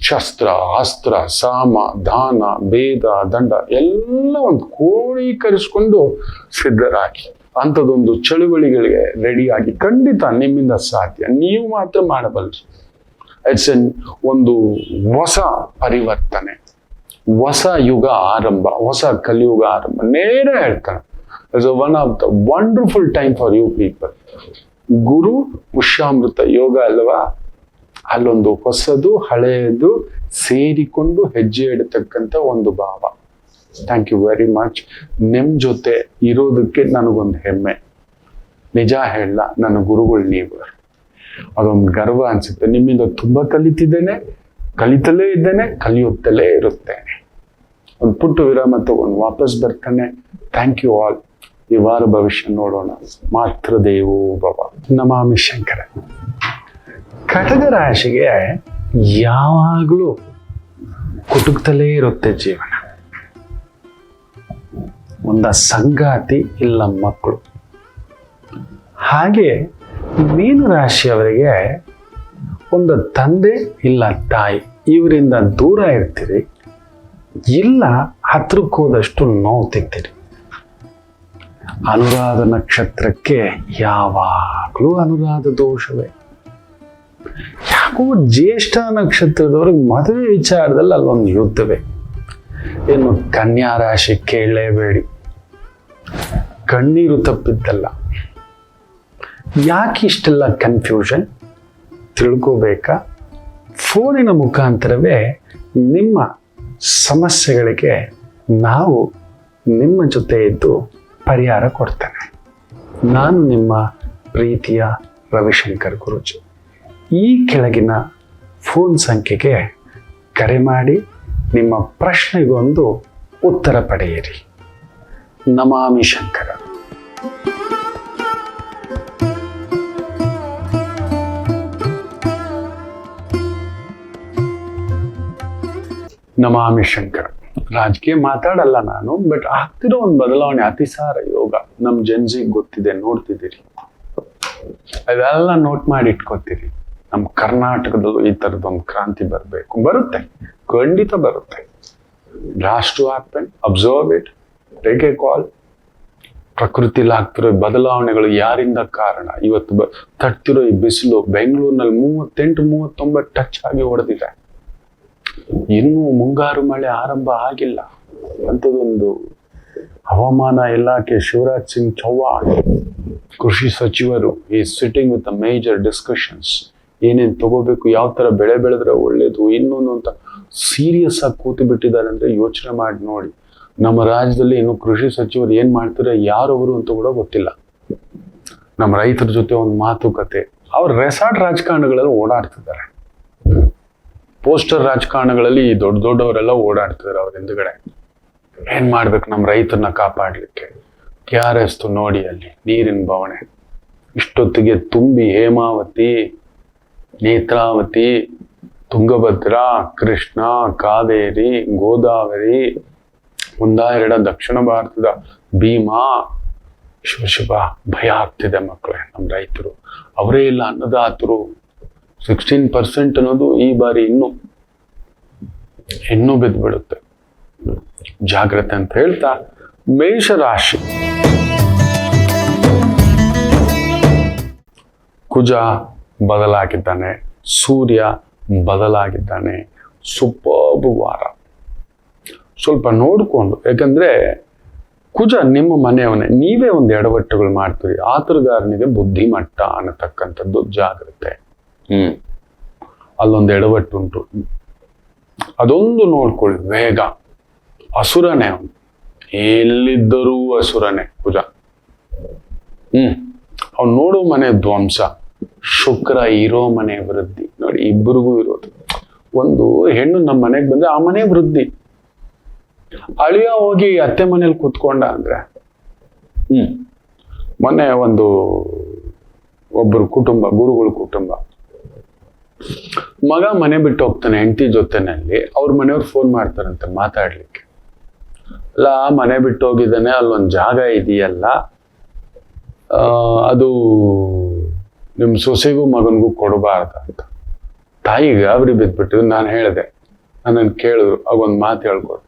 ಶಸ್ತ್ರ, ಅಸ್ತ್ರ, ಸಾಮ, ದಾನ, ಭೇದ, ದಂಡ ಎಲ್ಲ ಒಂದು ಕ್ರೋಢೀಕರಿಸ್ಕೊಂಡು ಸಿದ್ಧರಾಗಿ ಅಂಥದ್ದೊಂದು ಚಳುವಳಿಗಳಿಗೆ ರೆಡಿಯಾಗಿ. ಖಂಡಿತ ನಿಮ್ಮಿಂದ ಸಾಧ್ಯ, ನೀವು ಮಾತ್ರ ಮಾಡಬಲ್ರಿ. ಇಟ್ಸ್ ಒಂದು ಹೊಸ ಪರಿವರ್ತನೆ, ಹೊಸ ಯುಗ ಆರಂಭ, ಹೊಸ ಕಲಿಯುಗ ಆರಂಭ. ನೇರ ಹೇಳ್ತಾನೆ, it's one of the wonderful time for you people. ಗುರು ಪುಷ್ಯಾಮೃತ ಯೋಗ ಅಲ್ವಾ, ಅಲ್ಲೊಂದು ಹೊಸದು ಹಳೆಯದು ಸೇರಿಕೊಂಡು ಹೆಜ್ಜೆ ಇಡತಕ್ಕಂಥ ಒಂದು ಭಾವ. Thank you very much. ನಿಮ್ ಜೊತೆ ಇರೋದಕ್ಕೆ ನನಗೊಂದು ಹೆಮ್ಮೆ. ನಿಜ ಹೇಳ, ನನ್ನ ಗುರುಗಳು ನೀವು. ಅದೊಂದು ಗರ್ವ ಅನ್ಸುತ್ತೆ. ನಿಮ್ಮಿಂದ ತುಂಬಾ ಕಲಿತಿದ್ದೇನೆ, ಕಲಿತಲೇ ಇದ್ದೇನೆ, ಕಲಿಯುತ್ತಲೇ ಇರುತ್ತೇನೆ. ಒಂದು ಪುಟ್ಟ ವಿರಾಮ ತಗೊಂಡು ವಾಪಸ್ ಬರ್ತಾನೆ. Thank you all. ಈ ವಾರ ಭವಿಷ್ಯ ನೋಡೋಣ. ಮಾತೃ ದೇವೋ ಭವ. ನಮಾಮಿ ಶಂಕರ. ಕಟಕ ರಾಶಿಗೆ ಯಾವಾಗಲೂ ಕುಟುಕ್ತಲೇ ಇರುತ್ತೆ ಜೀವನ. ಒಂದ ಸಂಗಾತಿ ಇಲ್ಲ ಮಕ್ಕಳು. ಹಾಗೆ ಮೀನ ರಾಶಿಯವರಿಗೆ ಒಂದು ತಂದೆ ಇಲ್ಲ ತಾಯಿ, ಇವರಿಂದ ದೂರ ಇರ್ತೀರಿ, ಇಲ್ಲ ಹತ್ರಕ್ಕೆ ಹೋದಷ್ಟು ನೋವು ತಿಂತೀರಿ. ಅನುರಾಧ ನಕ್ಷತ್ರಕ್ಕೆ ಯಾವಾಗಲೂ ಅನುರಾಧ ದೋಷವೇ. ಯಾಕೋ ಜ್ಯೇಷ್ಠ ನಕ್ಷತ್ರದವ್ರಿಗೆ ಮದುವೆ ವಿಚಾರದಲ್ಲಿ ಅಲ್ಲೊಂದು ಯುದ್ಧವೇ. ಇನ್ನು ಕನ್ಯಾ ರಾಶಿ ಕೇಳಲೇಬೇಡಿ, ಕಣ್ಣೀರು ತಪ್ಪಿದ್ದಲ್ಲ. ಯಾಕೆ ಇಷ್ಟೆಲ್ಲ ಕನ್ಫ್ಯೂಷನ್ ತಿಳ್ಕೋಬೇಕಾ? ಫೋನಿನ ಮುಖಾಂತರವೇ ನಿಮ್ಮ ಸಮಸ್ಯೆಗಳಿಗೆ ನಾವು ನಿಮ್ಮ ಜೊತೆ ಇದ್ದು ಪರಿಹಾರ ಕೊಡ್ತೇನೆ. ನಾನು ನಿಮ್ಮ ಪ್ರೀತಿಯ ರವಿಶಂಕರ್ ಗುರೂಜಿ. ಈ ಕೆಳಗಿನ ಫೋನ್ ಸಂಖ್ಯೆಗೆ ಕರೆ ಮಾಡಿ ನಿಮ್ಮ ಪ್ರಶ್ನೆಗೊಂದು ಉತ್ತರ ಪಡೆಯಿರಿ. ನಮಾಮಿ ಶಂಕರ. ನಮಾಮಿ ಶಂಕರ. ರಾಜಕೀಯ ಮಾತಾಡಲ್ಲ ನಾನು, ಬಟ್ ಆಗ್ತಿರೋ ಒಂದು ಬದಲಾವಣೆ, ಅತಿಸಾರ ಯೋಗ ನಮ್ ಜನ್ಸಿಗೆ ಗೊತ್ತಿದೆ, ನೋಡ್ತಿದ್ದೀರಿ. ಅದೆಲ್ಲ ನೋಟ್ ಮಾಡಿ ಇಟ್ಕೋತೀರಿ. ನಮ್ಮ ಕರ್ನಾಟಕದಲ್ಲೂ ಈ ತರದೊಂದು ಕ್ರಾಂತಿ ಬರುತ್ತೆ, ಖಂಡಿತ ಬರುತ್ತೆ. Last to happen, observe it, take a call. ಪ್ರಕೃತಿಲಿ ಆಗ್ತಿರೋ ಬದಲಾವಣೆಗಳು ಯಾರಿಂದ ಕಾರಣ? ಇವತ್ತು ತಟ್ತಿರೋ ಈ ಬಿಸಿಲು ಬೆಂಗಳೂರಿನಲ್ಲಿ 38-39 ಟಚ್ ಆಗಿ ಹೊಡೆದಿದೆ. ಇನ್ನೂ ಮುಂಗಾರು ಮಳೆ ಆರಂಭ ಆಗಿಲ್ಲ. ಅಂಥದ್ದೊಂದು ಹವಾಮಾನ ಇಲಾಖೆ ಶಿವರಾಜ್ ಸಿಂಗ್ ಚೌಹಾಣ್ ಕೃಷಿ ಸಚಿವರು is sitting with major discussions. ಏನೇನು ತಗೋಬೇಕು, ಯಾವ ತರ ಬೆಳೆ ಬೆಳೆದ್ರೆ ಒಳ್ಳೇದು, ಇನ್ನೊಂದು ಅಂತ ಸೀರಿಯಸ್ ಆಗಿ ಕೂತು ಬಿಟ್ಟಿದ್ದಾರೆ. ಅಂದ್ರೆ ಯೋಚನೆ ಮಾಡಿ ನೋಡಿ, ನಮ್ಮ ರಾಜ್ಯದಲ್ಲಿ ಇನ್ನು ಕೃಷಿ ಸಚಿವರು ಏನ್ ಮಾಡ್ತಾರೆ, ಯಾರವರು ಅಂತ ಕೂಡ ಗೊತ್ತಿಲ್ಲ. ನಮ್ಮ ರೈತರ ಜೊತೆ ಒಂದು ಮಾತುಕತೆ. ಅವ್ರು ರೆಸಾರ್ಟ್ ರಾಜಕಾರಣಗಳಲ್ಲಿ ಓಡಾಡ್ತಿದ್ದಾರೆ, ಪೋಸ್ಟರ್ ರಾಜಕಾರಣಗಳಲ್ಲಿ ಈ ದೊಡ್ಡ ದೊಡ್ಡವರೆಲ್ಲ ಓಡಾಡ್ತಿದ್ದಾರೆ ಅವ್ರ ಹಿಂದ್ಗಡೆ. ಏನ್ ಮಾಡ್ಬೇಕು ನಮ್ಮ ರೈತರನ್ನ ಕಾಪಾಡ್ಲಿಕ್ಕೆ? KRS ನೋಡಿ, ಅಲ್ಲಿ ನೀರಿನ ಬವಣೆ ಇಷ್ಟೊತ್ತಿಗೆ ತುಂಬಿ ಹೇಮಾವತಿ, ನೇತ್ರಾವತಿ, ತುಂಗಭದ್ರಾ, ಕೃಷ್ಣ, ಕಾವೇರಿ, ಗೋದಾವರಿ, ಒಂದ ಎರಡ ದಕ್ಷಿಣ ಭಾರತದ ಭೀಮಾ, ಶಿವ ಭಯ ಆಗ್ತಿದೆ ಮಕ್ಕಳೇ. ನಮ್ಮ ರೈತರು ಅವರೇ ಇಲ್ಲ ಅನ್ನದಾತರು. 16% ಅನ್ನೋದು ಈ ಬಾರಿ ಇನ್ನೂ ಬಿದ್ದುಬಿಡುತ್ತೆ. ಜಾಗ್ರತೆ ಅಂತ ಹೇಳ್ತಾ, ಮೇಷರಾಶಿ ಕುಜ ಬದಲಾಗಿದ್ದಾನೆ, ಸೂರ್ಯ ಬದಲಾಗಿದ್ದಾನೆ. ಸೂಪರ್ಬ್ ವಾರ. ಸ್ವಲ್ಪ ನೋಡ್ಕೊಂಡು, ಯಾಕಂದ್ರೆ ಕುಜ ನಿಮ್ಮ ಮನೆಯವನೇ, ನೀವೇ ಒಂದು ಎಡವಟ್ಟುಗಳು ಮಾಡ್ತೀರಿ. ಆತುರಗಾರನಿಗೆ ಬುದ್ಧಿಮಟ್ಟ ಅನ್ನತಕ್ಕಂಥದ್ದು ಜಾಗ್ರತೆ. ಅಲ್ಲೊಂದು ಎಡವಟ್ಟುಂಟು, ಅದೊಂದು ನೋಡ್ಕೊಳ್ಳಿ. ವೇಗ, ಅಸುರನೇ ಅವನು, ಎಲ್ಲಿದ್ದರೂ ಅಸುರನೇ ಕುಜ. ಅವ್ನು ನೋಡೋ ಮನೆ ಧ್ವಂಸ, ಶುಕ್ರ ಇರೋ ಮನೆ ವೃದ್ಧಿ. ನೋಡಿ, ಇಬ್ಬರಿಗೂ ಇರೋದು. ಒಂದು ಹೆಣ್ಣು ನಮ್ಮ ಮನೆಗೆ ಬಂದ್ರೆ ಆ ಮನೆ ವೃದ್ಧಿ. ಅಳಿಯ ಹೋಗಿ ಅತ್ತೆ ಮನೇಲಿ ಕೂತ್ಕೊಂಡ ಅಂದ್ರೆ ಮೊನ್ನೆ ಒಬ್ಬರು ಕುಟುಂಬ, ಗುರುಗಳ ಕುಟುಂಬ, ಮಗ ಮನೆ ಬಿಟ್ಟು ಹೋಗ್ತಾನೆ ಹೆಂಡತಿ ಜೊತೆನಲ್ಲಿ. ಅವ್ರ ಮನೆಯವ್ರು ಫೋನ್ ಮಾಡ್ತಾರಂತೆ ಮಾತಾಡ್ಲಿಕ್ಕೆ. ಅಲ್ಲ, ಮನೆ ಬಿಟ್ಟು ಹೋಗಿದ್ದಾನೆ, ಅಲ್ಲೊಂದು ಜಾಗ ಇದೆಯಲ್ಲ, ಅದು ನಿಮ್ ಸೊಸೆಗೂ ಮಗನಿಗೂ ಕೊಡಬಾರ್ದ ಅಂತ. ತಾಯಿಗೆ ಗಾಬರಿ ಬಿದ್ಬಿಟ್ಟು ನಾನು ಹೇಳಿದೆ, ನನ್ನನ್ನು ಕೇಳಿದ್ರು, ಆಗೊಂದು ಮಾತು ಹೇಳ್ಕೊಡು.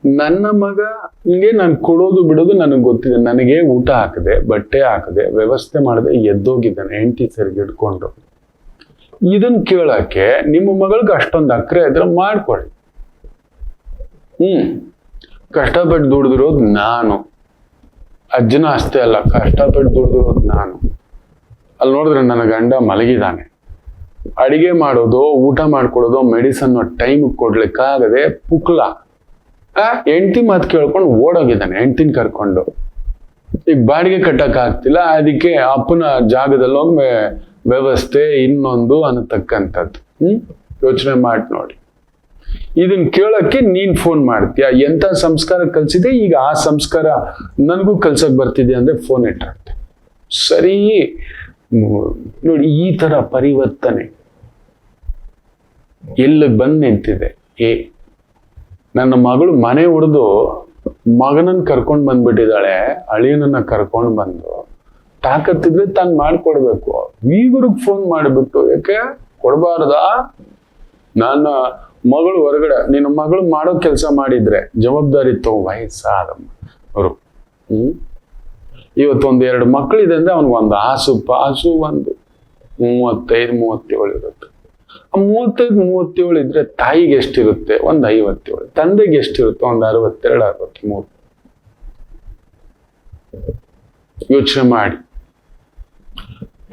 ನನ್ನ ಮಗ ಹಿಂಗೆ ನಾನು ಕೊಡೋದು ಬಿಡೋದು ನನಗೆ ಗೊತ್ತಿದೆ. ನನಗೆ ಊಟ ಹಾಕದೆ, ಬಟ್ಟೆ ಹಾಕದೆ, ವ್ಯವಸ್ಥೆ ಮಾಡದೆ ಎದ್ದೋಗಿದ್ದಾನೆ ಹೆಂಡತಿ ಸರಿಗೆ ಇಟ್ಕೊಂಡು. ಇದನ್ ಕೇಳಕ್ಕೆ ನಿಮ್ಮ ಮಗಳಿಗೆ ಅಷ್ಟೊಂದು ಅಕ್ರೆ ಇದ್ರೆ ಮಾಡ್ಕೊಳ್ಳಿ. ಕಷ್ಟಪಟ್ಟು ದುಡಿದಿರೋದು ನಾನು, ಅಜ್ಜನ ಅಷ್ಟೇ ಅಲ್ಲ, ಕಷ್ಟಪಟ್ಟು ದುಡಿದಿರೋದು ನಾನು. ಅಲ್ಲಿ ನೋಡಿದ್ರೆ ನನ್ನ ಗಂಡ ಮಲಗಿದಾನೆ, ಅಡಿಗೆ ಮಾಡೋದು, ಊಟ ಮಾಡ್ಕೊಡೋದು, ಮೆಡಿಸನ್ ಟೈಮ್ ಕೊಡ್ಲಿಕ್ಕಾಗದೆ ಪುಕ್ಲ ಹೆಂಡತಿ ಮಾತು ಕೇಳ್ಕೊಂಡು ಓಡೋಗಿದ್ದಾನೆ ಹೆಂಡತಿನ ಕರ್ಕೊಂಡು. ಈಗ ಬಾಡಿಗೆ ಕಟ್ಟಕ್ ಆಗ್ತಿಲ್ಲ, ಅದಕ್ಕೆ ಅಪ್ಪನ ಜಾಗದಲ್ಲೊಮ್ಮೆ ವ್ಯವಸ್ಥೆ ಇನ್ನೊಂದು ಅನ್ನತಕ್ಕಂಥದ್ದು. ಯೋಚನೆ ಮಾಡಿ ನೋಡಿ. ಇದನ್ನ ಕೇಳಕ್ಕೆ ನೀನ್ ಫೋನ್ ಮಾಡ್ತೀಯ. ಎಂತ ಸಂಸ್ಕಾರ ಕಲ್ಸಿದೆ, ಈಗ ಆ ಸಂಸ್ಕಾರ ನನಗೂ ಕಲ್ಸಕ್ ಬರ್ತಿದೆ ಅಂದ್ರೆ ಫೋನ್ ಇಟ್ಟಿರುತ್ತೆ. ಸರಿ ನೋಡಿ, ಈ ತರ ಪರಿವರ್ತನೆ ಎಲ್ಲಿ ಬಂದ್ ನಿಂತಿದೆ. ನನ್ನ ಮಗಳು ಮನೆ ಹೊಡೆದು ಮಗನನ್ನ ಕರ್ಕೊಂಡ್ ಬಂದ್ಬಿಟ್ಟಿದ್ದಾಳೆ, ಅಳಿಯನನ್ನ ಕರ್ಕೊಂಡ್ ಬಂದು. ತಾಕತ್ತಿದ್ರೆ ತಾನು ಮಾಡ್ಕೊಡ್ಬೇಕು. ಈಗುರಿಗೆ ಫೋನ್ ಮಾಡಿಬಿಟ್ಟು ಯಾಕೆ ಕೊಡಬಾರ್ದಾ? ನನ್ನ ಮಗಳು ಹೊರಗಡೆ, ನಿನ್ನ ಮಗಳು ಮಾಡೋ ಕೆಲಸ ಮಾಡಿದ್ರೆ ಜವಾಬ್ದಾರಿ ತಗೋ. ವಯಸ್ಸಾದಮ್ಮ ಅವರು ಇವತ್ತು 2 ಮಕ್ಕಳಿದೆ ಅಂದ್ರೆ ಅವ್ನಿಗೊಂದು ಆಸು ಪಾಸು ಒಂದು 35-37 ಇರುತ್ತೆ. 35-37 ಇದ್ರೆ ತಾಯಿಗೆ ಎಷ್ಟಿರುತ್ತೆ? ಒಂದು 57. ತಂದೆಗೆ ಎಷ್ಟಿರುತ್ತೆ? ಒಂದು 62-63. ಯೋಚನೆ ಮಾಡಿ.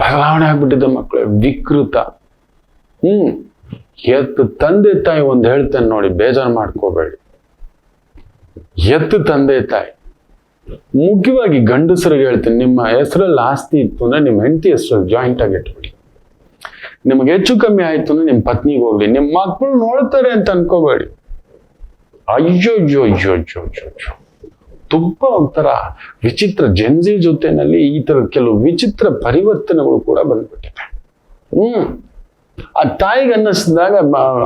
ಬದಲಾವಣೆ ಆಗ್ಬಿಟ್ಟಿದೆ ಮಕ್ಕಳೇ, ವಿಕೃತ. ಎತ್ತು ತಂದೆ ತಾಯಿ ಒಂದು ಹೇಳ್ತೇನೆ ನೋಡಿ, ಬೇಜಾರು ಮಾಡ್ಕೋಬೇಡಿ. ಎತ್ತು ತಂದೆ ತಾಯಿ, ಮುಖ್ಯವಾಗಿ ಗಂಡಸರಿಗೆ ಹೇಳ್ತೀನಿ, ನಿಮ್ಮ ಹೆಸರಲ್ಲಿ ಆಸ್ತಿ ಇತ್ತು ಅಂದ್ರೆ ನಿಮ್ಮ ಹೆಂಡತಿ ಹೆಸರಲ್ಲಿ ಜಾಯಿಂಟ್ ಆಗಿ ಇಟ್ಬಿಡಿ. ನಿಮ್ಗೆ ಹೆಚ್ಚು ಕಮ್ಮಿ ಆಯ್ತು ಅಂದ್ರೆ ನಿಮ್ಮ ಪತ್ನಿಗೆ ಹೋಗ್ಲಿ. ನಿಮ್ಮ ಮಕ್ಕಳು ನೋಡ್ತಾರೆ ಅಂತ ಅನ್ಕೋಬೇಡಿ. ಅಯ್ಯೋ ಅಯ್ಯೋ ಅಯ್ಯೋ ಅಯ್ಯೋ ಅಯ್ಯೋ, ತುಂಬಾ ಒಂಥರ ವಿಚಿತ್ರ ಜೆನ್ಜಿ ಜೊತೆನಲ್ಲಿ ಈ ತರ ಕೆಲವು ವಿಚಿತ್ರ ಪರಿವರ್ತನೆಗಳು ಕೂಡ ಬಂದ್ಬಿಟ್ಟಿದೆ. ಆ ತಾಯಿಗೆ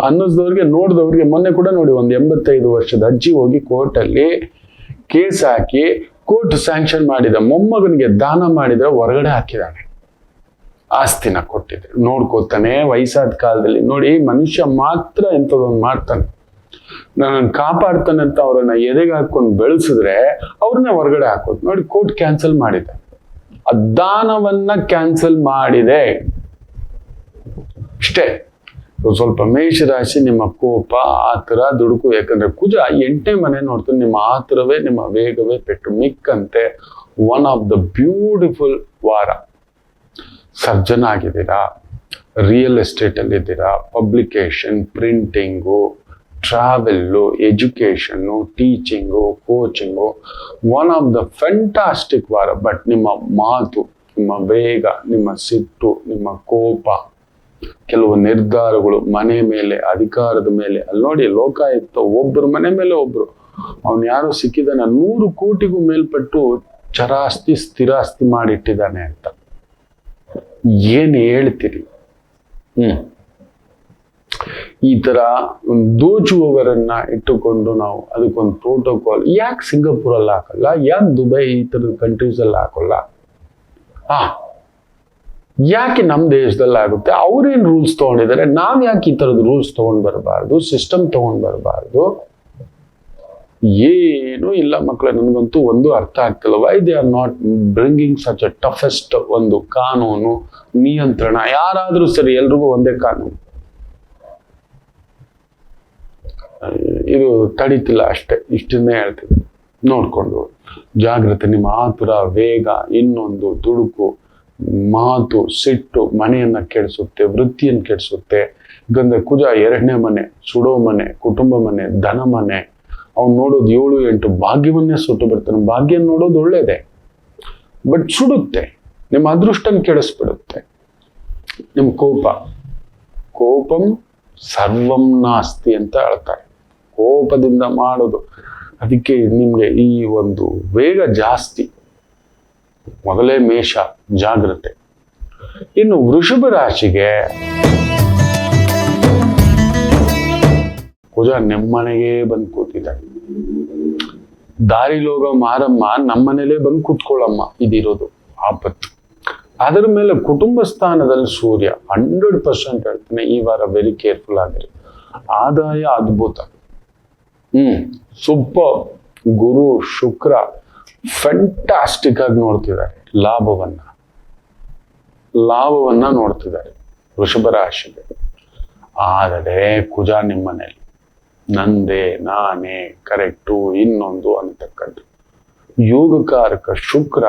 ಅನ್ನಿಸ್ದವ್ರಿಗೆ ನೋಡಿದವ್ರಿಗೆ, ಮೊನ್ನೆ ಕೂಡ ನೋಡಿ, ಒಂದು 85 ವರ್ಷದ ಅಜ್ಜಿ ಹೋಗಿ ಕೋರ್ಟಲ್ಲಿ ಕೇಸ್ ಹಾಕಿ ಕೋರ್ಟ್ ಸ್ಯಾಂಕ್ಷನ್ ಮಾಡಿದ ಮೊಮ್ಮಗನಿಗೆ ದಾನ ಮಾಡಿದ್ರೆ ಹೊರಗಡೆ ಹಾಕಿದಾನೆ. ಆಸ್ತಿನ ಕೊಟ್ಟಿದ್ರೆ ನೋಡ್ಕೋತಾನೆ. ವಯಸ್ಸಾದ ಕಾಲದಲ್ಲಿ ನೋಡಿ, ಮನುಷ್ಯ ಮಾತ್ರ ಎಂಥದೊಂದು ಮಾಡ್ತಾನೆ. ನನ್ನ ಕಾಪಾಡ್ತಾನೆ ಅಂತ ಅವ್ರನ್ನ ಎದೆಗೆ ಹಾಕೊಂಡು ಬೆಳೆಸಿದ್ರೆ ಅವ್ರನ್ನ ಹೊರಗಡೆ ಹಾಕೋದು. ನೋಡಿ, ಕೋರ್ಟ್ ಕ್ಯಾನ್ಸಲ್ ಮಾಡಿದೆ, ಆ ದಾನವನ್ನ ಕ್ಯಾನ್ಸಲ್ ಮಾಡಿದೆ. ಇಷ್ಟೇ. ಸ್ವಲ್ಪ ಮೇಷರಾಶಿ, ನಿಮ್ಮ ಕೋಪ, ಆತರ, ದುಡುಕು. ಯಾಕಂದ್ರೆ ಕುಜ 8ನೇ ಮನೆ ನೋಡ್ತಾನೆ. ನಿಮ್ಮ ಆತರವೇ, ನಿಮ್ಮ ವೇಗವೇ ಪೆಟ್ಟು. ಮಿಕ್ಕಂತೆ ಒನ್ ಆಫ್ ದ ಬ್ಯೂಟಿಫುಲ್ ವಾರ. ಸರ್ಜನ್ ಆಗಿದ್ದೀರಾ, ರಿಯಲ್ ಎಸ್ಟೇಟ್ ಅಲ್ಲಿ ಇದ್ದೀರಾ, publication, printing, travel, education, teaching, coaching, one of the fantastic ವಾರ. ಬಟ್ ನಿಮ್ಮ ಮಾತು, ನಿಮ್ಮ ವೇಗ, ನಿಮ್ಮ ಸಿಟ್ಟು, ನಿಮ್ಮ ಕೋಪ, ಕೆಲವು ನಿರ್ಧಾರಗಳು, ಮನೆ ಮೇಲೆ, ಅಧಿಕಾರದ ಮೇಲೆ, ಅಲ್ಲಿ ನೋಡಿ ಲೋಕಾಯುಕ್ತ ಒಬ್ರು ಮನೆ ಮೇಲೆ ಒಬ್ರು, ಅವನು ಯಾರೋ ಸಿಕ್ಕಿದಾನೆ 100 ಕೋಟಿಗೂ ಮೇಲ್ಪಟ್ಟು ಚರಾಸ್ತಿ ಸ್ಥಿರಾಸ್ತಿ ಮಾಡಿಟ್ಟಿದ್ದಾನೆ ಅಂತ. ಏನ್ ಹೇಳ್ತೀರಿ? ಈ ತರ ದೋಚುವವರನ್ನ ಇಟ್ಟುಕೊಂಡು ನಾವು ಅದಕ್ಕೊಂದು ಪ್ರೋಟೋಕಾಲ್ ಯಾಕೆ ಸಿಂಗಾಪುರ್ ಅಲ್ಲಿ ಹಾಕಲ್ಲ, ಯಾಕೆ ದುಬೈ ಈ ತರದ ಕಂಟ್ರೀಸ್ ಅಲ್ಲಿ ಹಾಕಲ್ಲ? ಯಾಕೆ ನಮ್ಮ ದೇಶದಲ್ಲಿ ಆಗುತ್ತೆ? ಅವ್ರೇನ್ ರೂಲ್ಸ್ ತಗೊಂಡಿದ್ದಾರೆ, ನಾವ್ ಯಾಕೆ ಈ ತರದ ರೂಲ್ಸ್ ತಗೊಂಡ್ ಬರಬಾರ್ದು, ಸಿಸ್ಟಮ್ ತಗೊಂಡ್ ಬರಬಾರ್ದು? ಏನೂ ಇಲ್ಲ ಮಕ್ಕಳೇ, ನನಗಂತೂ ಒಂದು ಅರ್ಥ ಆಗ್ತಿಲ್ಲ. Why they are not bringing such a toughest ಒಂದು ಕಾನೂನು ನಿಯಂತ್ರಣ. ಯಾರಾದ್ರೂ ಸರಿ, ಎಲ್ರಿಗೂ ಒಂದೇ ಕಾನೂನು, ಇದು ತಡೀತಿಲ್ಲ ಅಷ್ಟೇ. ಇಷ್ಟನ್ನೇ ಹೇಳ್ತೀನಿ, ನೋಡ್ಕೊಂಡು ಜಾಗ್ರತೆ. ನಿಮ್ಮ ಆತುರ, ವೇಗ, ಇನ್ನೊಂದು ದುಡುಕು, ಮಾತು, ಸಿಟ್ಟು ಮನೆಯನ್ನ ಕೆಡಿಸುತ್ತೆ, ವೃತ್ತಿಯನ್ನು ಕೆಡಿಸುತ್ತೆ. ಗಂಧ ಕುಜ 2ನೇ ಮನೆ, ಸುಡೋ ಮನೆ, ಕುಟುಂಬ ಮನೆ, ಧನ ಮನೆ. ಅವ್ನು ನೋಡೋದು 7-8 ಭಾಗ್ಯವನ್ನೇ ಸುಟ್ಟು ಬಿಡ್ತಾನೆ. ಭಾಗ್ಯ ನೋಡೋದು ಒಳ್ಳೇದೇ, ಬಟ್ ಸುಡುತ್ತೆ, ನಿಮ್ಮ ಅದೃಷ್ಟನ ಕೆಡಿಸ್ಬಿಡುತ್ತೆ. ನಿಮ್ಮ ಕೋಪಂ ಸರ್ವಂ ನಾಸ್ತಿ ಅಂತ ಹೇಳ್ತಾರೆ. ಕೋಪದಿಂದ ಮಾಡೋದು, ಅದಕ್ಕೆ ನಿಮ್ಗೆ ಈ ಒಂದು ವೇಗ ಜಾಸ್ತಿ. ಮೊದಲೇ ಮೇಷ, ಜಾಗ್ರತೆ. ಇನ್ನು ವೃಷಭ ರಾಶಿಗೆ ಕುಜ ನಿಮ್ಮನೆಗೆ ಬಂದು ಕೂತಿದ್ದಾನೆ. ದಾರಿಲೋಗ ಮಾರಮ್ಮ, ನಮ್ಮನೇಲೇ ಬಂದು ಕೂತ್ಕೊಳ್ಳಮ್ಮ, ಇದಿರೋದು ಆಪತ್ತು. ಅದರ ಮೇಲೆ ಕುಟುಂಬ ಸ್ಥಾನದಲ್ಲಿ ಸೂರ್ಯ 100% ಹೇಳ್ತಾನೆ. ಈ ವಾರ ವೆರಿ ಕೇರ್ಫುಲ್ ಆಗಿರಿ. ಆದಾಯ ಅದ್ಭುತ, ಸೂಪರ್. ಗುರು ಶುಕ್ರ ಫ್ಯಾಂಟಾಸ್ಟಿಕ್ ಆಗಿ ನೋಡ್ತಿದ್ದಾರೆ, ಲಾಭವನ್ನ ನೋಡ್ತಿದ್ದಾರೆ ವೃಷಭ ರಾಶಿಗೆ. ಆದರೆ ಕುಜ ನಿಮ್ಮನೇಲಿ ನಂದೇ, ನಾನೇ ಕರೆಕ್ಟು, ಇನ್ನೊಂದು ಅನ್ನತಕ್ಕದ್ದು. ಯೋಗಕಾರಕ ಶುಕ್ರ,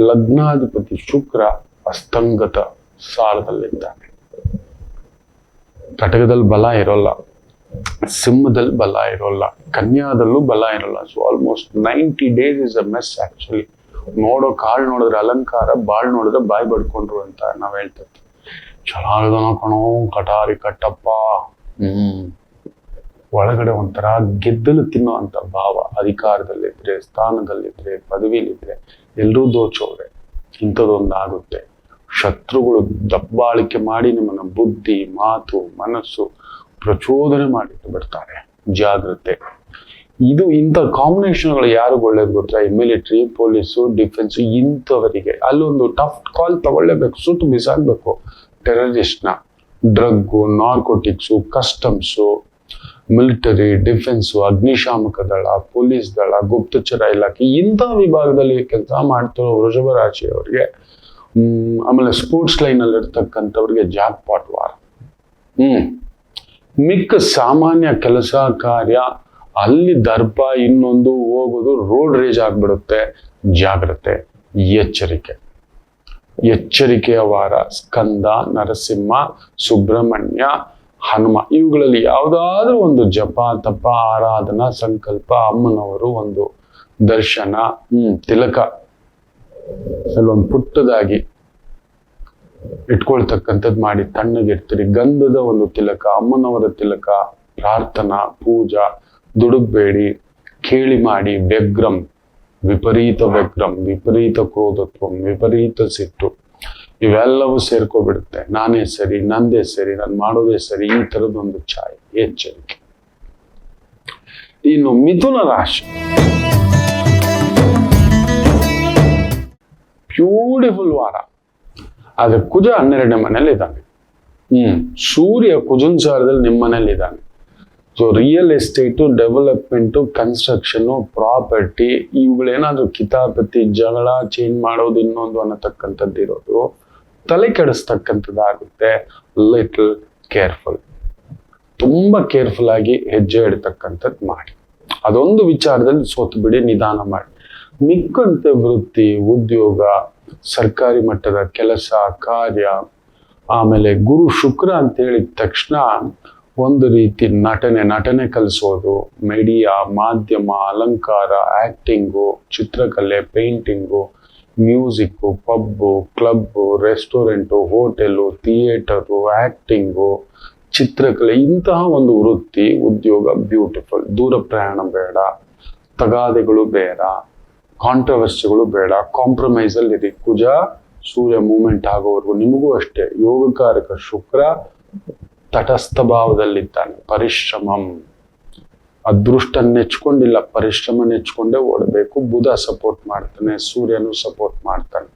ಲಗ್ನಾಧಿಪತಿ ಶುಕ್ರ ಅಸ್ತಂಗತ ಸಾಲದಲ್ಲಿದ್ದಾನೆ. ಕಟಕದಲ್ಲಿ ಬಲ ಇರೋಲ್ಲ, ಸಿಂಹದಲ್ಲಿ ಬಲ ಇರೋಲ್ಲ, ಕನ್ಯಾದಲ್ಲೂ ಬಲ ಇರೋಲ್ಲ. So almost 90 days is a mess actually. ನೋಡೋ ಕಾಳು ನೋಡಿದ್ರೆ ಅಲಂಕಾರ, ಬಾಳ್ ನೋಡಿದ್ರೆ ಬಾಯಿ ಬಡ್ಕೊಂಡ್ರು ಅಂತ ನಾವ್ ಹೇಳ್ತಿರ್ತೀವಿ. ಚೆನ್ನಾಗಿದನ ಕಣೋ ಕಟಾರಿ ಕಟ್ಟಪ್ಪ. ಒಳಗಡೆ ಒಂಥರ ಗೆದ್ದಲು ತಿನ್ನೋ ಅಂತ ಭಾವ. ಅಧಿಕಾರದಲ್ಲಿದ್ರೆ, ಸ್ಥಾನದಲ್ಲಿದ್ರೆ, ಪದವಿಲಿದ್ರೆ ಎಲ್ಲರೂ ದೋಚೋರೆ. ಇಂಥದ್ದೊಂದಾಗುತ್ತೆ. ಶತ್ರುಗಳು ದಬ್ಬಾಳಿಕೆ ಮಾಡಿ ನಿಮ್ಮನ್ನ ಬುದ್ಧಿ, ಮಾತು, ಮನಸ್ಸು ಪ್ರಚೋದನೆ ಮಾಡಿಟ್ಟು ಬಿಡ್ತಾರೆ. ಜಾಗ್ರತೆ. ಇಂಥ ಕಾಂಬಿನೇಷನ್ಗಳು ಯಾರಿಗೂ ಒಳ್ಳೇದು ಗೊತ್ತಾ? ಮಿಲಿಟರಿ, ಪೊಲೀಸು, ಡಿಫೆನ್ಸ್, ಇಂಥವರಿಗೆ ಅಲ್ಲೊಂದು ಟಫ್ ಕಾಲ್ ತಗೊಳ್ಳೇಬೇಕು, ಸುಟ್ಟು ಬಿಸಾಕ್ಬೇಕು. ಟೆರರಿಸ್ಟ್ನ, ಡ್ರಗ್ಗು, ನಾರ್ಕೋಟಿಕ್ಸು, ಕಸ್ಟಮ್ಸು, ಮಿಲಿಟರಿ, ಡಿಫೆನ್ಸು, ಅಗ್ನಿಶಾಮಕ ದಳ, ಪೊಲೀಸ್ ದಳ, ಗುಪ್ತಚರ ಇಲಾಖೆ, ಇಂಥ ವಿಭಾಗದಲ್ಲಿ ಕೆಲಸ ಮಾಡ್ತಿರೋ ವೃಷಭ ರಾಶಿಯವರಿಗೆ, ಆಮೇಲೆ ಸ್ಪೋರ್ಟ್ಸ್ ಲೈನ್ ಅಲ್ಲಿ ಇರ್ತಕ್ಕಂಥವ್ರಿಗೆ ಜಾಕ್ ಪಾಟ್ ವಾರ. ಮಿಕ್ಕ ಸಾಮಾನ್ಯ ಕೆಲಸ ಕಾರ್ಯ ಅಲ್ಲಿ ದರ್ಪ, ಇನ್ನೊಂದು ಹೋಗೋದು, ರೋಡ್ ರೇಜ್ ಆಗ್ಬಿಡುತ್ತೆ. ಜಾಗ್ರತೆ, ಎಚ್ಚರಿಕೆಯ ವಾರ. ಸ್ಕಂದ, ನರಸಿಂಹ, ಸುಬ್ರಹ್ಮಣ್ಯ, ಹನುಮ, ಇವುಗಳಲ್ಲಿ ಯಾವುದಾದ್ರೂ ಒಂದು ಜಪ, ತಪ, ಆರಾಧನಾ, ಸಂಕಲ್ಪ, ಅಮ್ಮನವರು ಒಂದು ದರ್ಶನ, ತಿಲಕ ಅಲ್ಲೊಂದು ಪುಟ್ಟದಾಗಿ ಇಟ್ಕೊಳ್ತಕ್ಕಂಥದ್ದು ಮಾಡಿ ತಣ್ಣಗಿರ್ತೀರಿ. ಗಂಧದ ಒಂದು ತಿಲಕ, ಅಮ್ಮನವರ ತಿಲಕ, ಪ್ರಾರ್ಥನಾ, ಪೂಜಾ, ದುಡುಕ್ಬೇಡಿ, ಕೇಳಿ ಮಾಡಿ. ವ್ಯಗ್ರಂ, ವಿಪರೀತ ವ್ಯಗ್ರಂ, ವಿಪರೀತ ಕ್ರೋಧತ್ವ, ವಿಪರೀತ ಸಿಟ್ಟು, ಇವೆಲ್ಲವೂ ಸೇರ್ಕೊಬಿಡುತ್ತೆ. ನಾನೇ ಸರಿ, ನಂದೇ ಸರಿ, ನಾನು ಮಾಡೋದೇ ಸರಿ, ಈ ತರದೊಂದು ಛಾಯೆ. ಎಚ್ಚರಿಕೆ. ಇನ್ನು ಮಿಥುನ ರಾಶಿ, ಬ್ಯೂಟಿಫುಲ್ ವಾರ. ಆದ್ರೆ ಕುಜ 12ನೇ ಮನೇಲಿ ಇದ್ದಾನೆ. ಸೂರ್ಯ ಕುಜನ್ ಸಾರದಲ್ಲಿ ನಿಮ್ಮ ಮನೇಲಿ ಇದ್ದಾನೆ. So real estate, development, construction, property, ಇವುಗಳೇನಾದ್ರೂ ಕಿತಾಪತಿ, ಜಗಳ, ಚೇಂಜ್ ಮಾಡೋದು, ಇನ್ನೊಂದು ಅನ್ನತಕ್ಕಂಥದ್ದು ಇರೋದು, ತಲೆ ಕೆಡಿಸ್ತಕ್ಕಂಥದ್ದಾಗುತ್ತೆ. ಲಿಟಲ್ ಕೇರ್ಫುಲ್, ತುಂಬಾ ಕೇರ್ಫುಲ್ ಆಗಿ ಹೆಜ್ಜೆ ಇಡ್ತಕ್ಕಂಥದ್ದು ಮಾಡಿ. ಅದೊಂದು ವಿಚಾರದಲ್ಲಿ ಸೋತು ಬಿಡಿ, ನಿಧಾನ ಮಾಡಿ. ಮಿಕ್ಕಂತೆ ವೃತ್ತಿ, ಉದ್ಯೋಗ, ಸರ್ಕಾರಿ ಮಟ್ಟದ ಕೆಲಸ ಕಾರ್ಯ, ಆಮೇಲೆ ಗುರು ಶುಕ್ರ ಅಂತ ಹೇಳಿದ ತಕ್ಷಣ ಒಂದು ರೀತಿ ನಟನೆ ಕಲಿಸೋದು, ಮೀಡಿಯಾ, ಮಾಧ್ಯಮ, ಅಲಂಕಾರ, ಆಕ್ಟಿಂಗು, ಚಿತ್ರಕಲೆ, painting, music, pub, club, restaurant, hotel, theatre, acting, ಚಿತ್ರಕಲೆ, ಇಂತಹ ಒಂದು ವೃತ್ತಿ, ಉದ್ಯೋಗ ಬ್ಯೂಟಿಫುಲ್. ದೂರ ಪ್ರಯಾಣ ಬೇಡ, ತಗಾದೆಗಳು ಬೇಡ, ಕಾಂಟ್ರವರ್ಸಿಗಳು ಬೇಡ, ಕಾಂಪ್ರಮೈಸ್ ಅಲ್ಲಿ ಇರಿ. ಕುಜ ಸೂರ್ಯ ಮೂವ್ಮೆಂಟ್ ಆಗೋವರೆಗೂ ನಿಮಗೂ ಅಷ್ಟೇ. ಯೋಗಕಾರಕ ಶುಕ್ರ ತಟಸ್ಥ ಭಾವದಲ್ಲಿದ್ದಾನೆ. ಪರಿಶ್ರಮಂ, ಅದೃಷ್ಟ ನೆಚ್ಕೊಂಡಿಲ್ಲ, ಪರಿಶ್ರಮ ನೆಚ್ಕೊಂಡೇ ಓಡಬೇಕು. ಬುಧ ಸಪೋರ್ಟ್ ಮಾಡ್ತಾನೆ, ಸೂರ್ಯನು ಸಪೋರ್ಟ್ ಮಾಡ್ತಾನೆ.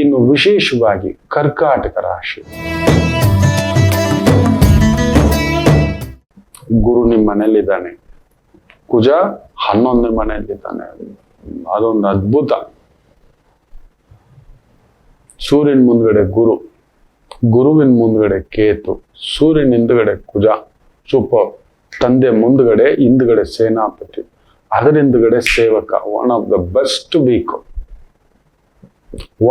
ಇನ್ನು ವಿಶೇಷವಾಗಿ ಕರ್ಕಾಟಕ ರಾಶಿ, ಗುರು ನಿಮ್ಮ ಮನೆಯಲ್ಲಿದ್ದಾನೆ, ಕುಜ 11ನೇ ಮನೆಯಲ್ಲಿದ್ದಾನೆ. ಅದೊಂದು ಅದ್ಭುತ. ಸೂರ್ಯನ ಮುಂದ್ಗಡೆ ಗುರು, ಗುರುವಿನ ಮುಂದ್ಗಡೆ ಕೇತು, ಸೂರ್ಯನ ಹಿಂದ್ಗಡೆ ಕುಜ, ಸೂಪರ್. ತಂದೆ ಮುಂದ್ಗಡೆ, ಹಿಂದ್ಗಡೆ ಸೇನಾಪತಿ, ಅದರ ಹಿಂದ್ಗಡೆ ಸೇವಕ. One of the best week,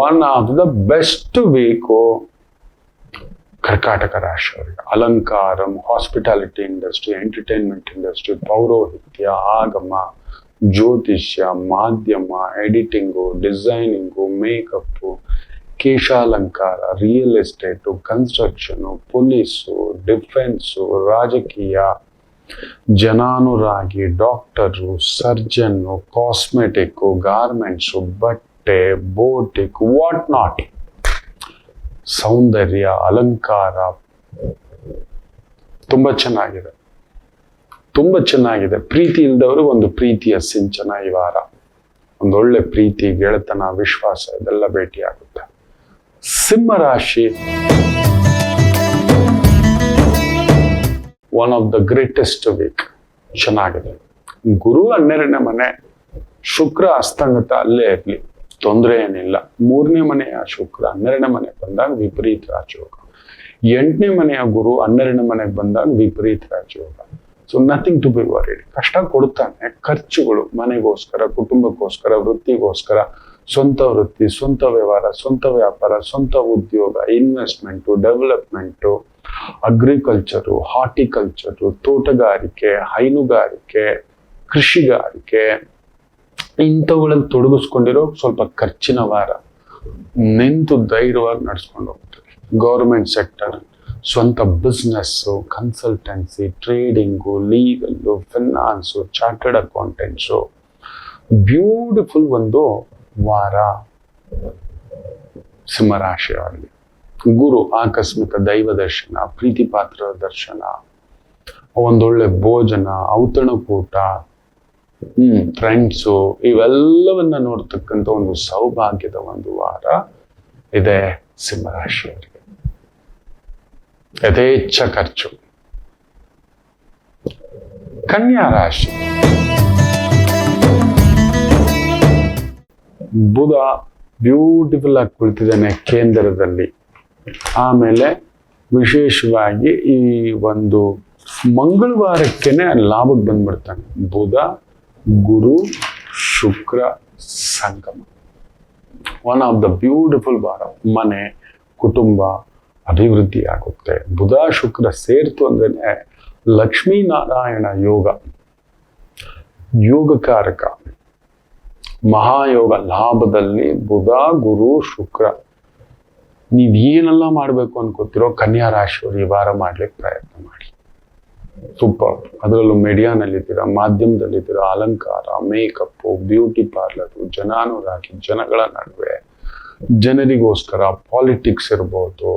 one of the best week ಕರ್ಕಾಟಕ ರಾಶಿಯವರಿಗೆ. ಅಲಂಕಾರಂ, ಹಾಸ್ಪಿಟಾಲಿಟಿ ಇಂಡಸ್ಟ್ರಿ, ಎಂಟರ್ಟೈನ್ಮೆಂಟ್ ಇಂಡಸ್ಟ್ರಿ, ಪೌರೋಹಿತ್ಯ, ಆಗಮ, ಜ್ಯೋತಿಷ್ಯ, ಮಾಧ್ಯಮ, ಎಡಿಟಿಂಗು, ಡಿಸೈನಿಂಗು, ಮೇಕಪ್ಪು, ಕೇಶಾಲಂಕಾರ, real estate, construction, police, defence, ರಾಜಕೀಯ, ಜನಾನುರಾಗಿ, ಡಾಕ್ಟರು, ಸರ್ಜನ್ನು, ಕಾಸ್ಮೆಟಿಕ್ಕು, ಗಾರ್ಮೆಂಟ್ಸು, ಬಟ್ಟೆ, ಬೋಟಿಕ್, ವಾಟ್ ನಾಟ್, ಸೌಂದರ್ಯ, ಅಲಂಕಾರ, ತುಂಬಾ ಚೆನ್ನಾಗಿದೆ, ತುಂಬಾ ಚೆನ್ನಾಗಿದೆ. ಪ್ರೀತಿ ಇಲ್ದವ್ರಿಗೆ ಒಂದು ಪ್ರೀತಿಯ ಸಿಂಚನ ಈ ವಾರ. ಒಂದೊಳ್ಳೆ ಪ್ರೀತಿ, ಗೆಳೆತನ, ವಿಶ್ವಾಸ ಇದೆಲ್ಲ ಭೇಟಿಯಾಗುತ್ತೆ. ಸಿಂಹ ರಾಶಿ, one of the greatest week, ಚೆನ್ನಾಗಿದೆ. ಗುರು 12ನೇ ಮನೆ, ಶುಕ್ರ ಅಸ್ತಂಗತ ಅಲ್ಲೇ ಇರ್ಲಿ, ತೊಂದರೆ ಏನಿಲ್ಲ. 3ನೇ ಮನೆಯ ಶುಕ್ರ 12ನೇ ಮನೆಗೆ ಬಂದಾಗ ವಿಪರೀತ ರಾಜಯೋಗ. 8ನೇ ಮನೆಯ ಗುರು 12ನೇ ಮನೆಗೆ ಬಂದಾಗ ವಿಪರೀತ ರಾಜಯೋಗ. So nothing to be worried. ಕಷ್ಟ ಕೊಡ್ತಾನೆ, ಖರ್ಚುಗಳು ಮನೆಗೋಸ್ಕರ, ಕುಟುಂಬಕ್ಕೋಸ್ಕರ, ವೃತ್ತಿಗೋಸ್ಕರ, ಸ್ವಂತ ವೃತ್ತಿ, ಸ್ವಂತ ವ್ಯವಹಾರ, ಸ್ವಂತ ವ್ಯಾಪಾರ, ಸ್ವಂತ ಉದ್ಯೋಗ, ಇನ್ವೆಸ್ಟ್ಮೆಂಟು, ಡೆವಲಪ್ಮೆಂಟು, ಅಗ್ರಿಕಲ್ಚರು, ಹಾರ್ಟಿಕಲ್ಚರು, ತೋಟಗಾರಿಕೆ, ಹೈನುಗಾರಿಕೆ, ಕೃಷಿಗಾರಿಕೆ, ಇಂಥವುಗಳಲ್ಲಿ ತೊಡಗಿಸ್ಕೊಂಡಿರೋ ಸ್ವಲ್ಪ ಖರ್ಚಿನ ವಾರ. ನಿಂತು ಧೈರ್ಯವಾಗಿ ನಡ್ಸ್ಕೊಂಡು ಹೋಗ್ತಾರೆ. ಗೌರ್ಮೆಂಟ್ ಸೆಕ್ಟರ್, ಸ್ವಂತ business, consultancy, trading, legal, finance, chartered accountants, beautiful ಒಂದು ವಾರ ಸಿಂಹರಾಶಿಯವರಿಗೆ. ಗುರು ಆಕಸ್ಮಿಕ ದೈವ ದರ್ಶನ, ಪ್ರೀತಿ ಪಾತ್ರ ದರ್ಶನ, ಒಂದೊಳ್ಳೆ ಭೋಜನ, ಔತಣಕೂಟ, ಫ್ರೆಂಡ್ಸು, ಇವೆಲ್ಲವನ್ನ ನೋಡ್ತಕ್ಕಂಥ ಒಂದು ಸೌಭಾಗ್ಯದ ಒಂದು ವಾರ ಇದೆ ಸಿಂಹರಾಶಿಯವರಿಗೆ. ಯಥೇಚ್ಛ ಖರ್ಚು. ಕನ್ಯಾ ರಾಶಿ, ಬುಧ ಬ್ಯೂಟಿಫುಲ್ ಆಗಿ ಕುಳಿತಿದ್ದಾನೆ ಕೇಂದ್ರದಲ್ಲಿ. ಆಮೇಲೆ ವಿಶೇಷವಾಗಿ ಈ ಒಂದು ಮಂಗಳವಾರಕ್ಕೆನೆ ಲಾಭಕ್ಕೆ ಬಂದ್ಬಿಡ್ತಾನೆ. ಬುಧ ಗುರು ಶುಕ್ರ ಸಂಗಮ, ಒನ್ ಆಫ್ ದ ಬ್ಯೂಟಿಫುಲ್ ವಾರ. ಮನೆ, ಕುಟುಂಬ ಅಭಿವೃದ್ಧಿ ಆಗುತ್ತೆ. ಬುಧ ಶುಕ್ರ ಸೇರ್ತು ಅಂದ್ರೆ ಲಕ್ಷ್ಮೀನಾರಾಯಣ ಯೋಗ, ಯೋಗಕಾರಕ, ಮಹಾಯೋಗ. ಲಾಭದಲ್ಲಿ ಬುಧ ಗುರು ಶುಕ್ರ. ನೀವ್ ಏನೆಲ್ಲ ಮಾಡ್ಬೇಕು ಅನ್ಕೋತಿರೋ ಕನ್ಯಾ ರಾಶಿಯವರು ಈ ವಾರ ಮಾಡ್ಲಿಕ್ಕೆ ಪ್ರಯತ್ನ ಮಾಡಿ. ಸೂಪರ್. ಅದರಲ್ಲೂ ಮೀಡಿಯಾನಲ್ಲಿದ್ದೀರಾ, ಮಾಧ್ಯಮದಲ್ಲಿದ್ದೀರಾ, ಅಲಂಕಾರ, ಮೇಕಪ್ಪು, ಬ್ಯೂಟಿ ಪಾರ್ಲರು, ಜನಾನುರಾಗಿ, ಜನಗಳ ನಡುವೆ, ಜನರಿಗೋಸ್ಕರ, ಪಾಲಿಟಿಕ್ಸ್ ಇರ್ಬೋದು.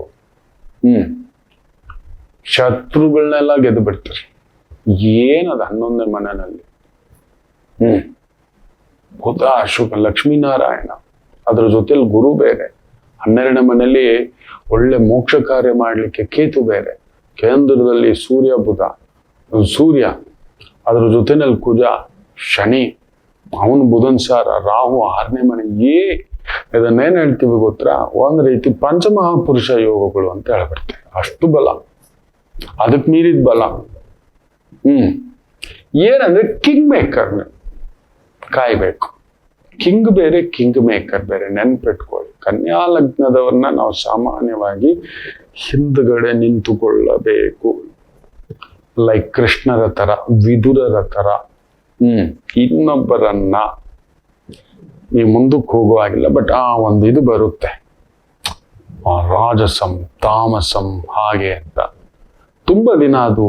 ಶತ್ರುಗಳನ್ನೆಲ್ಲ ಗೆದ್ದು ಬಿಡ್ತಾರೆ. ಏನದು 11ನೇ ಮನೆಯಲ್ಲಿ. ಬುಧ ಶುಕ್ರ ಲಕ್ಷ್ಮೀನಾರಾಯಣ, ಅದ್ರ ಜೊತೆಲಿ ಗುರು ಬೇರೆ. 12ನೇ ಮನೆಯಲ್ಲಿ ಒಳ್ಳೆ ಮೋಕ್ಷ ಕಾರ್ಯ ಮಾಡ್ಲಿಕ್ಕೆ ಕೇತು ಬೇರೆ. ಕೇಂದ್ರದಲ್ಲಿ ಸೂರ್ಯ ಬುಧ, ಸೂರ್ಯ ಅದ್ರ ಜೊತೆನಲ್ಲಿ ಕುಜ, ಶನಿ, ಅವನು ಬುಧನ್ ಸಾರ, ರಾಹು 6ನೇ ಮನೆ. ಇದನ್ನೇನ್ ಹೇಳ್ತೀವಿ ಗೊತ್ತಾ? ಒಂದ್ ರೀತಿ ಪಂಚಮಹಾಪುರುಷ ಯೋಗಗಳು ಅಂತ ಹೇಳ್ಬಿಡ್ತಾರೆ. ಅಷ್ಟು ಬಲ, ಅದಕ್ ಮೀರಿದ ಬಲ. ಏನಂದ್ರೆ ಕಿಂಗ್ ಮೇಕರ್ ಕಾಯ್ಬೇಕು. ಕಿಂಗ್ ಬೇರೆ, ಕಿಂಗ್ ಮೇಕರ್ ಬೇರೆ. ನೆನ್ಪಿಟ್ಕೊಳ್ಳಿ. ಕನ್ಯಾ ಲಗ್ನದವನ್ನ ನಾವು ಸಾಮಾನ್ಯವಾಗಿ ಹಿಂದ್ಗಡೆ ನಿಂತುಕೊಳ್ಳಬೇಕು. ಲೈಕ್ ಕೃಷ್ಣರ ತರ, ವಿದುರರ ತರ ಇನ್ನೊಬ್ಬರನ್ನ ನೀವು ಮುಂದಕ್ಕೆ ಹೋಗುವಾಗಿಲ್ಲ, ಬಟ್ ಆ ಒಂದು ಇದು ಬರುತ್ತೆ, ರಾಜಸಂ ತಾಮಸಂ ಹಾಗೆ ಅಂತ. ತುಂಬಾ ದಿನ ಅದು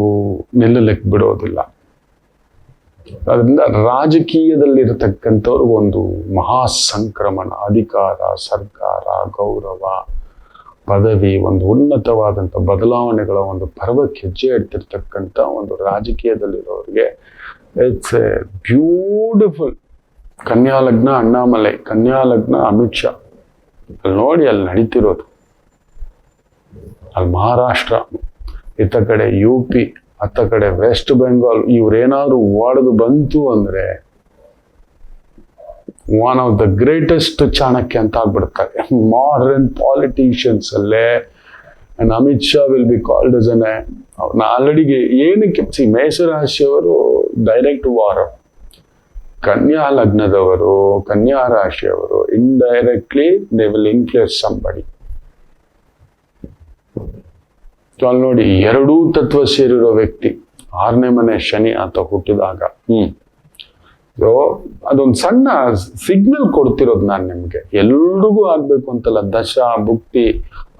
ನಿಲ್ಲಲಿಕ್ಕೆ ಬಿಡೋದಿಲ್ಲ. ಅದರಿಂದ ರಾಜಕೀಯದಲ್ಲಿರತಕ್ಕಂಥವ್ರಿಗೆ ಒಂದು ಮಹಾ ಸಂಕ್ರಮಣ, ಅಧಿಕಾರ, ಸರ್ಕಾರ, ಗೌರವ, ಪದವಿ, ಒಂದು ಉನ್ನತವಾದಂಥ ಬದಲಾವಣೆಗಳ ಒಂದು ಪರ್ವಕ್ಕೆ ಹೆಜ್ಜೆ ಇಡ್ತಿರ್ತಕ್ಕಂಥ ಒಂದು ರಾಜಕೀಯದಲ್ಲಿರೋರಿಗೆ ಇಟ್ಸ್ ಎ ಬ್ಯೂಟಿಫುಲ್. ಕನ್ಯಾ ಲಗ್ನ ಅಣ್ಣಾಮಲೈ, ಕನ್ಯಾ ಲಗ್ನ ಅಮಿತ್ ಶಾ, ಅಲ್ಲಿ ನೋಡಿ ಅಲ್ಲಿ ನಡೀತಿರೋದು. ಅಲ್ಲಿ ಮಹಾರಾಷ್ಟ್ರ, ಇತ್ತ ಕಡೆ UP, ಅತ್ತ ಕಡೆ ವೆಸ್ಟ್ ಬೆಂಗಾಲ್, ಇವ್ರೇನಾದ್ರು ಒಡೆದು ಬಂತು ಅಂದ್ರೆ one of the greatest Chanakya ಅಂತ ಆಗ್ಬಿಡ್ತಾರೆ ಮಾಡರ್ನ್ ಪಾಲಿಟಿಷಿಯನ್ಸ್ ಅಲ್ಲೇ. And Amit Shah will be called as ಅನ್, ಅವ್ರನ್ನ ಆಲ್ರೆಡಿ ಏನಕ್ಕೆ ಮೇಷರಾಶಿಯವರು ಡೈರೆಕ್ಟ್ ವಾರ್, ಕನ್ಯಾ ಲಗ್ನದವರು, ಕನ್ಯಾ ರಾಶಿಯವರು indirectly they will influence somebody. ಅಲ್ಲಿ ನೋಡಿ, ಎರಡೂ ತತ್ವ ಸೇರಿರೋ ವ್ಯಕ್ತಿ, 6ನೇ ಮನೆ ಶನಿ ಆತ ಹುಟ್ಟಿದಾಗ. ಸೊ ಅದೊಂದು ಸಣ್ಣ ಸಿಗ್ನಲ್ ಕೊಡ್ತಿರೋದು ನಾನು ನಿಮ್ಗೆ, ಎಲ್ರಿಗೂ ಆಗ್ಬೇಕು ಅಂತಲ್ಲ. ದಶ ಭುಕ್ತಿ,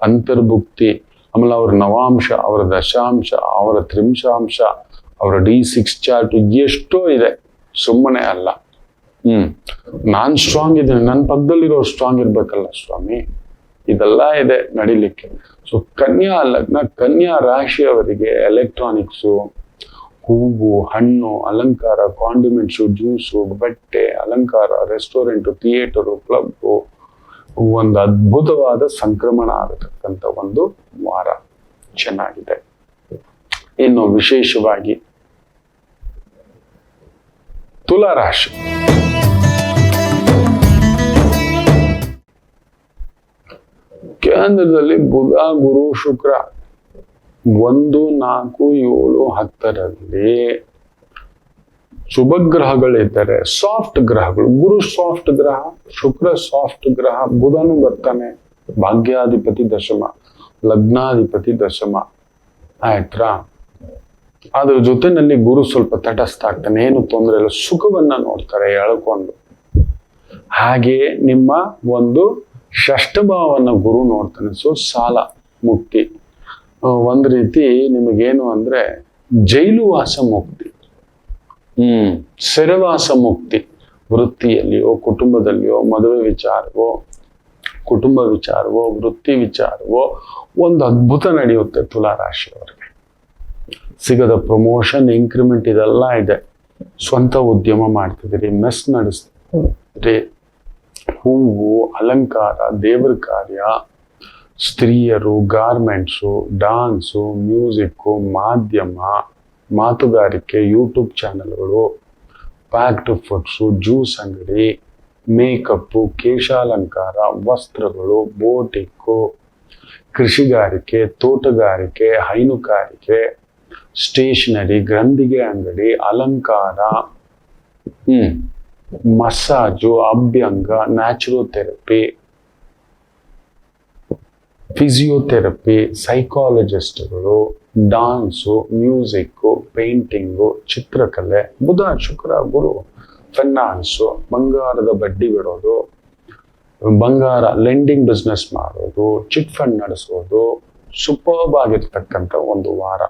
ಅಂತರ್ಭುಕ್ತಿ, ಆಮೇಲೆ ಅವ್ರ ನವಾಂಶ, ಅವರ ದಶಾಂಶ, ಅವರ ತ್ರಿಂಶಾಂಶ, ಅವರ D6 ಚಾರ್ಟ್, ಎಷ್ಟೋ ಇದೆ, ಸುಮ್ಮನೆ ಅಲ್ಲ. ನಾನ್ ಸ್ಟ್ರಾಂಗ್ ಇದ್ದೀನಿ, ನನ್ನ ಪಕ್ಕದಲ್ಲಿರೋ ಸ್ಟ್ರಾಂಗ್ ಇರ್ಬೇಕಲ್ಲ ಸ್ವಾಮಿ, ಇದೆಲ್ಲ ಇದೆ ನಡಿಲಿಕ್ಕೆ. ಸೊ ಕನ್ಯಾ ಲಗ್ನ, ಕನ್ಯಾ ರಾಶಿಯವರಿಗೆ ಎಲೆಕ್ಟ್ರಾನಿಕ್ಸು, ಹೂವು, ಹಣ್ಣು, ಅಲಂಕಾರ, ಕಾಂಡಿಮೆಂಟ್ಸು, ಜ್ಯೂಸು, ಬಟ್ಟೆ, ಅಲಂಕಾರ, ರೆಸ್ಟೋರೆಂಟು, ಥಿಯೇಟರು, ಕ್ಲಬ್ಬು, ಒಂದು ಅದ್ಭುತವಾದ ಸಂಕ್ರಮಣ ಆಗತಕ್ಕಂಥ ಒಂದು ವಾರ ಚೆನ್ನಾಗಿದೆ. ಇನ್ನು ವಿಶೇಷವಾಗಿ ತುಲಾ ರಾಶಿ, ಕೇಂದ್ರದಲ್ಲಿ ಬುಧ, ಗುರು, ಶುಕ್ರ 1, 4, 7, 10ರಲ್ಲಿ ಶುಭ ಗ್ರಹಗಳಿದ್ದಾರೆ. ಸಾಫ್ಟ್ ಗ್ರಹಗಳು, ಗುರು ಸಾಫ್ಟ್ ಗ್ರಹ, ಶುಕ್ರ ಸಾಫ್ಟ್ ಗ್ರಹ, ಬುಧನು ಬರ್ತಾನೆ ಭಾಗ್ಯಾಧಿಪತಿ ದಶಮ, ಲಗ್ನಾಧಿಪತಿ ದಶಮ, ಆಯ್ತಾ. ಅದ್ರ ಜೊತೆನಲ್ಲಿ ಗುರು ಸ್ವಲ್ಪ ತಟಸ್ಥ ಆಗ್ತಾನೆ, ಏನು ತೊಂದರೆ ಇಲ್ಲ, ಸುಖವನ್ನ ನೋಡ್ತಾರೆ ಎಳ್ಕೊಂಡು. ಹಾಗೆ ನಿಮ್ಮ ಒಂದು ಷಷ್ಠಭಾವನ ಗುರು ನೋಡ್ತಾನೆ. ಸೊ ಸಾಲ ಮುಕ್ತಿ, ಒಂದ್ ರೀತಿ ನಿಮಗೇನು ಅಂದ್ರೆ ಜೈಲುವಾಸ ಮುಕ್ತಿ, ಸೆರೆವಾಸ ಮುಕ್ತಿ, ವೃತ್ತಿಯಲ್ಲಿಯೋ, ಕುಟುಂಬದಲ್ಲಿಯೋ, ಮದುವೆ ವಿಚಾರವೋ, ಕುಟುಂಬ ವಿಚಾರವೋ, ವೃತ್ತಿ ವಿಚಾರವೋ ಒಂದು ಅದ್ಭುತ ನಡೆಯುತ್ತೆ ತುಲಾ ರಾಶಿಯವರಿಗೆ. ಸಿಗದ ಪ್ರಮೋಷನ್, ಇನ್ಕ್ರಿಮೆಂಟ್ ಇದೆಲ್ಲ ಇದೆ. ಸ್ವಂತ ಉದ್ಯಮ ಮಾಡ್ತಿದ್ದೀರಿ, ಮೆಸ್ ನಡೆಸ್ತೀರಿ, ಹೂವು, ಅಲಂಕಾರ, ದೇವರ ಕಾರ್ಯ, ಸ್ತ್ರೀಯರು, ಗಾರ್ಮೆಂಟ್ಸು, ಡಾನ್ಸು, ಮ್ಯೂಸಿಕ್ಕು, ಮಾಧ್ಯಮ, ಮಾತುಗಾರಿಕೆ, ಯೂಟ್ಯೂಬ್ ಚಾನೆಲ್ಗಳು, ಪ್ಯಾಕ್ಡ್ ಫುಡ್ಸು, ಜ್ಯೂಸ್ ಅಂಗಡಿ, ಮೇಕಪ್ಪು, ಕೇಶಾಲಂಕಾರ, ವಸ್ತ್ರಗಳು, ಬೋಟಿಕ್ಕು, ಕೃಷಿಗಾರಿಕೆ, ತೋಟಗಾರಿಕೆ, ಹೈನುಗಾರಿಕೆ, ಸ್ಟೇಷನರಿ, ಗ್ರಂಥಿಗೆ ಅಂಗಡಿ, ಅಲಂಕಾರ, ಮಸಾಜು, ಅಭ್ಯಂಗ, ನ್ಯಾಚುರೋಥೆರಪಿ, ಫಿಸಿಯೋಥೆರಪಿ, ಸೈಕಾಲಜಿಸ್ಟ್ಗಳು, ಡಾನ್ಸು, ಮ್ಯೂಸಿಕ್ಕು, ಪೇಂಟಿಂಗು, ಚಿತ್ರಕಲೆ, ಬುಧ, ಶುಕ್ರ, ಗುರು, ಫೈನಾನ್ಸು, ಬಂಗಾರದ ಬಡ್ಡಿ ಬಿಡೋದು, ಬಂಗಾರ ಲೆಂಡಿಂಗ್ ಬಿಸ್ನೆಸ್ ಮಾಡೋದು, ಚಿಟ್ ಫಂಡ್ ನಡೆಸೋದು, ಸೂಪರ್ಬ್ ಆಗಿರ್ತಕ್ಕಂಥ ಒಂದು ವಾರ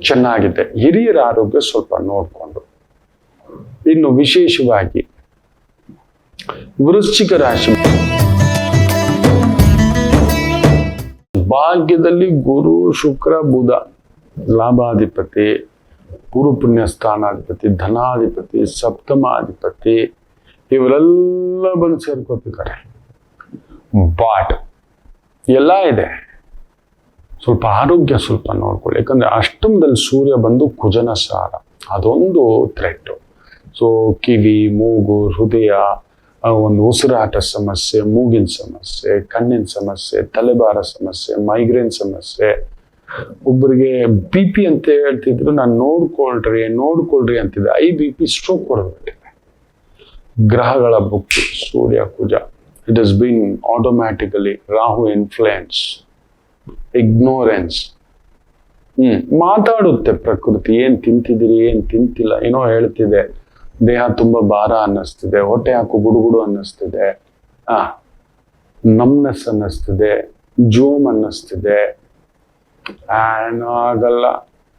ಚೆನ್ನಾಗಿದೆ. ಹಿರಿಯರ ಆರೋಗ್ಯ ಸ್ವಲ್ಪ ನೋಡಿಕೊಂಡು. ಇನ್ನು ವಿಶೇಷವಾಗಿ ವೃಶ್ಚಿಕ ರಾಶಿ, ಭಾಗ್ಯದಲ್ಲಿ ಗುರು, ಶುಕ್ರ, ಬುಧ, ಲಾಭಾಧಿಪತಿ, ಗುರು ಪುಣ್ಯ ಸ್ಥಾನಾಧಿಪತಿ, ಧನಾಧಿಪತಿ, ಸಪ್ತಮಾಧಿಪತಿ, ಇವರೆಲ್ಲ ಬಂದು ಸೇರ್ಕೋತಿದ್ದಾರೆ. ಬಾಟ್ ಎಲ್ಲ ಇದೆ, ಸ್ವಲ್ಪ ಆರೋಗ್ಯ ಸ್ವಲ್ಪ ನೋಡ್ಕೊಳ್ಳಿ. ಯಾಕಂದ್ರೆ ಅಷ್ಟಮದಲ್ಲಿ ಸೂರ್ಯ ಬಂದು ಕುಜನ ಸಾರ, ಅದೊಂದು ಥ್ರೆಟ್. ಸೊ ಕಿವಿ, ಮೂಗು, ಹೃದಯ, ಒಂದು ಉಸಿರಾಟ ಸಮಸ್ಯೆ, ಮೂಗಿನ ಸಮಸ್ಯೆ, ಕಣ್ಣಿನ ಸಮಸ್ಯೆ, ತಲೆಭಾರ ಸಮಸ್ಯೆ, ಮೈಗ್ರೇನ್ ಸಮಸ್ಯೆ. ಒಬ್ಬರಿಗೆ BP ಅಂತ ಹೇಳ್ತಿದ್ರು, ನಾನು ನೋಡ್ಕೊಳ್ರಿ ಅಂತಿದ್ದೆ. IBP, ಸ್ಟ್ರೋಕ್ ಹೊಡೆದ್ಬಿಟ್ಟಿದೆ. ಗ್ರಹಗಳ ಬುಕ್ತಿ, ಸೂರ್ಯ, ಕುಜ, it has been automatically Rahu influence, ignorance, ಮಾತಾಡುತ್ತೆ ಪ್ರಕೃತಿ. ಏನ್ ತಿಂತಿದ್ದೀರಿ, ಏನ್ ತಿಂತಿಲ್ಲ, ಏನೋ ಹೇಳ್ತಿದೆ. ದೇಹ ತುಂಬಾ ಭಾರ ಅನ್ನಿಸ್ತಿದೆ, ಹೊಟ್ಟೆ ಹಾಕು ಗುಡುಗುಡು ಅನ್ನಿಸ್ತಿದೆ, ನಮ್ನೆಸ್ ಅನ್ನಿಸ್ತಿದೆ, ಜೋಮ್ ಅನ್ನಿಸ್ತಿದೆ. ಏನೋ ಆಗಲ್ಲ,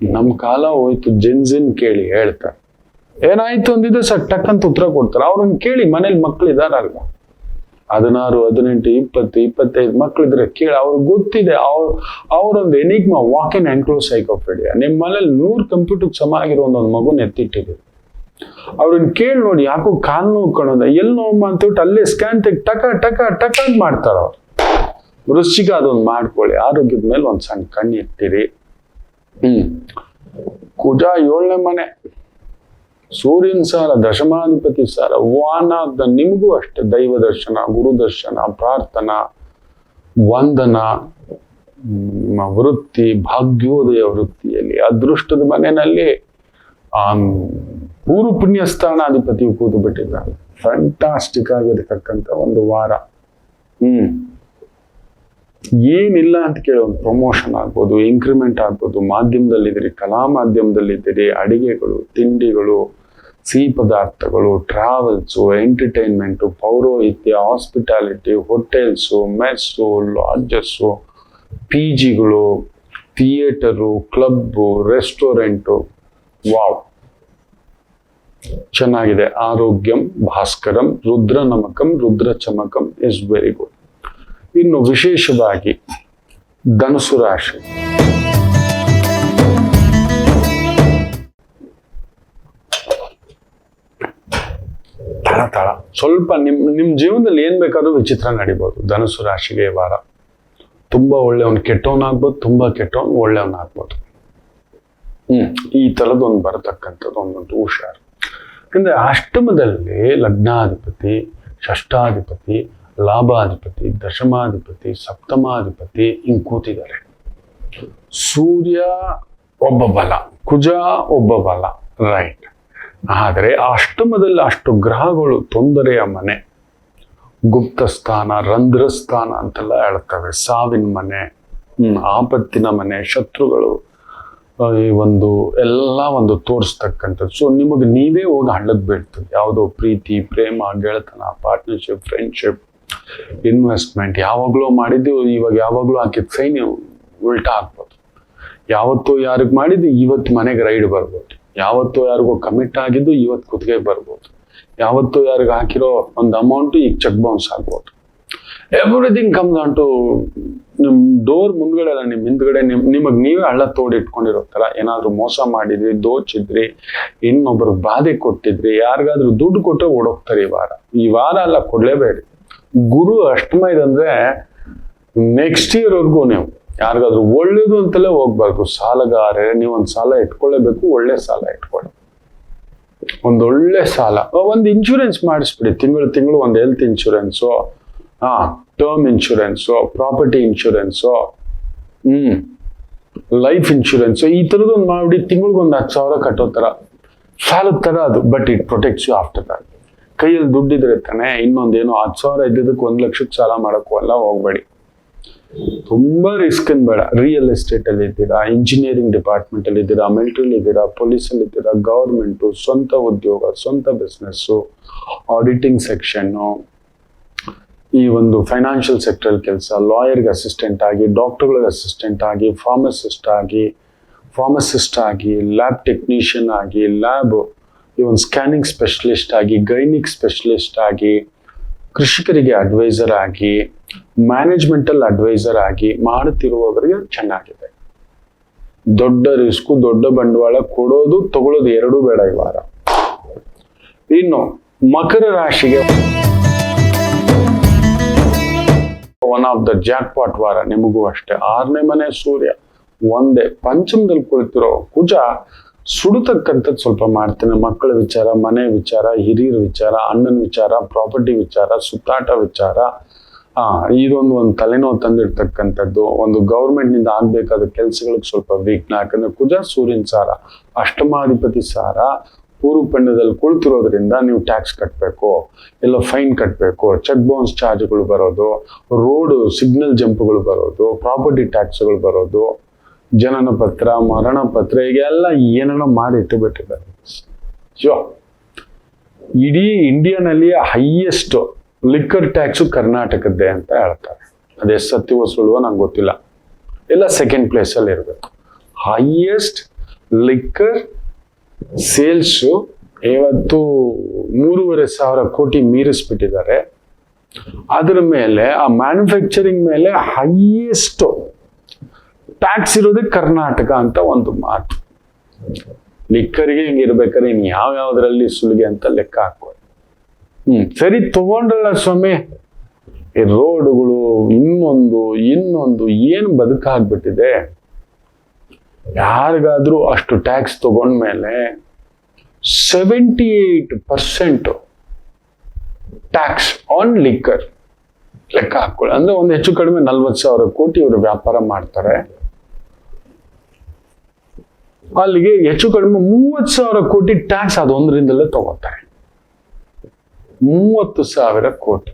ನಮ್ ಕಾಲ ಹೋಯ್ತು. ಜೆನ್ಸಿನ್ ಕೇಳಿ ಹೇಳ್ತಾರೆ, ಏನಾಯ್ತು ಅಂದಿದೆ ಸರ್ ಟಕ್ ಅಂತ ಉತ್ತರ ಕೊಡ್ತಾರೆ. ಅವ್ರನ್ನ ಕೇಳಿ, ಮನೇಲಿ ಮಕ್ಳು ಇದಾರಲ್ವಾ, 16, 18, 20, 25 ಮಕ್ಳಿದ್ರೆ ಕೇಳಿ, ಅವ್ರಿಗೆ ಗೊತ್ತಿದೆ. ಅವ್ರೊಂದು ಎನಿಗ್ಮಾ, ವಾಕ್ ಇನ್ ಎನ್ಕ್ಲೋಸೈಕೋಪೀಡಿಯಾ. ನಿಮ್ ಮನೇಲಿ 100 ಕಂಪ್ಯೂಟರ್ ಸಮ ಆಗಿರೋ ಒಂದೊಂದು ಮಗುನ ಎತ್ತಿಟ್ಟಿದೆ. ಅವ್ರನ್ನ ಕೇಳಿ ನೋಡಿ, ಯಾಕೋ ಕಾಲ್ ನೋವು ಕಾಣೋದ, ಎಲ್ಲಿ ನೋವು ಅಂತೇಳ್ಬಿಟ್ಟು ಅಲ್ಲೇ ಸ್ಕ್ಯಾನ್ ತೆಗಿ ಟಕ ಟಕ ಟಕ ಅಂತ ಮಾಡ್ತಾರ ಅವ್ರು. ವೃಶ್ಚಿಕ ಅದೊಂದು ಮಾಡ್ಕೊಳ್ಳಿ. ಆರೋಗ್ಯದ ಮೇಲೆ ಒಂದ್ ಸಣ್ಣ ಕಣ್ಣು ಇಟ್ಟಿರಿ. ಕುಜ 7ನೇ ಮನೆ, ಸೂರ್ಯನ ಸಾರ, ದಶಮಾಧಿಪತಿ ಸಾರ, ವಾಹನ. ನಿಮಗೂ ಅಷ್ಟೇ ದೈವ ದರ್ಶನ, ಗುರು ದರ್ಶನ, ಪ್ರಾರ್ಥನಾ, ವಂದನ, ವೃತ್ತಿ, ಭಾಗ್ಯೋದಯ ವೃತ್ತಿಯಲ್ಲಿ, ಅದೃಷ್ಟದ ಮನೆಯಲ್ಲಿ ಪೂರ್ವ ಪುಣ್ಯ ಸ್ಥಾನಾಧಿಪತಿಯು ಕೂತು ಬಿಟ್ಟಿದ್ದಾರೆ. ಫ್ಯಾಂಟಾಸ್ಟಿಕ್ ಆಗಿರತಕ್ಕಂಥ ಒಂದು ವಾರ. ಏನಿಲ್ಲ ಅಂತ ಕೇಳಿ, ಒಂದು ಪ್ರಮೋಷನ್ ಆಗ್ಬೋದು, ಇನ್ಕ್ರಿಮೆಂಟ್ ಆಗ್ಬೋದು. ಮಾಧ್ಯಮದಲ್ಲಿದ್ದೀರಿ, ಕಲಾ ಮಾಧ್ಯಮದಲ್ಲಿದ್ದೀರಿ, ಅಡಿಗೆಗಳು, ತಿಂಡಿಗಳು, ಸಿಹಿ ಪದಾರ್ಥಗಳು, ಟ್ರಾವೆಲ್ಸು, ಎಂಟರ್ಟೈನ್ಮೆಂಟು, ಪೌರೋಹಿತ್ಯ, ಹಾಸ್ಪಿಟಾಲಿಟಿ, ಹೋಟೆಲ್ಸು, ಮೆಸ್ಸು, ಲಾಡ್ಜಸ್ಸು, PGಗಳು, ಥಿಯೇಟರು, ಕ್ಲಬ್ಬು, ರೆಸ್ಟೋರೆಂಟು. ವಾವ್, ಚೆನ್ನಾಗಿದೆ. ಆರೋಗ್ಯಂ ಭಾಸ್ಕರಂ, ರುದ್ರ ನಮಕಂ, ರುದ್ರ ಚಮಕಂ ಇಸ್ ವೆರಿ ಗುಡ್. ಇನ್ನು ವಿಶೇಷವಾಗಿ ಧನುಸು ರಾಶಿ. ತಳ ಸ್ವಲ್ಪ ನಿಮ್ ಜೀವನದಲ್ಲಿ ಏನ್ ಬೇಕಾದ್ರೂ ವಿಚಿತ್ರ ನಡಿಬಹುದು. ಧನುಸು ರಾಶಿಗೆ ವಾರ ತುಂಬಾ ಒಳ್ಳೆಯವನು ಕೆಟ್ಟವನಾಗ್ಬೋದು, ತುಂಬಾ ಕೆಟ್ಟವನು ಒಳ್ಳೆಯವನಾಗ್ಬೋದು. ಈ ತರದೊಂದು ಬರತಕ್ಕಂಥದ್ದು ಒಂದೊಂದು ಹುಷಾರು. ಯಾಕಂದ್ರೆ ಅಷ್ಟಮದಲ್ಲಿ ಲಗ್ನಾಧಿಪತಿ, ಷಷ್ಠಾಧಿಪತಿ, ಲಾಭಾಧಿಪತಿ, ದಶಮಾಧಿಪತಿ, ಸಪ್ತಮಾಧಿಪತಿ ಹಿಂಗ್ ಕೂತಿದ್ದಾರೆ. ಸೂರ್ಯ ಒಬ್ಬ ಬಲ, ಕುಜ ಒಬ್ಬ ಬಲ, ರೈಟ್. ಆದರೆ ಅಷ್ಟಮದಲ್ಲಿ ಅಷ್ಟು ಗ್ರಹಗಳು ತೊಂದರೆಯ ಮನೆ, ಗುಪ್ತ ಸ್ಥಾನ, ರಂಧ್ರಸ್ಥಾನ ಅಂತೆಲ್ಲ ಹೇಳ್ತವೆ. ಸಾವಿನ ಮನೆ, ಆಪತ್ತಿನ ಮನೆ, ಶತ್ರುಗಳು, ಈ ಒಂದು ಎಲ್ಲ ಒಂದು ತೋರಿಸ್ತಕ್ಕಂಥದ್ದು. ಸೊ ನಿಮಗೆ ನೀವೇ ಹೋಗಿ ಹಳ್ಳದ್ ಬೀಳ್ತದೆ. ಯಾವುದೋ ಪ್ರೀತಿ, ಪ್ರೇಮ, ಗೆಳೆತನ, ಪಾರ್ಟ್ನರ್ಶಿಪ್, ಫ್ರೆಂಡ್ಶಿಪ್, ಇನ್ವೆಸ್ಟ್ಮೆಂಟ್ ಯಾವಾಗ್ಲೂ ಮಾಡಿದ್ದು ಇವಾಗ ಯಾವಾಗ್ಲೂ ಹಾಕಿದ ಸೈನ್ ಉಲ್ಟಾ ಹಾಕ್ಬೋದು. ಯಾವತ್ತೋ ಯಾರಿಗ್ ಮಾಡಿದ್ದು ಇವತ್ತು ಮನೆಗೆ ರೈಡ್ ಬರ್ಬೋದು. ಯಾವತ್ತೋ ಯಾರಿಗೋ ಕಮಿಟ್ ಆಗಿದ್ದು ಇವತ್ತು ಕುತ್ತಿಗೆ ಬರ್ಬೋದು. ಯಾವತ್ತೋ ಯಾರಿಗ ಹಾಕಿರೋ ಒಂದು ಅಮೌಂಟ್ ಈಗ ಚೆಕ್ ಬೌನ್ಸ್ ಆಗ್ಬೋದು. ಎವ್ರಿಥಿಂಗ್ ಕಮ್ಸ್ ಆನ್ ಟು ನಿಮ್ ಡೋರ್ ಮುಂದ್ಗಡೆ ಅಲ್ಲ, ನಿಮ್ ಹಿಂದ್ಗಡೆ ನಿಮಗ್ ನೀವೇ ಹಳ್ಳ ತೋಡಿಟ್ಕೊಂಡಿರೋ ತರ. ಏನಾದ್ರು ಮೋಸ ಮಾಡಿದ್ರಿ, ದೋಚಿದ್ರಿ, ಇನ್ನೊಬ್ರಿಗೆ ಬಾಧೆ ಕೊಟ್ಟಿದ್ರಿ, ಯಾರಿಗಾದ್ರೂ ದುಡ್ಡು ಕೊಟ್ಟರೆ ಓಡೋಗ್ತಾರೆ. ಈ ವಾರ ಎಲ್ಲ ಕೊಡ್ಲೇಬೇಡಿ. ಗುರು ಅಷ್ಟಮ ಇದಂದ್ರೆ ನೆಕ್ಸ್ಟ್ ಇಯರ್ ವರ್ಗೂ ನೀವು ಯಾರಿಗಾದ್ರೂ ಒಳ್ಳೇದು ಅಂತಲೇ ಹೋಗ್ಬಾರ್ದು. ಸಾಲಗಾರೆ ನೀವೊಂದು ಸಾಲ ಇಟ್ಕೊಳ್ಳೇಬೇಕು. ಒಳ್ಳೆ ಸಾಲ ಇಟ್ಕೊಳ್ಳಿ, ಒಂದೊಳ್ಳೆ ಸಾಲ. ಒಂದು ಇನ್ಶೂರೆನ್ಸ್ ಮಾಡಿಸ್ಬಿಡಿ. ತಿಂಗಳು ಒಂದು health insurance, term insurance, property insurance, life insurance, ಈ ಥರದೊಂದು ಮಾಡಿ ತಿಂಗಳಿಗೊಂದು 10,000 ಕಟ್ಟೋ ಥರ ಸಾಲದ ಥರ ಅದು. But it protects you after that. ಕೈಯಲ್ಲಿ ದುಡ್ಡಿದ್ರೆ ತಾನೆ. ಇನ್ನೊಂದೇನೋ 10,000 ಇದ್ದಿದ್ದಕ್ಕೆ 1,00,000 ಸಾಲ ಮಾಡೋಕ್ಕೂ ಎಲ್ಲ ಹೋಗ್ಬೇಡಿ. ತುಂಬಾ ರಿಸ್ಕ್ ಏನ್ ಬೇಡ. ರಿಯಲ್ ಎಸ್ಟೇಟ್ ಅಲ್ಲಿ ಇದ್ದೀರಾ, ಇಂಜಿನಿಯರಿಂಗ್ ಡಿಪಾರ್ಟ್ಮೆಂಟ್ ಅಲ್ಲಿ ಇದ್ದೀರಾ, ಮಿಲಿಟರಿ ಇದ್ದೀರಾ, ಪೊಲೀಸ್ ಅಲ್ಲಿ ಇದ್ದೀರಾ, ಗವರ್ಮೆಂಟು, ಸ್ವಂತ ಉದ್ಯೋಗ, ಸ್ವಂತ ಬಿಸ್ನೆಸ್ಸು, ಆಡಿಟಿಂಗ್ ಸೆಕ್ಷನ್ನು, ಈ ಒಂದು ಫೈನಾನ್ಷಿಯಲ್ ಸೆಕ್ಟರ್ ಕೆಲಸ, ಲಾಯರ್ಗೆ ಅಸಿಸ್ಟೆಂಟ್ ಆಗಿ, ಡಾಕ್ಟರ್ಗಳಿಗೆ ಅಸಿಸ್ಟೆಂಟ್ ಆಗಿ, ಫಾರ್ಮಸಿಸ್ಟ್ ಆಗಿ, ಲ್ಯಾಬ್ ಟೆಕ್ನಿಷಿಯನ್ ಆಗಿ, ಲ್ಯಾಬ್ ಇವನ್ ಸ್ಕ್ಯಾನಿಂಗ್ ಸ್ಪೆಷಲಿಸ್ಟ್ ಆಗಿ, ಗೈನಿಕ್ ಸ್ಪೆಷಲಿಸ್ಟ್ ಆಗಿ, ಕೃಷಿಕರಿಗೆ ಅಡ್ವೈಸರ್ ಆಗಿ, ಮ್ಯಾನೇಜ್ಮೆಂಟಲ್ ಅಡ್ವೈಸರ್ ಆಗಿ ಮಾಡುತ್ತಿರುವವರಿಗೆ ಚೆನ್ನಾಗಿದೆ. ದೊಡ್ಡ ರಿಸ್ಕು, ದೊಡ್ಡ ಬಂಡವಾಳ ಕೊಡೋದು ತಗೊಳ್ಳೋದು ಎರಡೂ ಬೇಡ ಈ ವಾರ. ಇನ್ನು ಮಕರ ರಾಶಿಗೆ ಒನ್ ಆಫ್ ದ ಜಾಕ್ಪಾಟ್ ವಾರ. ನಿಮಗೂ ಅಷ್ಟೇ. 6ನೇ ಮನೆ ಸೂರ್ಯ ಒಂದೇ. ಪಂಚಮದಲ್ಲಿ ಕುಳಿತಿರೋ ಕುಜ ಸುಡತಕ್ಕಂಥದ್ದು ಸ್ವಲ್ಪ ಮಾಡ್ತೇನೆ. ಮಕ್ಕಳ ವಿಚಾರ, ಮನೆ ವಿಚಾರ, ಹಿರಿಯರ ವಿಚಾರ, ಅಣ್ಣನ ವಿಚಾರ, ಪ್ರಾಪರ್ಟಿ ವಿಚಾರ, ಸುತ್ತಾಟ ವಿಚಾರ, ಇದೊಂದು ತಲೆನೋವು ತಂದಿಡ್ತಕ್ಕಂಥದ್ದು. ಒಂದು ಗೌರ್ಮೆಂಟ್ ನಿಂದ ಆಗ್ಬೇಕಾದ ಕೆಲಸಗಳಿಗೆ ಸ್ವಲ್ಪ ವಿಘ್ನ. ಯಾಕಂದ್ರೆ ಕುಜ ಸೂರ್ಯನ ಸಾರ, ಅಷ್ಟಮಾಧಿಪತಿ ಸಾರ ಪೂರ್ವ ಪಂಡದಲ್ಲಿ ಕುಳಿತಿರೋದ್ರಿಂದ ನೀವು ಟ್ಯಾಕ್ಸ್ ಕಟ್ಟಬೇಕು, ಎಲ್ಲ ಫೈನ್ ಕಟ್ಟಬೇಕು, ಚೆಕ್ ಬೌನ್ಸ್ ಚಾರ್ಜ್ಗಳು ಬರೋದು, ರೋಡ್ ಸಿಗ್ನಲ್ ಜಂಪ್ಗಳು ಬರೋದು, ಪ್ರಾಪರ್ಟಿ ಟ್ಯಾಕ್ಸ್ಗಳು ಬರೋದು, ಜನನ ಪತ್ರ, ಮರಣ ಪತ್ರ, ಈಗೆಲ್ಲ ಏನೇನೋ ಮಾಡಿ ಇಟ್ಟುಬಿಟ್ಟಿದ್ದಾರೆ. ಯೋ, ಇಡೀ ಇಂಡಿಯಾನಲ್ಲಿ ಹೈಯೆಸ್ಟ್ ಲಿಕ್ಕರ್ ಟ್ಯಾಕ್ಸು ಕರ್ನಾಟಕದ್ದೇ ಅಂತ ಹೇಳ್ತಾರೆ. ಅದೆಷ್ಟು ಸತ್ಯವೋ ಸುಳ್ಳುವೋ ನಂಗೆ ಗೊತ್ತಿಲ್ಲ, ಎಲ್ಲ ಸೆಕೆಂಡ್ ಪ್ಲೇಸಲ್ಲಿ ಇರಬೇಕು. ಹೈಯೆಸ್ಟ್ ಲಿಕ್ಕರ್ ಸೇಲ್ಸು ಇವತ್ತು 3,500 ಕೋಟಿ ಮೀರಿಸ್ಬಿಟ್ಟಿದ್ದಾರೆ. ಅದರ ಮೇಲೆ ಆ ಮ್ಯಾನುಫ್ಯಾಕ್ಚರಿಂಗ್ ಮೇಲೆ ಹೈಯೆಸ್ಟ್ ಟ್ಯಾಕ್ಸ್ ಇರೋದೇ ಕರ್ನಾಟಕ ಅಂತ ಒಂದು ಮಾತು. ಲಿಕ್ಕರಿಗೆ ಹಿಂಗಿರ್ಬೇಕಾದ್ರೆ ಇನ್ನು ಯಾವ್ಯಾವ್ದ್ರಲ್ಲಿ ಸುಲಿಗೆ ಅಂತ ಲೆಕ್ಕ ಹಾಕೋ. ಸರಿ ತಗೊಂಡ್ರಲ್ಲ ಸ್ವಾಮಿ, ಈ ರೋಡ್ಗಳು ಇನ್ನೊಂದು ಏನು ಬದುಕಾಗ್ಬಿಟ್ಟಿದೆ. ಯಾರಿಗಾದ್ರೂ ಅಷ್ಟು ಟ್ಯಾಕ್ಸ್ ತಗೊಂಡ್ಮೇಲೆ 78% ಟ್ಯಾಕ್ಸ್ ಆನ್ ಲಿಕ್ಕರ್ ಲೆಕ್ಕ ಹಾಕೊಳ್ಳಿ. ಅಂದ್ರೆ ಒಂದು ಹೆಚ್ಚು ಕಡಿಮೆ 40,000 ಕೋಟಿ ಇವರು ವ್ಯಾಪಾರ ಮಾಡ್ತಾರೆ. ಅಲ್ಲಿಗೆ ಹೆಚ್ಚು ಕಡಿಮೆ 30,000 ಕೋಟಿ ಟ್ಯಾಕ್ಸ್ ಅದೊಂದರಿಂದಲೇ ತಗೋತಾರೆ. 30,000 ಕೋಟಿ.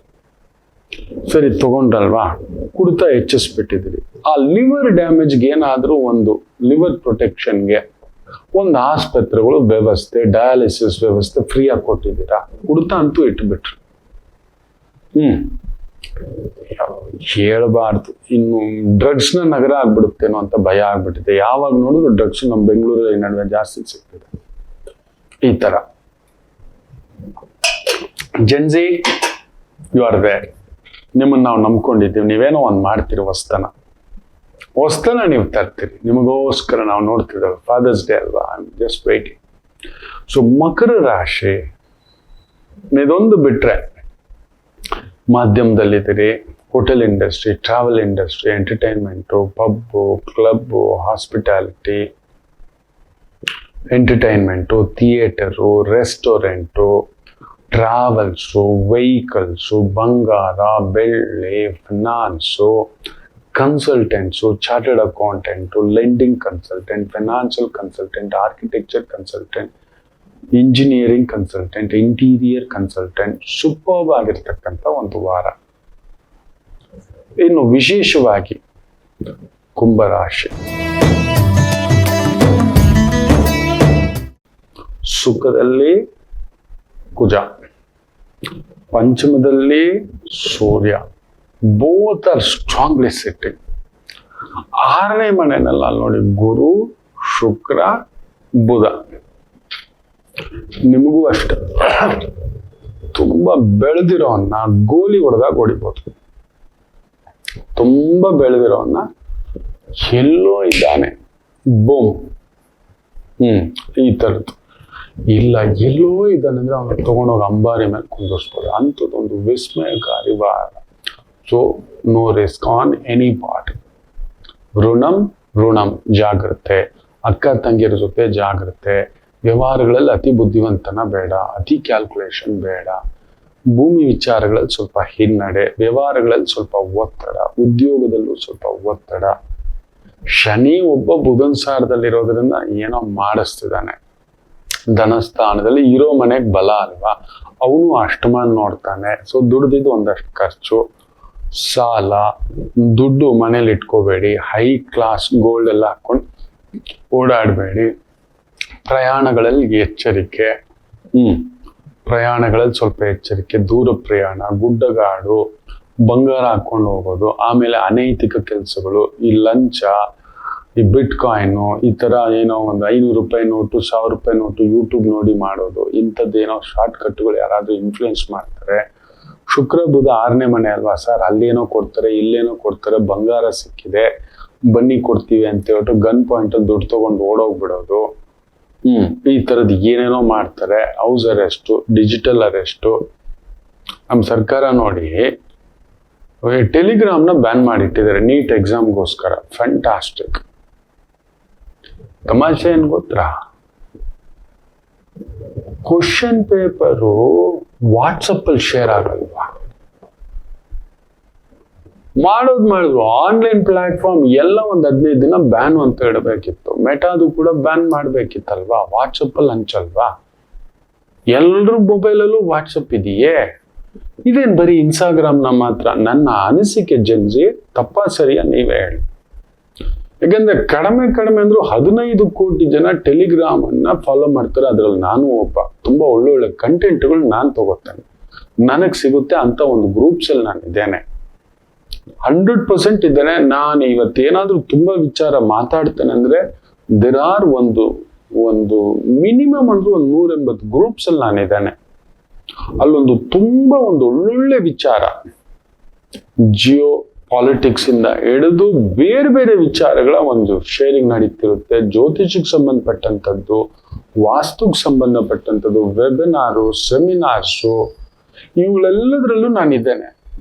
ಸರಿ ತಗೊಂಡ್ರಲ್ವಾ, ಕುಡಿತ ಹೆಚ್ಚಿಸ್ಬಿಟ್ಟಿದ್ರಿ. ಆ ಲಿವರ್ ಡ್ಯಾಮೇಜ್ಗೆ ಏನಾದ್ರೂ ಒಂದು ಲಿವರ್ ಪ್ರೊಟೆಕ್ಷನ್ಗೆ ಒಂದು ಆಸ್ಪತ್ರೆಗಳು ವ್ಯವಸ್ಥೆ, ಡಯಾಲಿಸಿಸ್ ವ್ಯವಸ್ಥೆ ಫ್ರೀಯಾಗಿ ಕೊಟ್ಟಿದ್ದೀರಾ. ಕುಡಿತ ಅಂತೂ ಇಟ್ಬಿಟ್ರಿ. ಹೇಳ್ಬಾರ್ದು. ಇನ್ನು ಡ್ರಗ್ಸ್ನ ನಗರ ಆಗ್ಬಿಡುತ್ತೇನೋ ಅಂತ ಭಯ ಆಗ್ಬಿಟ್ಟಿದೆ. ಯಾವಾಗ ನೋಡಿದ್ರು ಡ್ರಗ್ಸ್ ನಮ್ಮ ಬೆಂಗಳೂರಲ್ಲಿ ಈ ನಡುವೆ ಜಾಸ್ತಿ ಸಿಗ್ತಿದೆ. ಈ ತರ ಜೆನ್ಜಿ, ಯು ಆರ್ ವೇರ್. ನಿಮ್ಮನ್ನ ನಾವು ನಂಬ್ಕೊಂಡಿದ್ದೀವಿ. ನೀವೇನೋ ಒಂದು ಮಾಡ್ತೀರಿ, ಹೊಸ್ತನ ನೀವು ತರ್ತೀರಿ. ನಿಮಗೋಸ್ಕರ ನಾವು ನೋಡ್ತಿದ್ದೇವೆ. ಫಾದರ್ಸ್ ಡೇ ಅಲ್ವಾ, I am just waiting. So ಮಕರ ರಾಶಿ ಇದೊಂದು ಬಿಟ್ರೆ ಮಾಧ್ಯಮದಲ್ಲಿದ್ದೀರಿ, hotel industry, travel industry, entertainment, pub, club, hospitality, entertainment, theatre, restaurant, travels, vehicles, ಬಂಗಾರ, ಬೆಳ್ಳಿ, finance, consultants, chartered accountant, lending consultant, financial consultant, architecture consultant, engineering consultant, interior consultant, superb ಆಗಿರ್ತಕ್ಕಂಥ ಒಂದು ವಾರ. ಇನ್ನು ವಿಶೇಷವಾಗಿ ಕುಂಭರಾಶಿ, ಸುಖದಲ್ಲಿ ಕುಜ, ಪಂಚಮದಲ್ಲಿ ಸೂರ್ಯ, ಬೋತ್ ಆರ್ ಸ್ಟ್ರಾಂಗ್ಲಿ ಸಿಟ್ಟಿಂಗ್. 6ನೇ ಮನೆಯಲ್ಲ ನೋಡಿ, ಗುರು, ಶುಕ್ರ, ಬುಧ. ನಿಮಗೂ ಅಷ್ಟೆ, ತುಂಬಾ ಬೆಳೆದಿರೋನ್ನ ಗೋಲಿ ಹೊಡೆದಾಗ ಹೊಡಿಬೋದು. ತುಂಬಾ ಬೆಳೆದಿರೋನ್ನ ಎಲ್ಲೋ ಇದ್ದಾನೆ, ಬೂಮ್, ಈ ತರದ್ದು. ಇಲ್ಲ, ಎಲ್ಲೋ ಇದ್ದಾನೆ ಅಂದ್ರೆ ಅವನು ತಗೊಂಡೋಗಿ ಅಂಬಾರಿ ಮೇಲೆ ಕುಂದಿಸ್ಬೋದು. ಅಂಥದ್ದೊಂದು ವಿಸ್ಮಯಕಾರಿ ವಾರ. So no risk on any part. ಋಣಂ ಜಾಗ್ರತೆ, ಅಕ್ಕ ತಂಗಿಯರ ಜೊತೆ ಜಾಗ್ರತೆ. ವ್ಯವಹಾರಗಳಲ್ಲಿ ಅತಿ ಬುದ್ಧಿವಂತನ ಬೇಡ, ಅತಿ ಕ್ಯಾಲ್ಕುಲೇಷನ್ ಬೇಡ. ಭೂಮಿ ವಿಚಾರಗಳಲ್ಲಿ ಸ್ವಲ್ಪ ಹಿನ್ನಡೆ, ವ್ಯವಹಾರಗಳಲ್ಲಿ ಸ್ವಲ್ಪ ಒತ್ತಡ, ಉದ್ಯೋಗದಲ್ಲೂ ಸ್ವಲ್ಪ ಒತ್ತಡ. ಶನಿ ಒಬ್ಬ ಬುಧನ್ ಸಾರದಲ್ಲಿರೋದ್ರಿಂದ ಏನೋ ಮಾಡಿಸ್ತಿದ್ದಾನೆ. ಧನಸ್ಥಾನದಲ್ಲಿ ಇರೋ ಮನೆಗೆ ಬಲ ಅಲ್ವಾ, ಅವನು ಅಷ್ಟಮಾನ್ ನೋಡ್ತಾನೆ. ಸೊ ದುಡ್ದಿದ್ದು ಒಂದಷ್ಟು ಖರ್ಚು, ಸಾಲ, ದುಡ್ಡು ಮನೇಲಿ ಇಟ್ಕೋಬೇಡಿ. ಹೈ ಕ್ಲಾಸ್ ಗೋಲ್ಡ್ ಎಲ್ಲ ಹಾಕೊಂಡು ಓಡಾಡಬೇಡಿ. ಪ್ರಯಾಣಗಳಲ್ಲಿ ಎಚ್ಚರಿಕೆ. ಪ್ರಯಾಣಗಳಲ್ಲಿ ಸ್ವಲ್ಪ ಎಚ್ಚರಿಕೆ. ದೂರ ಪ್ರಯಾಣ, ಗುಡ್ಡಗಾಡು, ಬಂಗಾರ ಹಾಕೊಂಡು ಹೋಗೋದು. ಆಮೇಲೆ ಅನೈತಿಕ ಕೆಲಸಗಳು, ಈ ಲಂಚ, ಈ ಬಿಟ್ ಕಾಯಿನು, ಈ ತರ ಏನೋ ಒಂದು 500 ರೂಪಾಯಿ ನೋಟು, 1000 ರೂಪಾಯಿ ನೋಟು ಯೂಟ್ಯೂಬ್ ನೋಡಿ ಮಾಡೋದು. ಇಂಥದ್ದೇನೋ ಶಾರ್ಟ್ ಕಟ್ಗಳು ಯಾರಾದ್ರೂ ಇನ್ಫ್ಲೂಯೆನ್ಸ್ ಮಾಡ್ತಾರೆ. ಶುಕ್ರ ಬುಧ 6ನೇ ಮನೆ ಅಲ್ವಾ ಸರ್, ಅಲ್ಲೇನೋ ಕೊಡ್ತಾರೆ, ಇಲ್ಲೇನೋ ಕೊಡ್ತಾರೆ, ಬಂಗಾರ ಸಿಕ್ಕಿದೆ ಬನ್ನಿ ಕೊಡ್ತೀವಿ ಅಂತ ಹೇಳ್ಬಿಟ್ಟು ಗನ್ ಪಾಯಿಂಟ್ ದುಡ್ಡು ತಗೊಂಡು ಓಡೋಗ್ಬಿಡೋದು. ಈ ತರದ್ ಏನೇನೋ ಮಾಡ್ತಾರೆ. House arrest, digital arrest. ನಮ್ಮ ಸರ್ಕಾರ ನೋಡಿ ಟೆಲಿಗ್ರಾಮ್ನ ಬ್ಯಾನ್ ಮಾಡಿಟ್ಟಿದ್ದಾರೆ ನೀಟ್ ಎಕ್ಸಾಮ್ಗೋಸ್ಕರ. ಫ್ಯಾಂಟಾಸ್ಟಿಕ್. ತಮಾಷೆ ಏನ್ ಗೊತ್ತಾ, ಕ್ವಶನ್ ಪೇಪರು ವಾಟ್ಸಪ್ ಅಲ್ಲಿ ಶೇರ್ ಆಗಲ್ವಾ? ಮಾಡಿದ್ರು ಆನ್ಲೈನ್ ಪ್ಲಾಟ್ಫಾರ್ಮ್ ಎಲ್ಲ ಒಂದು 15 ದಿನ ಬ್ಯಾನ್ ಅಂತ ಇಡಬೇಕಿತ್ತು. ಮೆಟಾದು ಕೂಡ ಬ್ಯಾನ್ ಮಾಡ್ಬೇಕಿತ್ತಲ್ವಾ? ವಾಟ್ಸಪ್ ಅಲ್ಲಿ ಹಂಚಲ್ವಾ? ಎಲ್ರ ಮೊಬೈಲಲ್ಲೂ ವಾಟ್ಸಪ್ ಇದೆಯೇ? ಇದೇನ್ ಬರೀ ಇನ್ಸ್ಟಾಗ್ರಾಮ್ ನ ಮಾತ್ರ? ನನ್ನ ಅನಿಸಿಕೆ ಜನ್ಜಿ, ತಪ್ಪಾ ಸರಿಯಾ ನೀವೇ ಹೇಳಿ. ಯಾಕಂದ್ರೆ ಕಡಿಮೆ ಅಂದ್ರೂ 15 ಕೋಟಿ ಜನ ಟೆಲಿಗ್ರಾಮ್ ಅನ್ನ ಫಾಲೋ ಮಾಡ್ತಾರೆ. ಅದ್ರಲ್ಲಿ ನಾನು ಒಬ್ಬ. ತುಂಬಾ ಒಳ್ಳೊಳ್ಳೆ ಕಂಟೆಂಟ್ಗಳು ನಾನು ತಗೋತೇನೆ, ನನಗ್ ಸಿಗುತ್ತೆ ಅಂತ ಒಂದು ಗ್ರೂಪ್ಸ್ ಅಲ್ಲಿ ನಾನು ಇದ್ದೇನೆ, 100% ಇದ್ದೇನೆ. ನಾನು ಇವತ್ತೇನಾದ್ರೂ ತುಂಬಾ ವಿಚಾರ ಮಾತಾಡ್ತೇನೆ ಅಂದ್ರೆ ದೇರ್ ಆರ್ ಒಂದು ಮಿನಿಮಮ್ ಅಂದ್ರೆ 180 ಗ್ರೂಪ್ಸ್ ಅಲ್ಲಿ ನಾನಿದ್ದೇನೆ. ಅಲ್ಲೊಂದು ತುಂಬಾ ಒಳ್ಳೊಳ್ಳೆ ವಿಚಾರ, ಜಿಯೋ ಪಾಲಿಟಿಕ್ಸ್ ಇಂದ ಹಿಡಿದು ಬೇರೆ ಬೇರೆ ವಿಚಾರಗಳ ಒಂದು ಶೇರಿಂಗ್ ನಡೀತಿರುತ್ತೆ. ಜ್ಯೋತಿಷಕ್ಕೆ ಸಂಬಂಧಪಟ್ಟಂಥದ್ದು, ವಾಸ್ತುಗೆ ಸಂಬಂಧಪಟ್ಟಂಥದ್ದು, ವೆಬಿನಾರು, ಸೆಮಿನಾರ್ಸು, ಇವುಗಳೆಲ್ಲದರಲ್ಲೂ ನಾನಿದ್ದೇನೆ.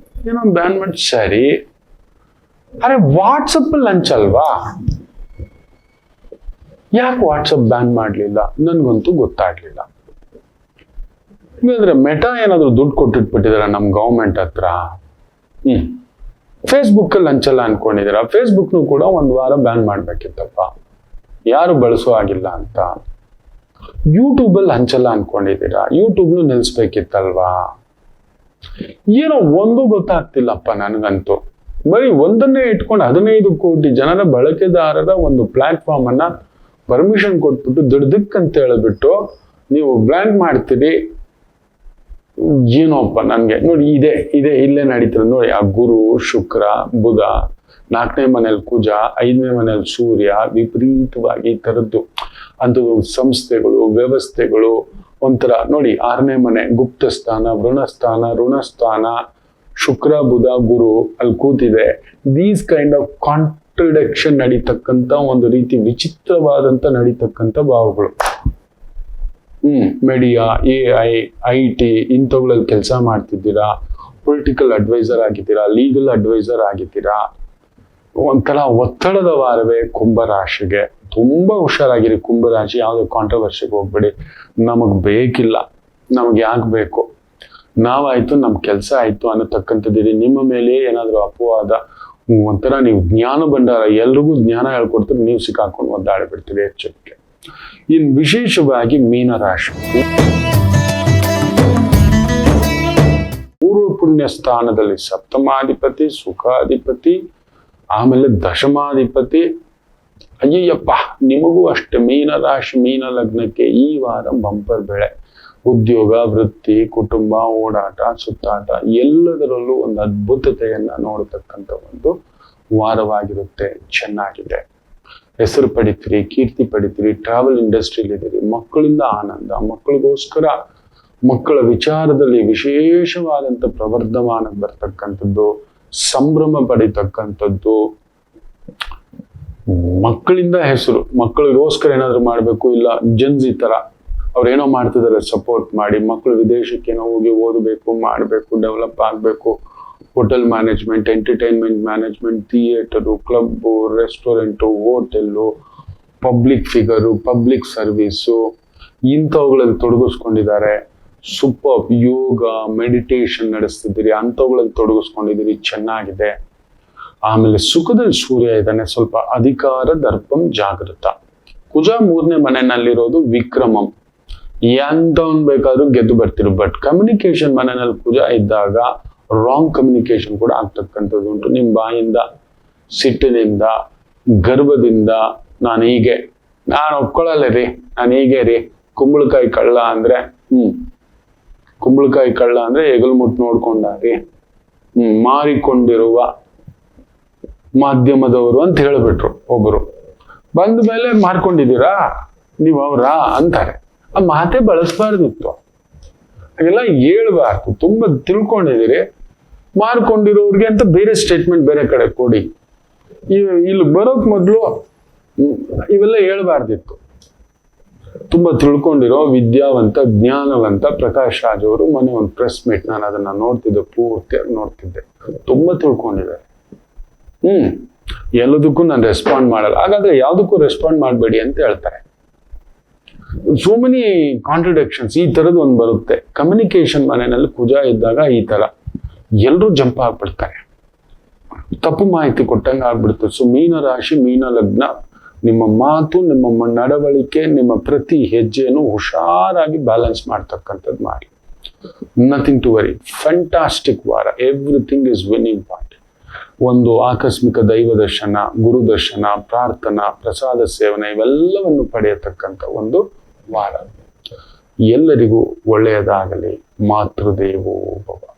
ಏನೋ ಬ್ಯಾನ್ ಮಾಡಿ ಸರಿ, ಅರೆ ವಾಟ್ಸಪ್ ಅಲ್ಲಿ ಹಂಚಲ್ವಾ? ಯಾಕೆ ವಾಟ್ಸಪ್ ಬ್ಯಾನ್ ಮಾಡ್ಲಿಲ್ಲ ನನ್ಗಂತೂ ಗೊತ್ತಾಗ್ಲಿಲ್ಲ. ಇಲ್ಲಾಂದ್ರೆ ಮೆಟಾ ಏನಾದ್ರು ದುಡ್ಡು ಕೊಟ್ಟಿಟ್ಬಿಟ್ಟಿದಾರ ನಮ್ ಗೌರ್ಮೆಂಟ್ ಹತ್ರ. ಫೇಸ್ಬುಕ್ ಅಲ್ಲಿ ಹಂಚಲ್ಲ ಅನ್ಕೊಂಡಿದೀರ? ಫೇಸ್ಬುಕ್ನು ಕೂಡ 1 ವಾರ ಬ್ಯಾನ್ ಮಾಡ್ಬೇಕಿತ್ತಪ್ಪ, ಯಾರು ಬಳಸೋ ಆಗಿಲ್ಲ ಅಂತ. ಯೂಟ್ಯೂಬ್ ಅಲ್ಲಿ ಹಂಚಲ್ಲ ಅನ್ಕೊಂಡಿದೀರಾ? ಯೂಟ್ಯೂಬ್ನು ನಿಲ್ಸ್ಬೇಕಿತ್ತಲ್ವಾ? ಏನೋ ಒಂದು ಗೊತ್ತಾಗ್ತಿಲ್ಲಪ್ಪ ನನಗಂತೂ. ಬರೀ ಒಂದನ್ನೇ ಇಟ್ಕೊಂಡು 15 ಕೋಟಿ ಜನರ ಬಳಕೆದಾರರ ಒಂದು ಪ್ಲಾಟ್ಫಾರ್ಮ್ ಅನ್ನ ಪರ್ಮಿಷನ್ ಕೊಟ್ಬಿಟ್ಟು ದುಡ್ದಕ್ ಅಂತ ಹೇಳ್ಬಿಟ್ಟು ನೀವು ಬ್ಲಾಂಕ್ ಮಾಡ್ತೀರಿ. ಏನೋಪ್ಪ ನನ್ಗೆ ನೋಡಿ, ಇಲ್ಲೇ ನಡೀತದೆ ನೋಡಿ. ಆ ಗುರು, ಶುಕ್ರ, ಬುಧ, 4ನೇ ಮನೇಲಿ ಕುಜ, 5ನೇ ಮನೇಲಿ ಸೂರ್ಯ, ವಿಪರೀತವಾಗಿ ಈ ತರದ್ದು ಅಂಥದ್ದು ಸಂಸ್ಥೆಗಳು, ವ್ಯವಸ್ಥೆಗಳು ಒಂಥರ ನೋಡಿ. 6ನೇ ಮನೆ ಗುಪ್ತಸ್ಥಾನ, ಋಣಸ್ಥಾನ, ಶುಕ್ರ, ಬುಧ, ಗುರು ಅಲ್ಲಿ ಕೂತಿದೆ. ದೀಸ್ ಕೈಂಡ್ ಆಫ್ ಕಾಂಟ್ರಡಿಕ್ಷನ್ ನಡೀತಕ್ಕಂಥ ಒಂದು ರೀತಿ ವಿಚಿತ್ರವಾದಂತ ನಡೀತಕ್ಕಂಥ ಭಾವಗಳು. ಮೀಡಿಯಾ, AI, IT ಇಂಥವುಗಳಲ್ಲಿ ಕೆಲಸ ಮಾಡ್ತಿದ್ದೀರಾ, ಪೊಲಿಟಿಕಲ್ ಅಡ್ವೈಸರ್ ಆಗಿದ್ದೀರಾ, ಲೀಗಲ್ ಅಡ್ವೈಸರ್ ಆಗಿದ್ದೀರಾ. ಒಂಥರ ಒತ್ತಡದ ವಾರವೇ ಕುಂಭರಾಶಿಗೆ. ತುಂಬಾ ಹುಷಾರಾಗಿರಿ ಕುಂಭರಾಶಿ. ಯಾವುದೇ ಕಾಂಟ್ರವರ್ಸಿಗೆ ಹೋಗ್ಬೇಡಿ. ನಮಗ್ ಬೇಕಿಲ್ಲ, ನಮ್ಗೆ ಯಾಕೆ ಬೇಕು, ನಾವಾಯ್ತು ನಮ್ ಕೆಲಸ ಆಯ್ತು ಅನ್ನತಕ್ಕಂಥದ್ದಿರಿ. ನಿಮ್ಮ ಮೇಲೆ ಏನಾದ್ರು ಅಪವಾದ, ಒಂಥರ ನೀವು ಜ್ಞಾನ ಭಂಡಾರ, ಎಲ್ರಿಗೂ ಜ್ಞಾನ ಹೇಳ್ಕೊಡ್ತೀರಿ, ನೀವು ಸಿಕ್ಕಾಕೊಂಡು ಒದ್ದಾಡಿ ಬಿಡ್ತೀರಿ. ಎಚ್ಚರಿಕೆ. ಇನ್ ವಿಶೇಷವಾಗಿ ಮೀನರಾಶಿ ಪೂರ್ವ ಪುಣ್ಯ ಸ್ಥಾನದಲ್ಲಿ ಸಪ್ತಮಾಧಿಪತಿ, ಸುಖಾಧಿಪತಿ, ಆಮೇಲೆ ದಶಮಾಧಿಪತಿ. ಅಯ್ಯಯ್ಯಪ್ಪ, ನಿಮಗೂ ಅಷ್ಟೇ. ಮೀನರಾಶಿ, ಮೀನ ಲಗ್ನಕ್ಕೆ ಈ ವಾರ ಬಂಪರ್ ಬೆಳೆ. ಉದ್ಯೋಗ, ವೃತ್ತಿ, ಕುಟುಂಬ, ಓಡಾಟ, ಸುತ್ತಾಟ ಎಲ್ಲದರಲ್ಲೂ ಒಂದು ಅದ್ಭುತತೆಯನ್ನ ನೋಡತಕ್ಕಂಥ ಒಂದು ವಾರವಾಗಿರುತ್ತೆ. ಚೆನ್ನಾಗಿದೆ. ಹೆಸರು ಪಡಿತೀರಿ, ಕೀರ್ತಿ ಪಡಿತೀರಿ, ಟ್ರಾವೆಲ್ ಇಂಡಸ್ಟ್ರಿಯಲ್ಲಿ ಇದ್ದೀರಿ, ಮಕ್ಕಳಿಂದ ಆನಂದ, ಮಕ್ಕಳಿಗೋಸ್ಕರ ಮಕ್ಕಳ ವಿಚಾರದಲ್ಲಿ ವಿಶೇಷವಾದಂಥ ಪ್ರವರ್ಧಮಾನಕ್ಕೆ ಬರ್ತಕ್ಕಂಥದ್ದು, ಸಂಭ್ರಮ ಪಡಿತಕ್ಕಂಥದ್ದು, ಮಕ್ಕಳಿಂದ ಹೆಸರು, ಮಕ್ಕಳಿಗೋಸ್ಕರ ಏನಾದ್ರು ಮಾಡ್ಬೇಕು. ಇಲ್ಲ ಜನ್ಸಿ ತರ ಅವ್ರೇನೋ ಮಾಡ್ತಿದ್ದಾರೆ, ಸಪೋರ್ಟ್ ಮಾಡಿ. ಮಕ್ಕಳು ವಿದೇಶಕ್ಕೆ ಹೋಗಿ ಓದಬೇಕು, ಮಾಡಬೇಕು, ಡೆವಲಪ್ ಆಗಬೇಕು. Hotel management, entertainment management, theatre, club, restaurant, hotel, public figure, public service ಇಂಥವುಗಳಲ್ಲಿ ತೊಡಗಿಸ್ಕೊಂಡಿದ್ದಾರೆ. ಸೂಪರ್. ಯೋಗ, ಮೆಡಿಟೇಷನ್ ನಡೆಸ್ತಿದ್ದೀರಿ, ಅಂಥವುಗಳಲ್ಲಿ ತೊಡಗಿಸ್ಕೊಂಡಿದ್ದೀರಿ. ಚೆನ್ನಾಗಿದೆ. ಆಮೇಲೆ ಸುಖದಲ್ಲಿ ಸೂರ್ಯ ಇದ್ದಾನೆ. ಸ್ವಲ್ಪ ಅಧಿಕಾರ, ದರ್ಪಂ, ಜಾಗೃತ. ಕುಜ 3ನೇ ಮನೆಯಲ್ಲಿರೋದು ವಿಕ್ರಮಂ. ಎಂತವನ್ ಬೇಕಾದ್ರೂ ಗೆದ್ದು ಬರ್ತಿರು. ಬಟ್ ಕಮ್ಯುನಿಕೇಶನ್ ಮನೆಯಲ್ಲಿ ಕುಜ ಇದ್ದಾಗ ರಾಂಗ್ ಕಮ್ಯುನಿಕೇಶನ್ ಕೂಡ ಆಗ್ತಕ್ಕಂಥದ್ದು ಉಂಟು. ನಿಮ್ ಬಾಯಿಂದ, ಸಿಟ್ಟಿನಿಂದ, ಗರ್ವದಿಂದ ನಾನು ಒಪ್ಕೊಳ್ಳಲ್ಲ ರೀ, ನಾನು ಹೀಗೆ ರೀ, ಕುಂಬಳಕಾಯಿ ಕಳ್ಳ ಅಂದ್ರೆ ಕುಂಬಳಕಾಯಿ ಕಳ್ಳ ಅಂದ್ರೆ ಹೆಗಲ್ ಮುಟ್ಟು ನೋಡ್ಕೊಂಡ ರೀ, ಮಾರಿಕೊಂಡಿರುವ ಮಾಧ್ಯಮದವರು ಅಂತ ಹೇಳ್ಬಿಟ್ರು ಒಬ್ರು. ಬಂದ ಮೇಲೆ ಮಾರ್ಕೊಂಡಿದ್ದೀರಾ ನೀವು ಅವ್ರಾ ಅಂತಾರೆ. ಆ ಮಾತೇ ಬಳಸಬಾರ್ದಿತ್ತು, ಹಾಗೆಲ್ಲ ಹೇಳ್ಬಾರ್ದು. ತುಂಬಾ ತಿಳ್ಕೊಂಡಿದ್ದೀರಿ, ಮಾರ್ಕೊಂಡಿರೋರ್ಗೆ ಅಂತ ಬೇರೆ ಸ್ಟೇಟ್ಮೆಂಟ್ ಬೇರೆ ಕಡೆ ಕೊಡಿ. ಇಲ್ಲಿ ಬರೋಕ್ ಮೊದ್ಲು ಇವೆಲ್ಲ ಹೇಳ್ಬಾರ್ದಿತ್ತು. ತುಂಬಾ ತಿಳ್ಕೊಂಡಿರೋ ವಿದ್ಯಾವಂತ, ಜ್ಞಾನವಂತ ಪ್ರಕಾಶ್ ರಾಜ್ ಅವರು ಮೊನ್ನೆ ಒಂದು ಪ್ರೆಸ್ ಮೀಟ್, ನಾನು ಅದನ್ನ ನೋಡ್ತಿದ್ದೆ, ಪೂರ್ತಿಯಾಗಿ ನೋಡ್ತಿದ್ದೆ. ತುಂಬಾ ತಿಳ್ಕೊಂಡಿದ್ದಾರೆ. ಎಲ್ಲದಕ್ಕೂ ನಾನು ರೆಸ್ಪಾಂಡ್ ಮಾಡಲ್ಲ. ಹಾಗಾದ್ರೆ ಯಾವ್ದಕ್ಕೂ ರೆಸ್ಪಾಂಡ್ ಮಾಡಬೇಡಿ ಅಂತ ಹೇಳ್ತಾರೆ. So many contradictions. ಈ ತರದ್ ಒಂದು ಬರುತ್ತೆ. ಕಮ್ಯುನಿಕೇಶನ್ ಮನೆಯಲ್ಲಿ ಕುಜ ಇದ್ದಾಗ ಈ ತರ ಎಲ್ರೂ ಜಂಪ್ ಆಗ್ಬಿಡ್ತಾರೆ, ತಪ್ಪು ಮಾಹಿತಿ ಕೊಟ್ಟಂಗೆ ಆಗ್ಬಿಡುತ್ತೆ. ಸೊ ಮೀನರಾಶಿ, ಮೀನ ಲಗ್ನ, ನಿಮ್ಮ ಮಾತು, ನಿಮ್ಮ ನಡವಳಿಕೆ, ನಿಮ್ಮ ಪ್ರತಿ ಹೆಜ್ಜೆಯನ್ನು ಹುಷಾರಾಗಿ ಬ್ಯಾಲೆನ್ಸ್ ಮಾಡ್ತಕ್ಕಂಥದ್ದು ಮಾಡಿ. Nothing to worry. ಫ್ಯಾಂಟಾಸ್ಟಿಕ್ ವಾರ. Everything is winning point. ಒಂದು ಆಕಸ್ಮಿಕ ದೈವ ದರ್ಶನ, ಗುರು ದರ್ಶನ, ಪ್ರಾರ್ಥನಾ, ಪ್ರಸಾದ ಸೇವನೆ ಇವೆಲ್ಲವನ್ನು ಪಡೆಯತಕ್ಕಂಥ ಒಂದು ವಾರ. ಎಲ್ಲರಿಗೂ ಒಳ್ಳೆಯದಾಗಲಿ. ಮಾತೃದೇವೋ ಭವ.